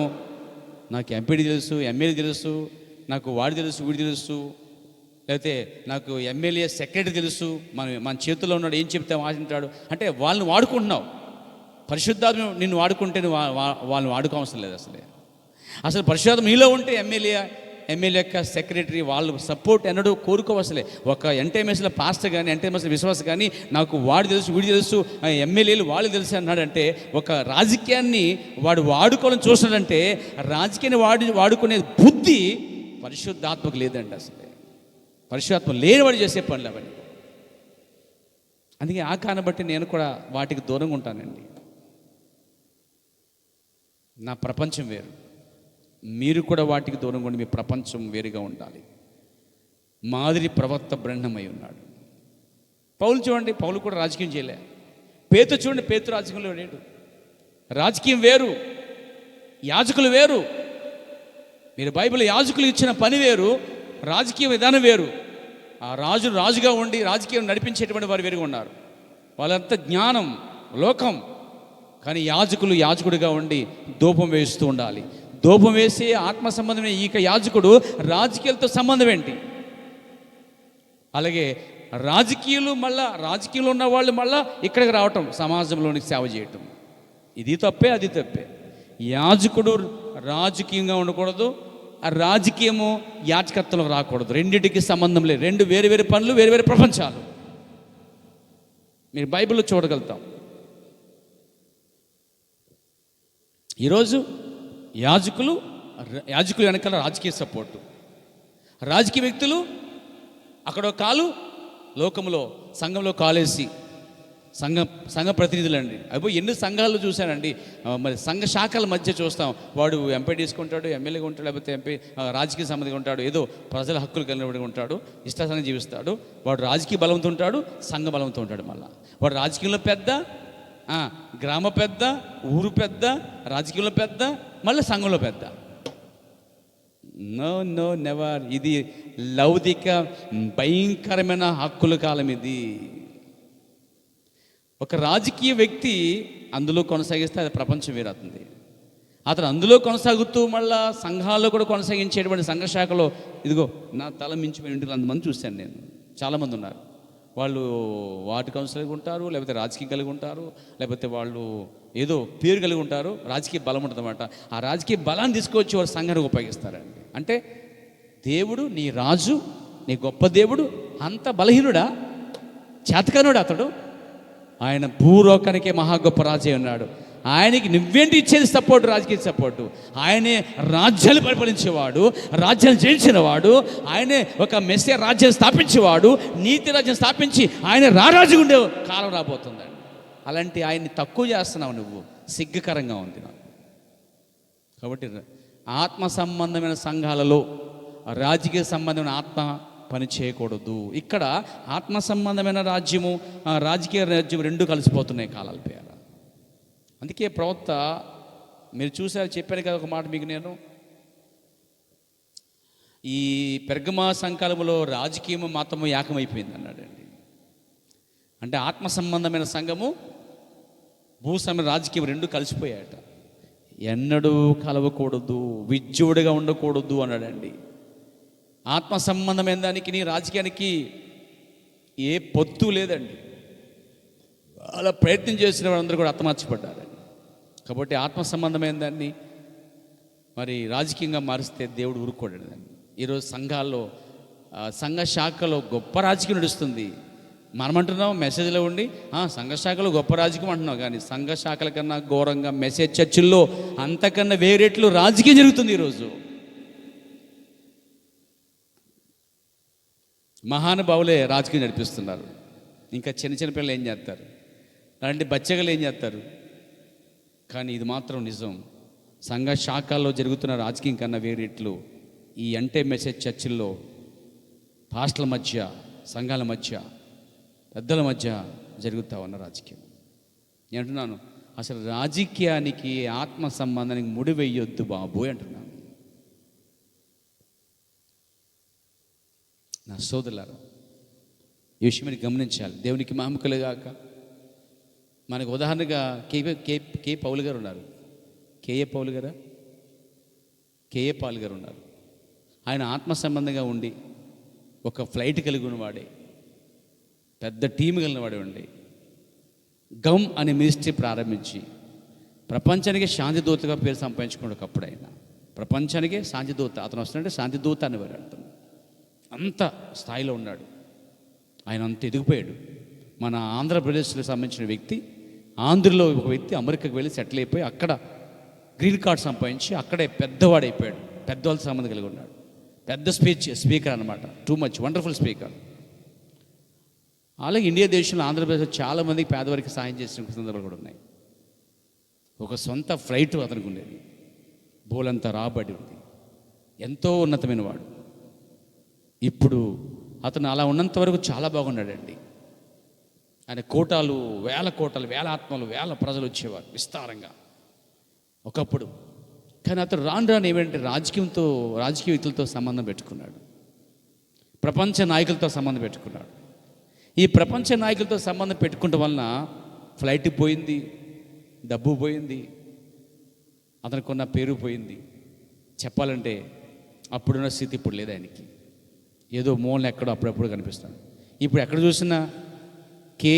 నాకు ఎంపీడీ తెలుసు, ఎమ్మెల్యే తెలుసు, నాకు వాడు తెలుసు, వీడు తెలుసు, లేకపోతే నాకు ఎమ్మెల్యే సెక్రటరీ తెలుసు, మన చేతుల్లో ఉన్నాడు, ఏం చెప్తే వాడింటాడు అంటే వాళ్ళని వాడుకుంటున్నావు. పరిశుద్ధాత్మ నిన్ను వాడుకుంటే వాళ్ళని వాడుకోవసరం లేదు. అసలు పరిశుద్ధాత్మ నీలో ఉంటే ఎమ్మెల్యే యొక్క సెక్రటరీ వాళ్ళు సపోర్ట్ ఎన్నడూ కోరుకోవసలే. ఒక ఎంటైఎంఎస్లో పాస్టర్ కానీ, ఎంటైఎంఎస్లో విశ్వాసం కానీ నాకు వాడు తెలుసు, వీడు తెలుసు, ఎమ్మెల్యేలు వాళ్ళు తెలుసు అన్నాడంటే ఒక రాజకీయాన్ని వాడు వాడుకోవాలని చూస్తున్నాడంటే రాజకీయాన్ని వాడుకునే బుద్ధి పరిశుద్ధాత్మకు లేదండి. అసలే పరిశుద్ధాత్మ లేనివాడు చేసే పనులు అవన్నీ. అందుకే ఆ కారణం బట్టి నేను కూడా వాటికి దూరంగా ఉంటానండి. నా ప్రపంచం వేరు, మీరు కూడా వాటికి దూరంగా ఉండి మీ ప్రపంచం వేరుగా ఉండాలి. మాదిరి ప్రవక్త బ్రహ్మమై ఉన్నాడు. పౌలు చూడండి, పౌలు కూడా రాజకీయం చేయలే. పేతురు చూడండి, పేతురు రాజకీయంలో లేడు. రాజకీయం వేరు, యాజకులు వేరు. మీరు బైబిల్ యాజకులు ఇచ్చిన పని వేరు, రాజకీయ విధానం వేరు. ఆ రాజుగా ఉండి రాజకీయం నడిపించేటువంటి వారు వేరుగా ఉన్నారు. వాళ్ళంతా జ్ఞానం, లోకం. కానీ యాజకుడిగా ఉండి ధూపం వేస్తూ ఉండాలి. ధూపం వేసి ఆత్మ సంబంధమైన ఈ యాజకుడు రాజకీయాలతో సంబంధం ఏంటి? అలాగే రాజకీయంలో ఉన్న వాళ్ళు మళ్ళా ఇక్కడికి రావటం, సమాజంలోనికి సేవ చేయటం, ఇది తప్పే, అది తప్పే. యాజకుడు రాజకీయంగా ఉండకూడదు, ఆ రాజకీయము యాజకత్వంలో రాకూడదు. రెండింటికి సంబంధం లేదు. రెండు వేరు వేరు పనులు, వేరు వేరు ప్రపంచాలు. మీరు బైబిల్లో చూడగలుగుతాం. ఈరోజు యాజకులు వెనకాల రాజకీయ సపోర్టు, రాజకీయ వ్యక్తులు అక్కడ కాలు లోకంలో సంఘంలో కాలేసి సంఘ ప్రతినిధులు అండి. అయిపోయి ఎన్ని సంఘాలు చూశానండి. మరి సంఘ శాఖల మధ్య చూస్తాం, వాడు ఎంపీ తీసుకుంటాడు, ఎమ్మెల్యేగా ఉంటాడు, లేకపోతే రాజకీయ సంబంధిగా ఉంటాడు, ఏదో ప్రజల హక్కులు కలిగినవాడిగా ఉంటాడు, ఇష్టాసంగా జీవిస్తాడు. వాడు రాజకీయ బలంతో ఉంటాడు, సంఘ బలంతో ఉంటాడు. మళ్ళీ వాడు రాజకీయంలో పెద్ద, గ్రామ పెద్ద, ఊరు పెద్ద, రాజకీయంలో పెద్ద, మళ్ళీ సంఘంలో పెద్ద. No never. ఇది లౌకిక భయంకరమైన హక్కుల కాలం. ఇది ఒక రాజకీయ వ్యక్తి అందులో కొనసాగిస్తే అది ప్రపంచం వేరవుతుంది. అతను అందులో కొనసాగుతూ మళ్ళా సంఘాల్లో కూడా కొనసాగించేటువంటి సంఘ శాఖలో ఇదిగో నా తల మించిపోయి ఉంటుంది అంతమంది చూశాను నేను. చాలామంది ఉన్నారు. వాళ్ళు వార్డు కౌన్సిలర్ ఉంటారు, లేకపోతే రాజకీయం కలిగి ఉంటారు, లేకపోతే వాళ్ళు ఏదో పేరు కలిగి ఉంటారు, రాజకీయ బలం ఉంటుందన్నమాట. ఆ రాజకీయ బలాన్ని తీసుకొచ్చి వారు సంఘానికి ఉపయోగిస్తారండి. అంటే దేవుడు నీ రాజు, నీ గొప్ప దేవుడు అంత బలహీనుడా, చేతకానుడు అతడు? ఆయన భూలోకానికే మహా గొప్ప రాజే ఉన్నాడు. ఆయనకి నువ్వేంటి ఇచ్చేది సపోర్టు? రాజకీయ సపోర్టు. ఆయనే రాజ్యాలు పరిపాలించేవాడు, రాజ్యాలు జయించినవాడు, ఆయనే ఒక మెస్సియా రాజ్యాన్ని స్థాపించేవాడు, నీతి రాజ్యం స్థాపించి ఆయన రారాజుగా ఉండే కాలం రాబోతుందండి. అలాంటి ఆయన్ని తక్కువ చేస్తున్నావు నువ్వు, సిగ్గుకరంగా ఉంది నాకు. కాబట్టి ఆత్మ సంబంధమైన సంఘాలలో రాజకీయ సంబంధమైన ఆత్మ పని చేయకూడదు. ఇక్కడ ఆత్మ సంబంధమైన రాజ్యము, రాజకీయ రాజ్యం రెండు కలిసిపోతున్నాయి కాలాల పేర. అందుకే ప్రవక్త, మీరు చూసారు, చెప్పాను కదా ఒక మాట మీకు నేను, ఈ పెర్గమా సంకాలములో రాజకీయము మతము ఏకమైపోయింది అన్నాడండి. అంటే ఆత్మ సంబంధమైన సంఘము, భూస్వామ్య రాజకీయం రెండు కలిసిపోయాయట. ఎన్నడూ కలవకూడదు, విజ్జువుడిగా ఉండకూడదు అన్నాడండి. ఆత్మ సంబంధమైన దానికి నీ రాజకీయానికి ఏ పొత్తు లేదండి. అలా ప్రయత్నం చేసిన వాళ్ళందరూ కూడా హతమార్చబడ్డారండి. కాబట్టి ఆత్మ సంబంధమైన దాన్ని మరి రాజకీయంగా మారిస్తే దేవుడు ఊరుకోడండి. ఈరోజు సంఘాల్లో, సంఘ శాఖలో గొప్ప రాజకీయం నడుస్తుంది. మనం అంటున్నాం మెసేజ్లో ఉండి సంఘ శాఖలో గొప్ప రాజకీయం అంటున్నాం, కానీ సంఘ శాఖల కన్నా ఘోరంగా మెసేజ్ చర్చిల్లో అంతకన్నా వేరేట్లు రాజకీయం జరుగుతుంది ఈరోజు. మహానుభావులే రాజకీయం నడిపిస్తున్నారు. ఇంకా చిన్న చిన్న పిల్లలు ఏం చేస్తారు, అలాంటి బచ్చగలు ఏం చేస్తారు? కానీ ఇది మాత్రం నిజం, సంఘ శాఖల్లో జరుగుతున్న రాజకీయం కన్నా వేరేట్లు ఈ మెసేజ్ చర్చిల్లో పాస్టర్ల మధ్య, సంఘాల మధ్య, పెద్దల మధ్య జరుగుతూ ఉన్న రాజకీయం. నేను అంటున్నాను, అసలు రాజకీయానికి ఆత్మ సంబంధానికి ముడి వేయొద్దు బాబు అంటున్నాను. నా సోదరులారా, ఈ విషయాన్ని గమనించాలి. దేవునికి మహిమ కలుగాక. మనకు ఉదాహరణగా కే పౌలు గారు ఉన్నారు. కేఏ పౌలు గారు ఉన్నారు. ఆయన ఆత్మ సంబంధంగా ఉండి ఒక ఫ్లైట్ కలిగి ఉన్నవాడే, పెద్ద టీం కలిగిన వాడే ఉండి గమ్ అనే మినిస్ట్రీ ప్రారంభించి ప్రపంచానికి శాంతిదూతగా పేరు సంపాదించుకున్నాడు. ఒకప్పుడు ఆయన ప్రపంచానికే శాంతిదూత, అతను వస్తుంటే శాంతిదూత అనేవారు అర్థం. అంత స్థాయిలో ఉన్నాడు ఆయన, అంత ఎదిగిపోయాడు. మన ఆంధ్రప్రదేశ్కి సంబంధించిన వ్యక్తి, ఆంధ్రలో ఒక వ్యక్తి అమెరికాకి వెళ్ళి సెటిల్ అయిపోయి అక్కడ గ్రీన్ కార్డ్ సంపాదించి అక్కడే పెద్దవాడైపోయాడు. పెద్దవాళ్ళతో సంబంధం కలిగి ఉన్నాడు. పెద్ద స్పీకర్ అనమాట, టూ మచ్ వండర్ఫుల్ స్పీకర్. అలాగే ఇండియా దేశంలో, ఆంధ్రప్రదేశ్లో చాలామందికి పేదవారికి సాయం చేసిన సందర్భాలు కూడా ఉన్నాయి. ఒక సొంత ఫ్లైట్ అతనికి ఉండేది, బోలంతా రాబడి ఉంది, ఎంతో ఉన్నతమైన వాడు. ఇప్పుడు అతను అలా ఉన్నంత వరకు చాలా బాగున్నాడండి. ఆయన కోటాలు, వేల ఆత్మలు, వేల ప్రజలు వచ్చేవారు విస్తారంగా ఒకప్పుడు. కానీ అతను రాను ఏమంటే రాజకీయ వ్యక్తులతో సంబంధం పెట్టుకున్నాడు, ప్రపంచ నాయకులతో సంబంధం పెట్టుకున్నాడు. ఈ ప్రపంచ నాయకులతో సంబంధం పెట్టుకోవడం వలన ఫ్లైట్ పోయింది, డబ్బు పోయింది, అతనికి ఉన్న పేరు పోయింది. చెప్పాలంటే అప్పుడున్న స్థితి ఇప్పుడు లేదు ఆయనకి. ఏదో మూలన ఎక్కడో అప్పుడప్పుడు కనిపిస్తాడు. ఇప్పుడు ఎక్కడ చూసినా కే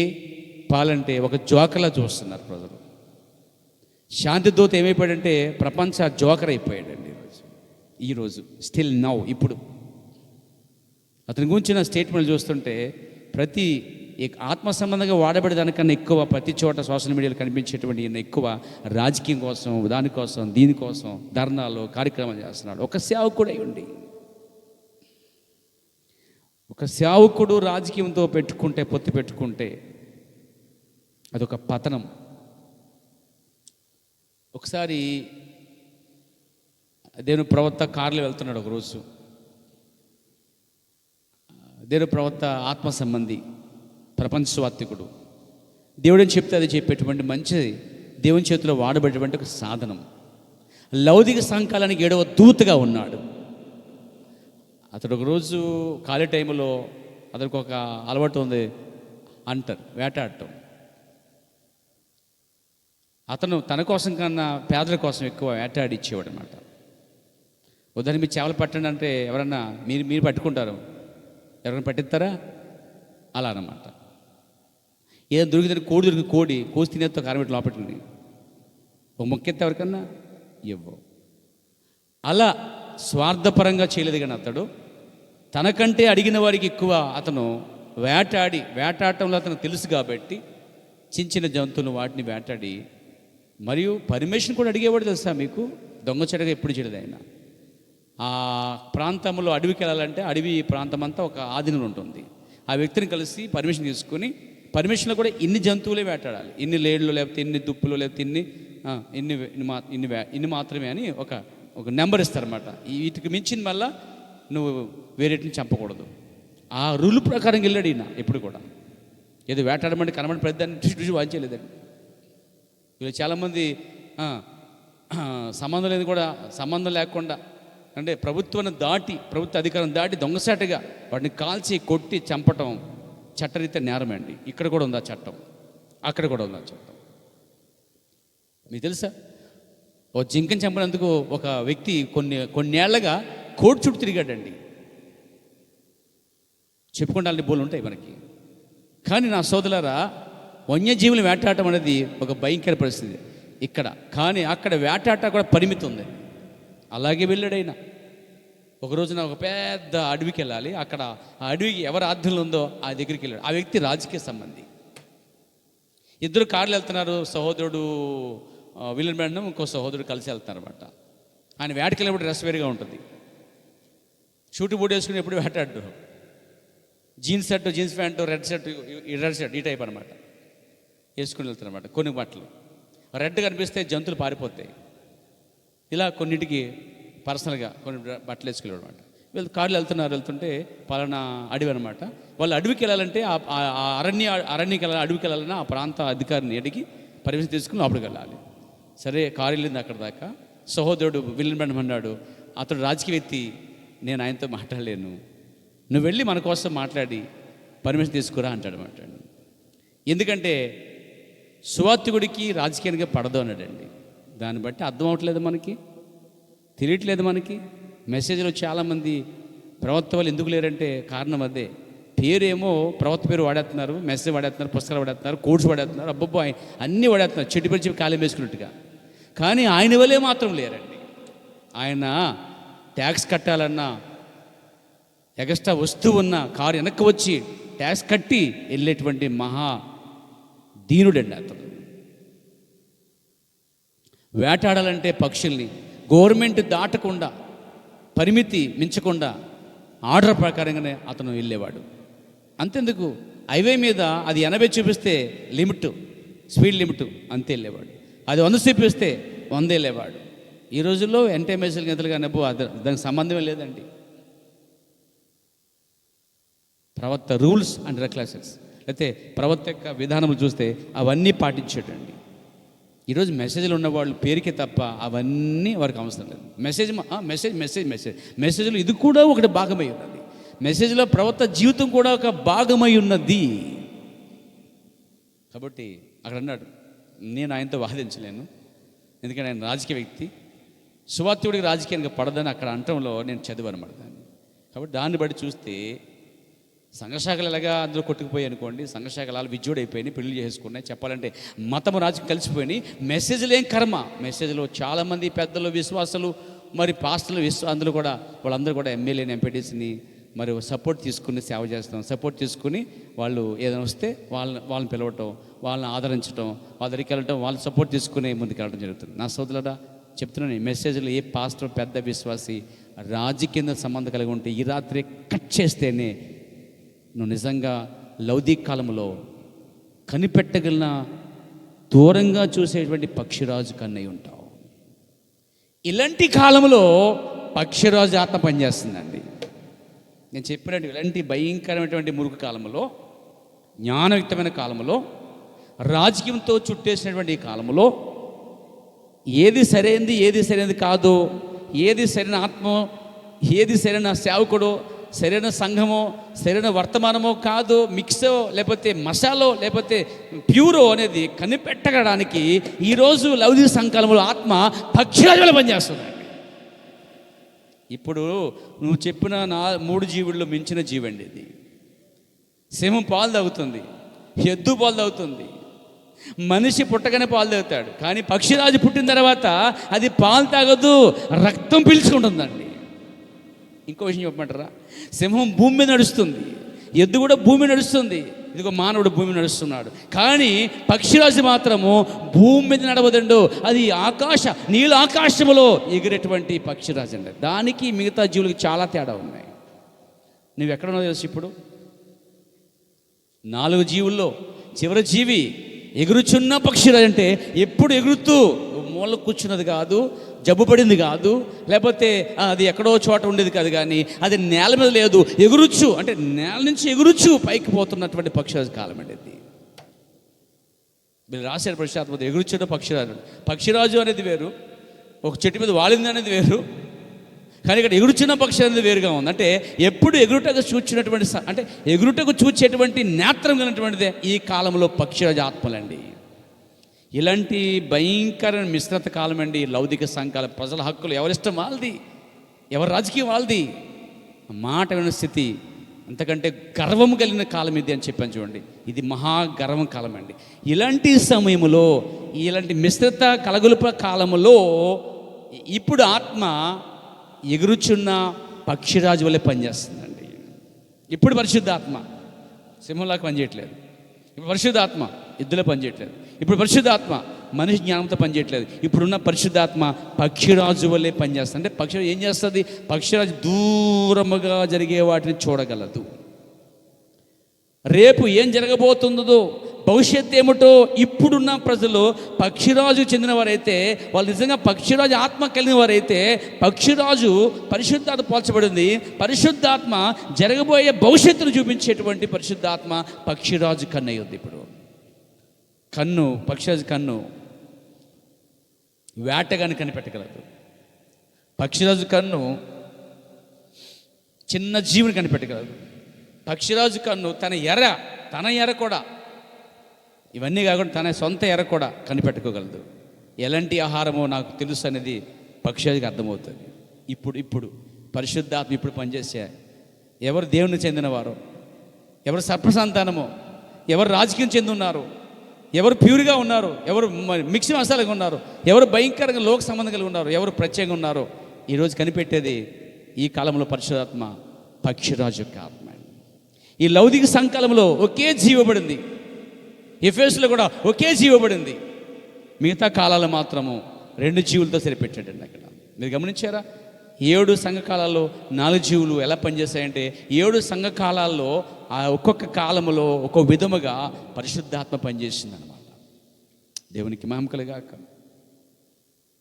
పాలంటే ఒక జోకర్లా చూస్తున్నారు ప్రజలు. శాంతిదూత ఏమైపోయాడంటే ప్రపంచ జోకర్ అయిపోయాడండి ఈరోజు స్టిల్ నౌ. ఇప్పుడు అతని గురించిన స్టేట్మెంట్లు చూస్తుంటే ప్రతి ఆత్మ సంబంధంగా వాడబడే దానికన్నా ఎక్కువ ప్రతి చోట సోషల్ మీడియాలో కనిపించేటువంటి ఈయన ఎక్కువ రాజకీయం కోసం, దానికోసం, దీనికోసం ధర్నాలు, కార్యక్రమాలు చేస్తున్నాడు. ఒక సేవకుడు అయి ఉండి, ఒక సేవకుడు రాజకీయంతో పొత్తు పెట్టుకుంటే అదొక పతనం. ఒకసారి దేవుని ప్రవక్త కారులో వెళ్తున్నాడు ఒకరోజు. దేవుని ప్రవక్త ఆత్మ సంబంధి, ప్రపంచ స్వార్థికుడు. దేవుడని చెప్తే అది చెప్పేటువంటి మంచి దేవుని చేతిలో వాడబడేటువంటి ఒక సాధనం. లౌకిక సంకాలానికి 7వ దూతగా ఉన్నాడు. అతడు ఒకరోజు ఖాళీ టైంలో అతనికి ఒక అలవాటు ఉంది, వేటాడటం. అతను తన కోసం కన్నా పేదల కోసం ఎక్కువ వేటాడి ఇచ్చేవాడు అనమాట. ఉదాహరణ, మీరు చేపలు పట్టండి అంటే ఎవరన్నా మీరు పట్టుకుంటారు, ఎవరైనా పట్టిస్తారా? అలా అన్నమాట. ఏదో దొరికితే కోడి కోసి తినేతో కారం పెట్టి లోపెట్టుకుని ఒక మొక్కెత్తే ఎవరికన్నా ఇవ్వవు. అలా స్వార్థపరంగా చేయలేదు. కానీ అతడు తనకంటే అడిగిన వారికి ఎక్కువ అతను వేటాడటంలో అతను తెలుసు కాబట్టి చిన్న చిన్న జంతువులు వాటిని వేటాడి, మరియు పర్మిషన్ కూడా అడిగేవాడు. తెలుసా మీకు? దొంగచెడగా ఎప్పుడు చేయలేదు ఆయన. ఆ ప్రాంతంలో అడవికి వెళ్ళాలంటే అడవి ప్రాంతం అంతా ఒక ఆధీనంలో ఉంటుంది. ఆ వ్యక్తిని కలిసి పర్మిషన్ తీసుకుని, పర్మిషన్లో కూడా ఇన్ని జంతువులే వేటాడాలి, ఇన్ని లేళ్ళు, లేకపోతే ఇన్ని దుప్పులు, లేకపోతే ఇన్ని ఇన్ని మాత్రమే అని ఒక నెంబర్ ఇస్తారన్నమాట. వీటికి మించిన మళ్ళా నువ్వు వేరేటిని చంపకూడదు. ఆ రూల్ ప్రకారం వెళ్ళాడు ఈయన. ఎప్పుడు కూడా ఏదో వేటాడమంటే కనబడి పెద్దాన్ని టిష్టి వాంచలేదండి. వీళ్ళు చాలామంది సంబంధం లేకుండా అంటే ప్రభుత్వాన్ని దాటి, ప్రభుత్వ అధికారం దాటి దొంగసాటిగా వాటిని కాల్చి కొట్టి చంపటం చట్టరీత్యా నేరమే అండి. ఇక్కడ కూడా ఉంది ఆ చట్టం, అక్కడ కూడా ఉంది ఆ చట్టం. మీకు తెలుసా, ఓ జింకని చంపినందుకు ఒక వ్యక్తి కొన్నేళ్లగా కోర్టు చుట్టూ తిరిగాడండి. చెప్పుకోవడానికి బోలు ఉంటాయి మనకి. కానీ నా సోదరులారా, వన్యజీవులు వేటాడటం అనేది ఒక భయంకర పరిస్థితి ఇక్కడ. కానీ అక్కడ వేటాట కూడా పరిమితి ఉంది. అలాగే వెళ్ళాడైనా. ఒక రోజున ఒక పెద్ద అడవికి వెళ్ళాలి. అక్కడ ఆ అడవికి ఎవరి ఆధ్వర్యంలో ఉందో ఆ దగ్గరికి వెళ్ళాడు. ఆ వ్యక్తి రాజకీయ సంబంధి. ఇద్దరు కార్లు వెళ్తున్నారు. సహోదరుడు విలియం బ్రాండమ్, ఇంకో సహోదరుడు కలిసి వెళ్తున్నారు అనమాట. ఆయన వేటకి వెళ్ళినప్పుడు డ్రెస్ వేరుగా ఉంటుంది. షూటు బూట్ వేసుకుని ఎప్పుడు వేటాడు. Jeans shirt, jeans pant, red shirt ఈ టైప్ అనమాట వేసుకుని వెళ్తారనమాట. కొన్ని బట్టలు రెడ్ కనిపిస్తే జంతువులు పారిపోతాయి. ఇలా కొన్నింటికి పర్సనల్గా కొన్ని బట్టలు వేసుకెళ్ళాడు అనమాట. వీళ్ళు కార్లు వెళ్తుంటే పలానా అడవి అనమాట. వాళ్ళు అడవికి వెళ్ళాలంటే ఆ అరణ్యకి వెళ్ళాలి, అడవికి వెళ్ళాలన్నా ఆ ప్రాంత అధికారిని అడిగి పర్మిషన్ తీసుకుని లోపలికి వెళ్ళాలి. సరే, కారు వెళ్ళింది అక్కడ దాకా. సహోదరుడు విలియం బ్రాండమ్ అన్నాడు, అతడు రాజకీయ వ్యక్తి, నేను ఆయనతో మాట్లాడలేను, నువ్వు వెళ్ళి మన కోసం మాట్లాడి పర్మిషన్ తీసుకురా అంటాడు అనమాట. ఎందుకంటే సువార్తికుడికి రాజకీయంగా పడదు అన్నాడండి. దాన్ని బట్టి అర్థం అవట్లేదు, మనకి తెలియట్లేదు. మనకి మెసేజ్లో చాలామంది ప్రవక్త వాళ్ళు ఎందుకు లేరంటే కారణం అదే. పేరేమో ప్రవక్త పేరు వాడేస్తున్నారు, మెసేజ్ వాడేస్తున్నారు, పుస్తకాలు వాడేస్తున్నారు, కోడ్స్ వాడేస్తున్నారు, అబ్బబ్బో అన్నీ వాడేస్తున్నారు, చెట్టు పరిచి కాలం వేసుకున్నట్టుగా. కానీ ఆయన వల్లే మాత్రం లేరండి. ఆయన ట్యాక్స్ కట్టాలన్నా, ఎక్స్ట్రా వస్తువు ఉన్న కారు వెనక్కి వచ్చి ట్యాక్స్ కట్టి వెళ్ళేటువంటి మహా దీనుడండి అతను. వేటాడాలంటే పక్షుల్ని గవర్నమెంట్ దాటకుండా, పరిమితి మించకుండా ఆర్డర్ ప్రకారంగానే అతను వెళ్ళేవాడు. అంతెందుకు, హైవే మీద అది 80 చూపిస్తే లిమిట్, స్పీడ్ లిమిట్, అంతే వెళ్ళేవాడు. అది 100 చూపిస్తే 100 వెళ్ళేవాడు. ఈ రోజుల్లో ఎంటైమేసీలు గంటలుగా నవ్వు దానికి సంబంధమే లేదండి. ప్రవక్త రూల్స్ అండ్ రెగ్యులేషన్స్, లేకపోతే ప్రవక్త యొక్క విధానములు చూస్తే అవన్నీ పాటించేటండి. ఈరోజు మెసేజ్లు ఉన్నవాళ్ళు పేరుకే తప్ప అవన్నీ వారికి అవసరం లేదు. మెసేజ్లో ఇది కూడా ఒకటి భాగమై ఉన్నది. మెసేజ్లో ప్రవక్త జీవితం కూడా ఒక భాగమై ఉన్నది. కాబట్టి అక్కడ అన్నాడు, నేను ఆయనతో వాదించలేను, ఎందుకంటే ఆయన రాజకీయ వ్యక్తి, సువార్తికుడికి రాజకీయంగా పడదని అక్కడ అంటంలో నేను చదివాను అన్నమాట దాన్ని. కాబట్టి దాన్ని బట్టి చూస్తే సంఘశాఖలు ఎలాగా అందులో కొట్టుకుపోయి అనుకోండి, సంఘశాఖలు విజ్జుడైపోయినాయి, పెళ్లి చేసుకున్నాయి. చెప్పాలంటే మతము రాజకీయం కలిసిపోయినాయి. మెసేజ్లు ఏం కర్మ. మెసేజ్లో చాలామంది పెద్దలు, విశ్వాసాలు, మరి పాస్టర్లు, అందులో కూడా వాళ్ళందరూ కూడా ఎమ్మెల్యేని, ఎంపీటీసీని మరి సపోర్ట్ తీసుకుని సేవ చేస్తాం. సపోర్ట్ తీసుకుని వాళ్ళు ఏదైనా వస్తే వాళ్ళని పిలవటం, వాళ్ళని ఆదరించడం, వాళ్ళ దగ్గరికి వెళ్ళటం, వాళ్ళని సపోర్ట్ తీసుకుని ముందుకు వెళ్ళడం జరుగుతుంది. నా సోదరుడా చెప్తున్నాను, మెసేజ్లు ఏ పాస్టర్, పెద్ద విశ్వాసి రాజకీయ సంబంధం కలిగి ఉంటే ఈ రాత్రి కట్ చేస్తేనే నువ్వు నిజంగా లౌకిక కాలంలో కనిపెట్టగలిగిన, దూరంగా చూసేటువంటి పక్షిరాజు కన్నయ్య ఉంటావు. ఇలాంటి కాలంలో పక్షిరాజు ఆత్మ పనిచేస్తుందండి. నేను చెప్పినట్టు ఇలాంటి భయంకరమైనటువంటి మురుగు కాలంలో, జ్ఞానయుక్తమైన కాలంలో, రాజకీయంతో చుట్టేసినటువంటి ఈ కాలంలో ఏది సరైనది, ఏది సరైనది కాదు, ఏది సరైన ఆత్మ, ఏది సరైన సేవకుడు, సరైన సంఘమో, సరైన వర్తమానమో కాదు, మిక్సో లేకపోతే మసాలో లేకపోతే ప్యూరో అనేది కనిపెట్టడానికి ఈరోజు లౌకిక సంకాలంలో ఆత్మ పక్షిరాజుల పనిచేస్తుందండి. ఇప్పుడు నువ్వు చెప్పిన 3 జీవుల్లో మించిన జీవండి ఇది. సింహం పాలు తాగుతుంది, ఎద్దు పాలు తాగుతుంది, మనిషి పుట్టగానే పాలు తాగుతాడు. కానీ పక్షిరాజు పుట్టిన తర్వాత అది పాలు తాగదు, రక్తం పీల్చుకుంటుందండి. ఇంకో విషయం చెప్పమంటారా, సింహం భూమి మీద నడుస్తుంది, ఎద్దు కూడా భూమి నడుస్తుంది, ఇదిగో మానవుడు భూమి నడుస్తున్నాడు. కానీ పక్షిరాజు మాత్రము భూమి మీద నడవదండు, అది నీళ్ళ ఆకాశములో ఎగిరేటువంటి పక్షిరాజు అండి. దానికి మిగతా జీవులకి చాలా తేడా ఉన్నాయి. నువ్వు ఎక్కడున్నావు తెలుసు? ఇప్పుడు 4 జీవుల్లో చివరి జీవి ఎగురుచున్న పక్షిరాజు అంటే ఎప్పుడు ఎగురుతూ మూల కూర్చున్నది కాదు, జబ్బు పడింది కాదు, లేకపోతే అది ఎక్కడో చోట ఉండేది కాదు, కానీ అది నేల మీద లేదు, ఎగురుచ్చు, అంటే నేల నుంచి ఎగురుచ్చు పైకి పోతున్నటువంటి పక్షిరాజు కాలం అండి ఇది. మీరు రాశారు పరిశుద్ధాత్మ, ఎగురుచ్చున్న పక్షిరాజు. పక్షిరాజు అనేది వేరు, ఒక చెట్టు మీద వాలింది అనేది వేరు, కానీ ఇక్కడ ఎగురుచున్న పక్షి అనేది వేరుగా ఉంది. అంటే ఎప్పుడు ఎగురుటకు చూచినటువంటి, అంటే ఎగురుటకు చూచేటువంటి నేత్రం కలిగినటువంటిదే ఈ కాలంలో పక్షిరాజు ఆత్మలండి. ఇలాంటి భయంకర మిశ్రత కాలం అండి లౌకిక సంఘాల. ప్రజల హక్కులు ఎవరిష్టం వాళ్ళది, ఎవరి రాజకీయం వాళ్ళది, మాట విన స్థితి, అంతకంటే గర్వం కలిగిన కాలం ఇది అని చెప్పాను చూడండి. ఇది మహాగర్వం కాలం అండి. ఇలాంటి సమయంలో, ఇలాంటి మిశ్రిత కలగొలుపు కాలంలో ఇప్పుడు ఆత్మ ఎగురుచున్న పక్షిరాజు వల్లే పనిచేస్తుందండి. ఇప్పుడు పరిశుద్ధాత్మ సింహంలాగా పనిచేయట్లేదు, ఇప్పుడు పరిశుద్ధాత్మ ఎద్దులో పనిచేయట్లేదు, ఇప్పుడు పరిశుద్ధాత్మ మనిషి జ్ఞానంతో పనిచేయట్లేదు, ఇప్పుడున్న పరిశుద్ధాత్మ పక్షిరాజు వల్లే పనిచేస్తుంది. అంటే పక్షిరాజు ఏం చేస్తుంది? పక్షిరాజు దూరముగా జరిగే వాటిని చూడగలదు. రేపు ఏం జరగబోతుందో, భవిష్యత్తు ఏమిటో ఇప్పుడున్న ప్రజలు పక్షిరాజు చెందిన వారైతే, వాళ్ళు నిజంగా పక్షిరాజు ఆత్మ కలిగిన వారైతే, పక్షిరాజు పరిశుద్ధాత్మ పోల్చబడింది. పరిశుద్ధాత్మ జరగబోయే భవిష్యత్తును చూపించేటువంటి పరిశుద్ధాత్మ పక్షిరాజు కన్ను అయ్యింది. ఇప్పుడు కన్ను, పక్షిరాజు కన్ను వేటగాని కనిపెట్టగలదు. పక్షిరాజు కన్ను చిన్న జీవిని కనిపెట్టగలదు. పక్షిరాజు కన్ను తన ఎర కూడా, ఇవన్నీ కాకుండా తన సొంత ఎర కూడా కనిపెట్టుకోగలదు. ఎలాంటి ఆహారమో నాకు తెలుసు అనేది పక్షిరాజుకి అర్థమవుతుంది. ఇప్పుడు పరిశుద్ధాత్మ ఇప్పుడు పనిచేసే ఎవరు దేవుని చెందినవారో, ఎవరు సర్పసంతానమో, ఎవరు రాజకీయం చెంది ఉన్నారు, ఎవరు ప్యూర్గా ఉన్నారు, ఎవరు మిక్స్ మసాలాగా ఉన్నారు, ఎవరు భయంకరంగా లోక సంబంధం కలిగి ఉన్నారు, ఎవరు ప్రత్యేకంగా ఉన్నారో ఈరోజు కనిపెట్టేది ఈ కాలంలో పరిశుద్ధాత్మ పక్షిరాజు యొక్క ఆత్మ. ఈ లౌకిక సంకాలంలో ఒకే జీవబడింది, ఎఫెసులో కూడా ఒకే జీవబడింది. మిగతా కాలాలు మాత్రము 2 జీవులతో సరిపెట్టాడండి. అక్కడ మీరు గమనించారా? 7 సంఘకాలాల్లో 4 జీవులు ఎలా పనిచేస్తాయంటే, 7 సంఘకాలాల్లో ఆ ఒక్కొక్క కాలంలో ఒక్కొక్క విధముగా పరిశుద్ధాత్మ పనిచేసింది అనమాట. దేవునికి మహిమ కలుగాక.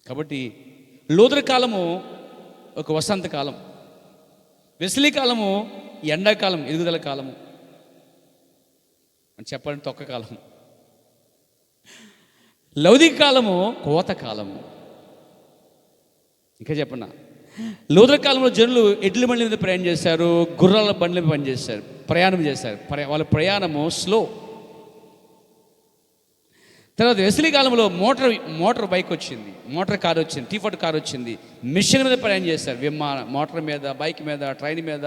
కాబట్టి లూథర్ కాలము ఒక వసంతకాలం, వెస్లీ కాలము ఎండాకాలం, ఎదుగుదల కాలము అని చెప్పాలంటే తొక్క కాలం. లౌకిక కాలము కోత కాలము. ఇంకా చెప్పన్నా, లూథర్ కాలంలో జనులు ఎడ్ల బండ్ల మీద ప్రయాణం చేశారు, గుర్రాల బండ్ల మీద ప్రయాణం చేశారు. వాళ్ళ ప్రయాణము స్లో. తర్వాత వెస్లీ కాలంలో మోటార్ బైక్ వచ్చింది, మోటార్ కార్ వచ్చింది, టీఫర్డ్ కార్ వచ్చింది. మిషన్ మీద ప్రయాణం చేశారు, మోటార్ మీద, బైక్ మీద, ట్రైన్ మీద,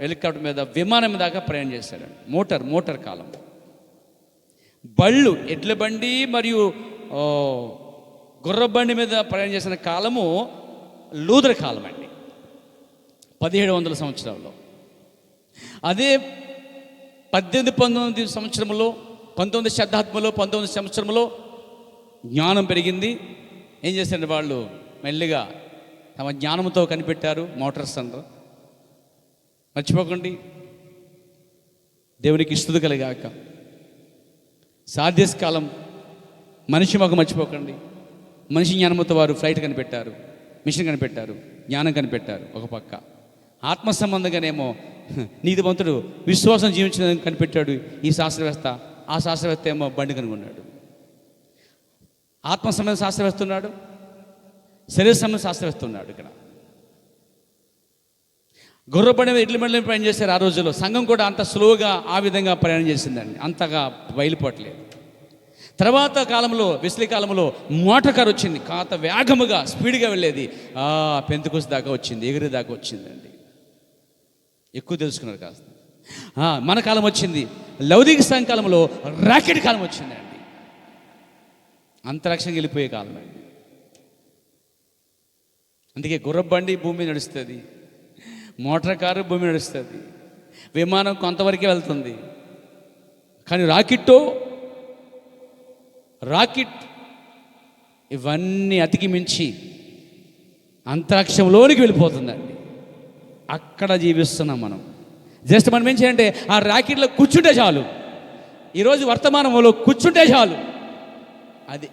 హెలికాప్టర్ మీద, విమానం మీద దాకా ప్రయాణం చేశాడు. మోటార్ కాలం. బళ్ళు, ఎడ్ల బండి మరియు గుర్ర బండి మీద ప్రయాణం చేసిన కాలము లూథర్ కాలం అండి, 1700 సంవత్సరాల్లో. అదే 1819 సంవత్సరంలో, 19వ శతాబ్దంలో, 19వ సంవత్సరంలో జ్ఞానం పెరిగింది. ఏం చేశారంటే వాళ్ళు మెల్లిగా తమ జ్ఞానంతో కనిపెట్టారు మోటార్స్ అంటారు. మర్చిపోకండి, దేవునికి స్తుతి కలిగాక. సాధ్యస్ కాలం మనిషి మాకు మర్చిపోకండి. మనిషి జ్ఞానంతో వారు ఫ్లైట్ కనిపెట్టారు, మిషన్ కనిపెట్టారు, జ్ఞానం కనిపెట్టారు. ఒక పక్క ఆత్మ సంబంధంగానేమో నీతిమంతుడు విశ్వాసం జీవించడానికి కనిపెట్టాడు ఈ శాస్త్రవేత్త. ఆ శాస్త్రవేత్త ఏమో బండి కనుగొన్నాడు. ఆత్మ సంబంధం శాస్త్రవేత్త ఉన్నాడు, శరీర సంబంధం శాస్త్రవేత్త ఉన్నాడు. ఇక్కడ గుర్ర బండి మీద, ఎడ్ల బండి ప్రయాణం చేశారు ఆ రోజుల్లో. సంఘం కూడా అంత స్లోగా ఆ విధంగా ప్రయాణం చేసిందండి, అంతగా బయలుపడలేదు. తర్వాత కాలంలో, వెస్లీ కాలంలో మోటార్ కార్ వచ్చింది, కాత వేగముగా స్పీడ్గా వెళ్ళేది. పెంతెకోస్తు దాకా వచ్చింది, ఎగిరి దాకా వచ్చిందండి. ఎక్కువ తెలుసుకున్నారు కాస్త. మన కాలం వచ్చింది, లౌకిక సంఘకాలంలో రాకెట్ కాలం వచ్చిందండి, అంతరిక్షంకి వెళ్ళిపోయే కాలం అండి. అందుకే గుర్రబండి భూమి నడుస్తుంది, మోటార్ కారు భూమి నడుస్తుంది, విమానం కొంతవరకే వెళ్తుంది. కానీ రాకెట్ ఇవన్నీ అతికిమించి అంతరిక్షంలోనికి వెళ్ళిపోతుందండి. అక్కడ జీవిస్తున్నాం మనం. జస్ట్ మనం ఏం చేయాలంటే ఆ రాకెట్లో కూర్చుంటే చాలు. ఈరోజు వర్తమానంలో కూర్చుంటే చాలు. అది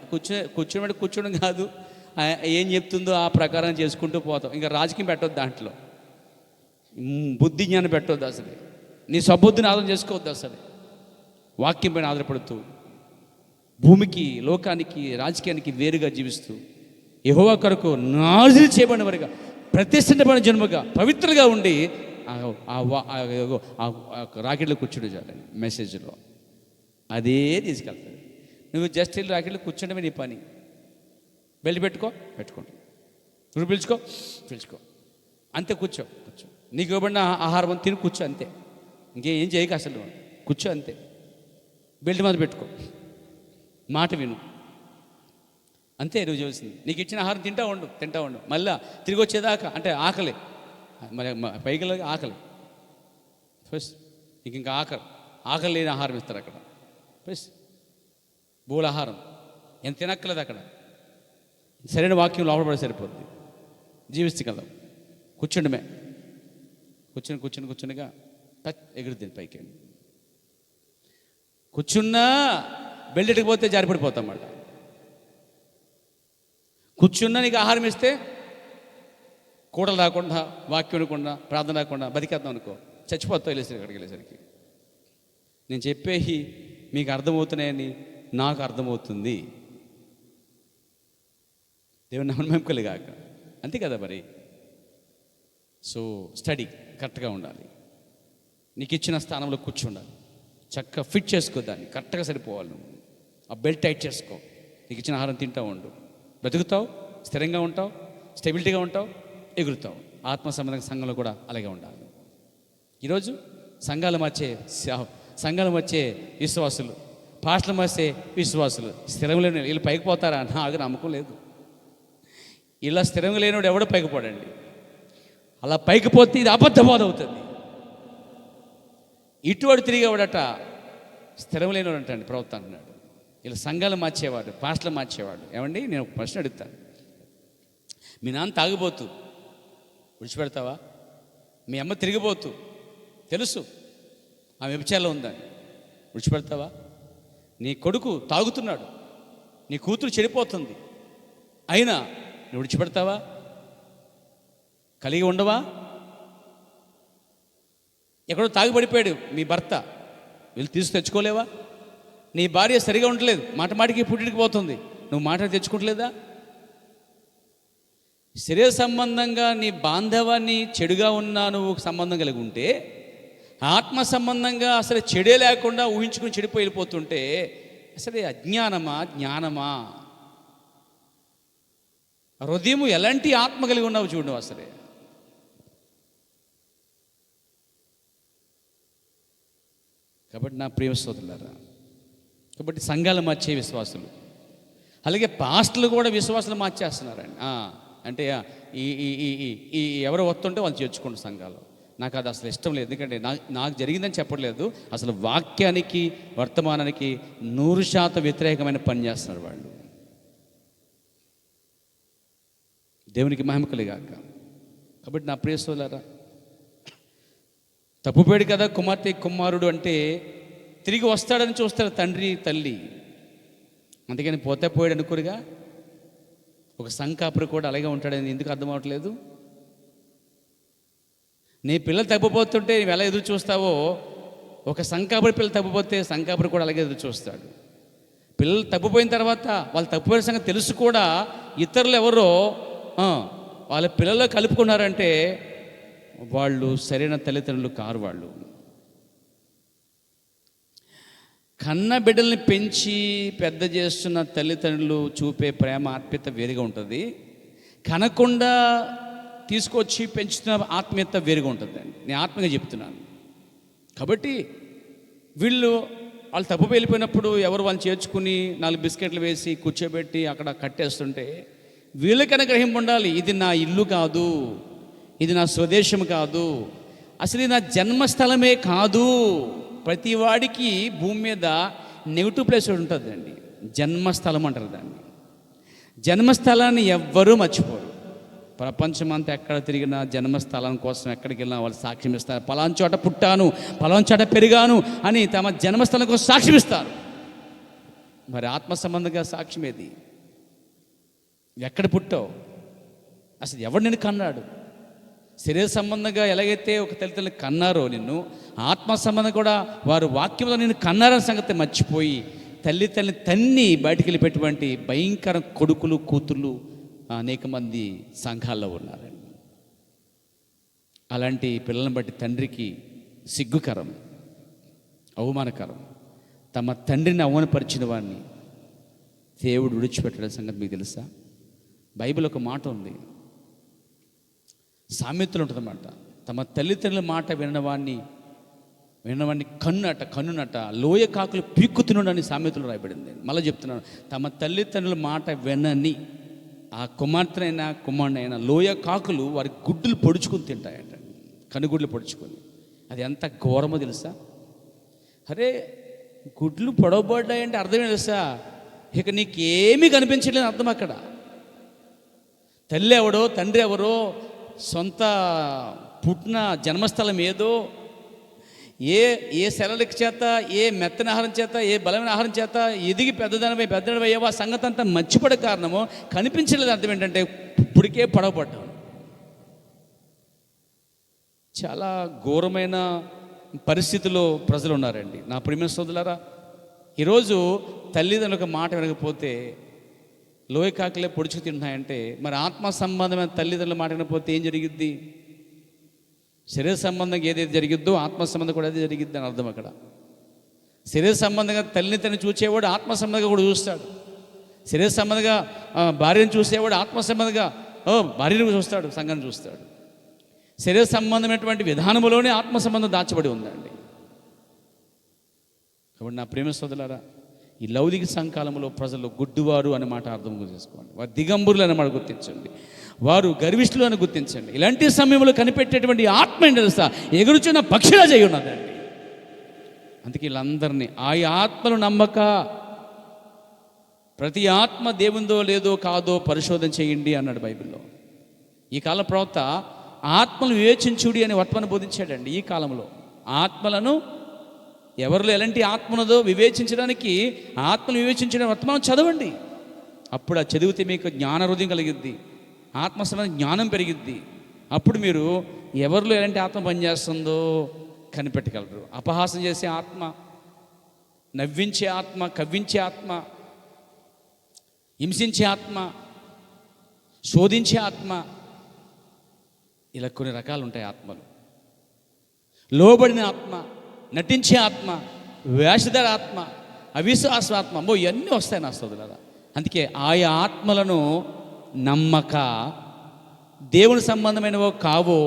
కూర్చోడం కాదు, ఏం చెప్తుందో ఆ ప్రకారం చేసుకుంటూ పోతాం. ఇంకా రాజకీయం పెట్టొద్దు దాంట్లో, బుద్ధి జ్ఞానం పెట్టొద్దు అసలు, నీ స్వబుద్ధిని ఆధారం చేసుకోవద్దు అసలు. వాక్యం పైన ఆధారపడుతూ భూమికి, లోకానికి, రాజకీయానికి వేరుగా జీవిస్తూ యెహోవా కొరకు నాజీరు చేయబడిన వారిగా, ప్రతిష్ఠించబడిన జన్మగా, పవిత్రంగా ఉండి రాకెట్లో కూర్చుంటే చాలండి. మెసేజ్లో అదే తీసుకెళ్తాడు. నువ్వు జస్ట్ వెళ్ళి రాకెట్లో కూర్చుంటే నీ పని. బెల్ట్ పెట్టుకోండి, నువ్వు పిలుచుకో అంతే, కూర్చో. నీకు ఇవ్వబడిన ఆహారం తిని కూర్చో అంతే, ఇంకేం చేయక అసలు, కూర్చో అంతే. బెల్ట్ మీద పెట్టుకో, మాట విను అంతే. నువ్వు చేయాల్సింది నీకు ఇచ్చిన ఆహారం తింటా ఉండు. మళ్ళీ తిరిగి వచ్చేదాకా, అంటే ఆకలి, మరి పైకి ఆకలి ఫస్ట్, నీకు ఇంకా ఆకలి లేని ఆహారం ఇస్తారు అక్కడ. ఫస్ట్ బోల్ ఆహారం ఎంత తినక్కలేదు అక్కడ. సరైన వాక్యం లోపల పడి సరిపోద్ది, జీవిస్తగలం. కూర్చుండమే, కూర్చునిగా ఎగురుద్ది పైకి. కూర్చున్నా బెల్టెట్కి పోతే జారిపడిపోతాం అన్నమాట. కూర్చున్నా నీకు ఆహారం ఇస్తే కూడలు రాకుండా, వాక్యం వినకుండా, ప్రార్థన రాకుండా బతికేద్దాం అనుకో, చచ్చిపోతావు వెళ్ళేసరికి, అక్కడికి వెళ్ళేసరికి. నేను చెప్పేవి మీకు అర్థమవుతున్నాయని నాకు అర్థమవుతుంది. దేవుని నమ్మకం కాక అంతే కదా మరి. సో స్టడీ కరెక్ట్గా ఉండాలి, నీకు ఇచ్చిన స్థానంలో కూర్చుండాలి, చక్కగా ఫిట్ చేసుకో, దాన్ని కరెక్ట్గా సరిపోవాలి. నువ్వు ఆ బెల్ట్ టైట్ చేసుకో, నీకు ఇచ్చిన ఆహారం తింటూ ఉండు, బ్రతుకుతావు, స్థిరంగా ఉంటావు, స్టెబిలిటీగా ఉంటావు, ఎగురుతావు. ఆత్మ సంబంధ సంఘంలో కూడా అలాగే ఉండాలి. ఈరోజు సంఘాలు మార్చే విశ్వాసులు, పాస్టర్లు మార్చే విశ్వాసులు స్థిరం లేని వీళ్ళు పైకి పోతారా? నాకు నమ్మకం లేదు. ఇలా స్థిరంగా లేనివాడు ఎవడో పైకి పోడండి. అలా పైకి పోతే ఇది అబద్ధబోధ అవుతుంది. ఇటువాడు తిరిగేవాడట స్థిరం లేనివాడు అంటండి ప్రవక్త అంటున్నాడు. ఇలా సంఘాలు మార్చేవాడు, పాస్టర్లు మార్చేవాడు. ఏమండి, నేను ఒక ప్రశ్న అడుగుతాను. మీ నాన్న తాగిపోతూ విడిచిపెడతావా? మీ అమ్మ తిరిగిపోతూ తెలుసు ఆమె వ్యభిచారంలో ఉందని, విడిచిపెడతావా? నీ కొడుకు తాగుతున్నాడు, నీ కూతురు చెడిపోతుంది, అయినా నువ్వు విడిచిపెడతావా? కలిగి ఉండవా? ఎక్కడో తాగిపడిపోయాడు మీ భర్త, వీళ్ళు తీసి తెచ్చుకోలేవా? నీ భార్య సరిగా ఉండలేదు, మాటికి పుట్టిడికి పోతుంది, నువ్వు మాట తెచ్చుకోవట్లేదా? శరీర సంబంధంగా నీ బాంధవాన్ని చెడుగా ఉన్నా నువ్వు సంబంధం కలిగి ఉంటే, ఆత్మ సంబంధంగా అసలు చెడే లేకుండా ఊహించుకుని చెడిపోయి వెళ్ళిపోతుంటే అసలు అజ్ఞానమా జ్ఞానమా? హృదయం ఎలాంటి ఆత్మ కలిగి ఉన్నావు చూడు అసలే. కాబట్టి నా ప్రియ సోదరులారా, కాబట్టి సంఘాలు మార్చే విశ్వాసులు, అలాగే పాస్టర్లు కూడా విశ్వాసులు మార్చేస్తున్నారండి. అంటే ఈ ఎవరు వస్తుంటే వాళ్ళు చేర్చుకోండి సంఘాలు. నాకు అది అసలు ఇష్టం లేదు, ఎందుకంటే నాకు జరిగిందని చెప్పట్లేదు, అసలు వాక్యానికి వర్తమానానికి 100% వ్యతిరేకమైన పని చేస్తున్నారు వాళ్ళు. దేవునికి మహిమ కలుగాక. కాబట్టి నా ప్రియ సోదరులారా, తప్పుపోయాడు కదా కుమార్తె కుమారుడు అంటే తిరిగి వస్తాడని చూస్తారు తండ్రి తల్లి, అందుకని పోతే పోయాడు అనుకోరుగా. ఒక సంకాపురు కూడా అలాగే ఉంటాడని ఎందుకు అర్థం అవ్వట్లేదు? నీ పిల్లలు తప్పిపోతుంటే నువ్వు ఎలా ఎదురు చూస్తావో, ఒక సంకాపురి పిల్లలు తప్పిపోతే సంకాపురి కూడా అలాగే ఎదురు చూస్తాడు. పిల్లలు తప్పిపోయిన తర్వాత వాళ్ళు తప్పిపోయిన సంగతి తెలుసు కూడా ఇతరులు ఎవరో వాళ్ళ పిల్లలు కలుపుకున్నారంటే వాళ్ళు సరైన తల్లిదండ్రులు కారు. వాళ్ళు కన్న బిడ్డల్ని పెంచి పెద్ద చేస్తున్న తల్లిదండ్రులు చూపే ప్రేమ ఆత్మీయత వేరుగా ఉంటుంది, కనకుండా తీసుకొచ్చి పెంచుతున్న ఆత్మీయత వేరుగా ఉంటుంది. నేను ఆత్మగా చెప్తున్నాను. కాబట్టి వాళ్ళు తప్పు వెళ్ళిపోయినప్పుడు ఎవరు వాళ్ళని చేర్చుకుని 4 బిస్కెట్లు వేసి కూర్చోబెట్టి అక్కడ కట్టేస్తుంటే వీళ్ళకైనా గ్రహింపు ఉండాలి, ఇది నా ఇల్లు కాదు, ఇది నా స్వదేశం కాదు, అసలు ఇది నా జన్మస్థలమే కాదు. ప్రతి వాడికి భూమి మీద నెగిటివ్ ప్లేస్ ఉంటుందండి, జన్మస్థలం అంటారు దాన్ని. జన్మస్థలాన్ని ఎవ్వరూ మర్చిపోరు. ప్రపంచమంతా ఎక్కడ తిరిగినా జన్మస్థలం కోసం ఎక్కడికి వెళ్ళినా వాళ్ళు సాక్ష్యం ఇస్తారు. పలానా చోట పుట్టాను, పలానా చోట పెరిగాను అని తమ జన్మస్థలం కోసం సాక్ష్యం ఇస్తారు. మరి ఆత్మ సంబంధంగా సాక్ష్యం ఏది? ఎక్కడ పుట్టావు? అసలు ఎవడు నిన్ను కన్నాడు? శరీర సంబంధంగా ఎలాగైతే ఒక తల్లిదండ్రులు కన్నారో నిన్ను, ఆత్మ సంబంధం కూడా వారు వాక్యంలో నిన్ను కన్నారన్న సంగతి మర్చిపోయి తల్లిని తన్ని బయటికి వెళ్ళిపెట్టినటువంటి భయంకర కొడుకులు కూతుళ్ళు అనేక మంది సంఘాల్లో ఉన్నారండి. అలాంటి పిల్లలను బట్టి తండ్రికి సిగ్గుకరం, అవమానకరం. తమ తండ్రిని అవమానపరిచిన వాడిని దేవుడు విడిచిపెట్టడం సంగతి మీకు తెలుసా? బైబిల్ ఒక మాట ఉంది, సామెతలు ఉంటుందన్నమాట. తమ తల్లిదండ్రుల మాట వినవాడిని కన్నునట లోయ కాకులు పీక్కుతున్నాడని సామెతలు రాయబడింది. మళ్ళీ చెప్తున్నాను, తమ తల్లిదండ్రుల మాట వినని ఆ కుమార్తెనైనా కుమారుడైనా లోయ కాకులు వారి గుడ్డులు పొడుచుకుని తింటాయంట, కనుగుడ్లు పొడుచుకొని. అది ఎంత ఘోరమో తెలుసా? అరే గుడ్లు పొడవబడ్డాయంటే అర్థమే తెలుసా? ఇక నీకేమీ కనిపించలేదు అర్థం. అక్కడ తల్లి ఎవడో తండ్రి ఎవరో, సొంత పుట్టిన జన్మస్థలం ఏదో, ఏ శరళిక చేత, ఏ మెత్తని ఆహారం చేత, ఏ బలమైన ఆహారం చేత ఎదిగి పెద్దదనవయ్యావో ఆ సంగతి అంతా మర్చిపడే కారణమో కనిపించలేదు. అర్థం ఏంటంటే ఇప్పటికే పొడవబడ్డావు. చాలా ఘోరమైన పరిస్థితిలో ప్రజలు ఉన్నారండి. నా ప్రియమైన సోదరులారా, ఈరోజు తల్లిదండ్రులకు మాట వినకపోతే లోయ కాకులే పొడుచుకు తింటున్నాయంటే, మరి ఆత్మ సంబంధమైన తల్లిదండ్రుల మాట వినకపోతే ఏం జరిగిద్ది? శరీర సంబంధంగా ఏదైతే జరిగిద్దో ఆత్మ సంబంధం కూడా అదే జరిగిద్ది అని అర్థం. అక్కడ శరీర సంబంధంగా తల్లిని చూసేవాడు ఆత్మ సంబంధంగా కూడా చూస్తాడు. శరీర సంబంధంగా భార్యను చూసేవాడు ఆత్మ సంబంధంగా భార్యను చూస్తాడు, సంఘాన్ని చూస్తాడు. శరీర సంబంధమైనటువంటి విధానంలోనే ఆత్మ సంబంధం దాచబడి ఉందండి. కాబట్టి నా ప్రేమ సోదరులారా, ఈ లౌకిక సంకాలంలో ప్రజలు గుడ్డివారు అనే మాట అర్థం చేసుకోండి. వారు దిగంబరులు అనే మాట గుర్తించండి. వారు గర్విష్ఠులు అని గుర్తించండి. ఇలాంటి సమయంలో కనిపెట్టేటువంటి ఆత్మ ఏంటి తెలుసా? ఎగురుచున్న పక్షిలా చేయి ఉన్నదండి. అందుకే వీళ్ళందరినీ ఆ ఆత్మలు నమ్మక, ప్రతి ఆత్మ దేవుందో లేదో కాదో పరిశోధన చేయండి అన్నాడు బైబిల్లో. ఈ కాల ప్రవక్త ఆత్మలు వివేచించుడి అని వర్తమానం బోధించాడండి. ఈ కాలంలో ఆత్మలను ఎవరిలో ఎలాంటి ఆత్మ ఉన్నదో వివేచించడానికి ఆత్మను వివేచించడానికి వర్తమానం చదవండి. అప్పుడు ఆ చదివితే మీకు జ్ఞాన హృదయం కలిగిద్ది, ఆత్మ సంబంధ జ్ఞానం పెరిగిద్ది. అప్పుడు మీరు ఎవరిలో ఎలాంటి ఆత్మ పనిచేస్తుందో కనిపెట్టగలరు. అపహాసం చేసే ఆత్మ, నవ్వించే ఆత్మ, కవ్వించే ఆత్మ, హింసించే ఆత్మ, శోధించే ఆత్మ, ఇలా కొన్ని రకాలు ఉంటాయి ఆత్మలు. లోబడిన ఆత్మ, నటించే ఆత్మ, వేషధార ఆత్మ, అవిశ్వాస ఆత్మ, ఇవన్నీ వస్తాయి నా సోదరులారా. అందుకే ఆయా ఆత్మలను నమ్మక దేవుని సంబంధమైనవో కావో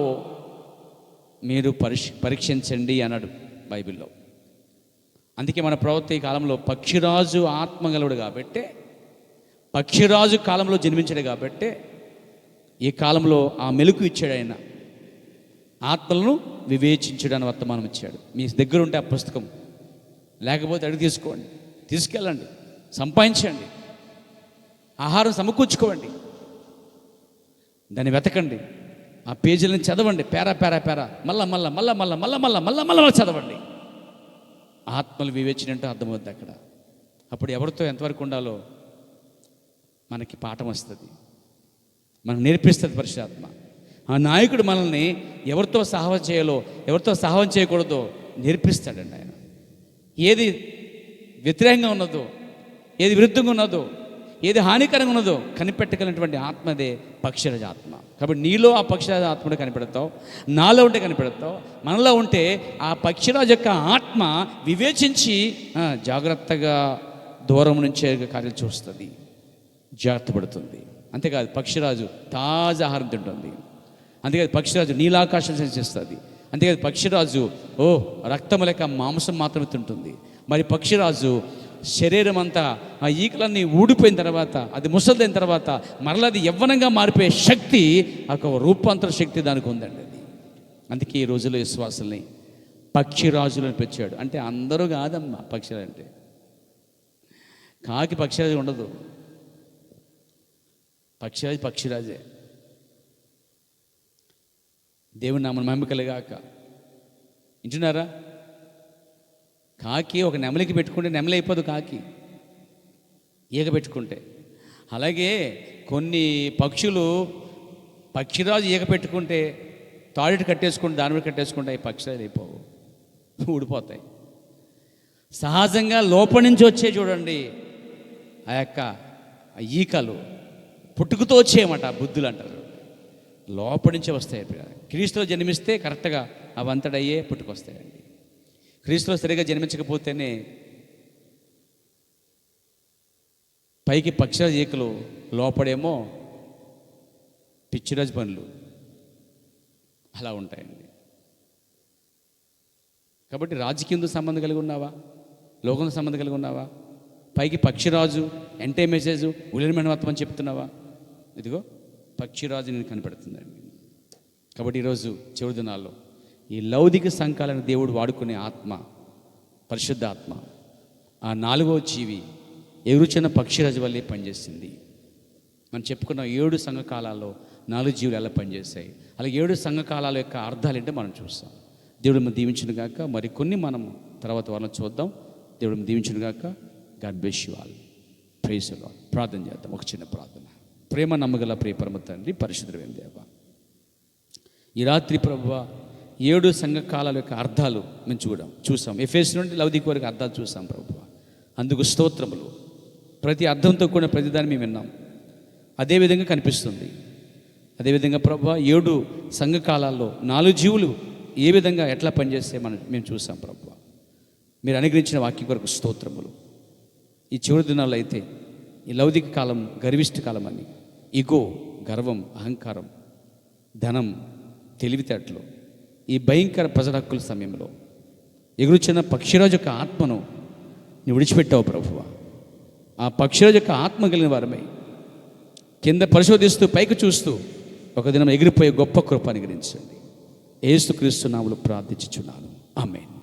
మీరు పరీక్షించండి అన్నాడు బైబిల్లో. అందుకే మన ప్రవక్త ఈ కాలంలో పక్షిరాజు ఆత్మగలుడు కాబట్టి, పక్షిరాజు కాలంలో జన్మించాడు కాబట్టి ఈ కాలంలో ఆ మెలుకు ఇచ్చాడు. ఆయన ఆత్మలను వివేచించడానికి వర్తమానం ఇచ్చాడు. మీ దగ్గర ఉంటే ఆ పుస్తకం, లేకపోతే అడిగి తీసుకోండి, తీసుకెళ్ళండి, సంపాదించండి, ఆహారం సమకూర్చుకోండి, దాన్ని వెతకండి, ఆ పేజీలను చదవండి, పేరా పేరా పేరా మళ్ళా చదవండి. ఆత్మలు వివేచన అంటే అర్థమవుద్ది అక్కడ. అప్పుడు ఎవరితో ఎంతవరకు ఉండాలో మనకి పాఠం వస్తుంది, మనకు నేర్పిస్తుంది పరిశుద్ధాత్మ. ఆ నాయకుడు మనల్ని ఎవరితో సహాయం చేయాలో, ఎవరితో సహాయం చేయకూడదో నేర్పిస్తాడండి ఆయన. ఏది వ్యతిరేకంగా ఉన్నదో, ఏది విరుద్ధంగా ఉన్నదో, ఏది హానికరంగా ఉన్నదో కనిపెట్టగలిగినటువంటి ఆత్మదే పక్షిరాజ ఆత్మ. కాబట్టి నీలో ఆ పక్షిరాజ ఆత్మ ఉంటే కనిపెడతావు, నాలో ఉంటే కనిపెడతావు. మనలో ఉంటే ఆ పక్షిరాజు యొక్క ఆత్మ వివేచించి జాగ్రత్తగా దూరం నుంచే కార్యాలు చూస్తుంది, జాగ్రత్త పడుతుంది. అంతేకాదు పక్షిరాజు తాజా ఆహారం తింటుంది. అంతేకాదు పక్షిరాజు నీలాకాశం సంచరిస్తుంది. అంతేకాదు పక్షిరాజు రక్తం లేక మాంసం మాత్రమే తింటుంది. మరి పక్షిరాజు శరీరం అంతా ఆ ఈకలన్నీ ఊడిపోయిన తర్వాత, అది ముసలిదైన తర్వాత మరలది యవ్వనంగా మారిపోయే శక్తి, ఒక రూపాంతర శక్తి దానికి ఉందండి. అది అందుకే ఈ రోజుల్లో విశ్వాసుల్ని పక్షిరాజులను పెంచాడు. అంటే అందరూ కాదమ్మా పక్షిరాజు అంటే. కాకి పక్షిరాజు ఉండదు, పక్షిరాజే. దేవుని నామమున మహిమ కలుగాక. వింటున్నారా? కాకి ఒక నెమలికి పెట్టుకుంటే నెమలి అయిపోదు కాకి, ఈగ పెట్టుకుంటే. అలాగే కొన్ని పక్షులు పక్షిరాజు ఈగ పెట్టుకుంటే తాడిటి కట్టేసుకుంటే దాని మీద కట్టేసుకుంటే అవి పక్షిరాజు అయిపోవు, ఊడిపోతాయి. సహజంగా లోపల నుంచి వచ్చే చూడండి ఆ యొక్క ఈకలు పుట్టుకతో వచ్చేయమాట, బుద్ధులు అంటారు, లోపల నుంచే వస్తాయి. క్రీస్తులో జన్మిస్తే కరెక్ట్గా అవంతడయ్యే పుట్టుకొస్తాయండి. క్రీస్తులో సరిగా జన్మించకపోతేనే పైకి పక్షిరాజు ఈకలు, లోపడేమో పిచ్చిరాజు పనులు అలా ఉంటాయండి. కాబట్టి రాజకీయంతో సంబంధం కలిగి ఉన్నావా, లోకంతో సంబంధం కలిగి ఉన్నావా, పైకి పక్షిరాజు ఎంటే మెసేజ్ ఉలిరమణవత్వం అని చెప్తున్నావా, ఇదిగో పక్షిరాజు నేను కనపడుతుందండి. కాబట్టి ఈరోజు చివరి దినాల్లో ఈ లౌకిక సంఘాలను దేవుడు వాడుకునే ఆత్మ, పరిశుద్ధ ఆత్మ, ఆ 4వ జీవి ఎగురుచున్న పక్షిరాజు వల్లే పనిచేసింది. మనం చెప్పుకున్న 7 సంఘకాలాల్లో 4 జీవులు ఎలా పనిచేస్తాయి, అలాగే 7 సంఘకాలాల యొక్క అర్థాలు ఏంటో మనం చూస్తాం. దేవుడు మనం దీవించును గాక. మరి కొన్ని మనం తర్వాత వాళ్ళని చూద్దాం. దేవుడు మనం దీవించును గాక. God bless you all. Praise the lord. ప్రార్థన చేద్దాం. ఒక చిన్న ప్రార్థన. ప్రేమ నమ్మగల ప్రియ పరమ తండ్రి, పరిశుద్ధుడైన దేవా, ఈ రాత్రి ప్రభువా 7 సంఘకాలాల యొక్క అర్థాలు మేము చూసాం. ఎఫెసు నుండి లౌకిక వరకు అర్థాలు చూసాం ప్రభువా. అందుకు స్తోత్రములు. ప్రతి అర్థంతో కూడిన ప్రతిదాన్ని మేము విన్నాం. అదేవిధంగా కనిపిస్తుంది. అదేవిధంగా ప్రభువా 7 సంఘకాలాల్లో 4 జీవులు ఏ విధంగా ఎట్లా పనిచేస్తే మేము చూసాం ప్రభువా. మీరు అనుగ్రహించిన వాక్యం కొరకు స్తోత్రములు. ఈ చివరి దినాల్లో అయితే ఈ లౌకిక కాలం గర్విష్ఠ కాలం అని, ఇగో, గర్వం, అహంకారం, ధనం, తెలివితేటలు, ఈ భయంకర ప్రజల హక్కుల సమయంలో ఎగురుచున్న పక్షిరాజు యొక్క ఆత్మను నువ్వు విడిచిపెట్టావు ప్రభువా. ఆ పక్షిరాజు యొక్క ఆత్మ కలిగిన వారమై కింద పరిశోధిస్తూ పైకి చూస్తూ ఒక దినం ఎగిరిపోయే గొప్ప కృప అనుగ్రహించండి. యేసుక్రీస్తు నామములో ప్రార్థించుచున్నాను. ఆమేన్.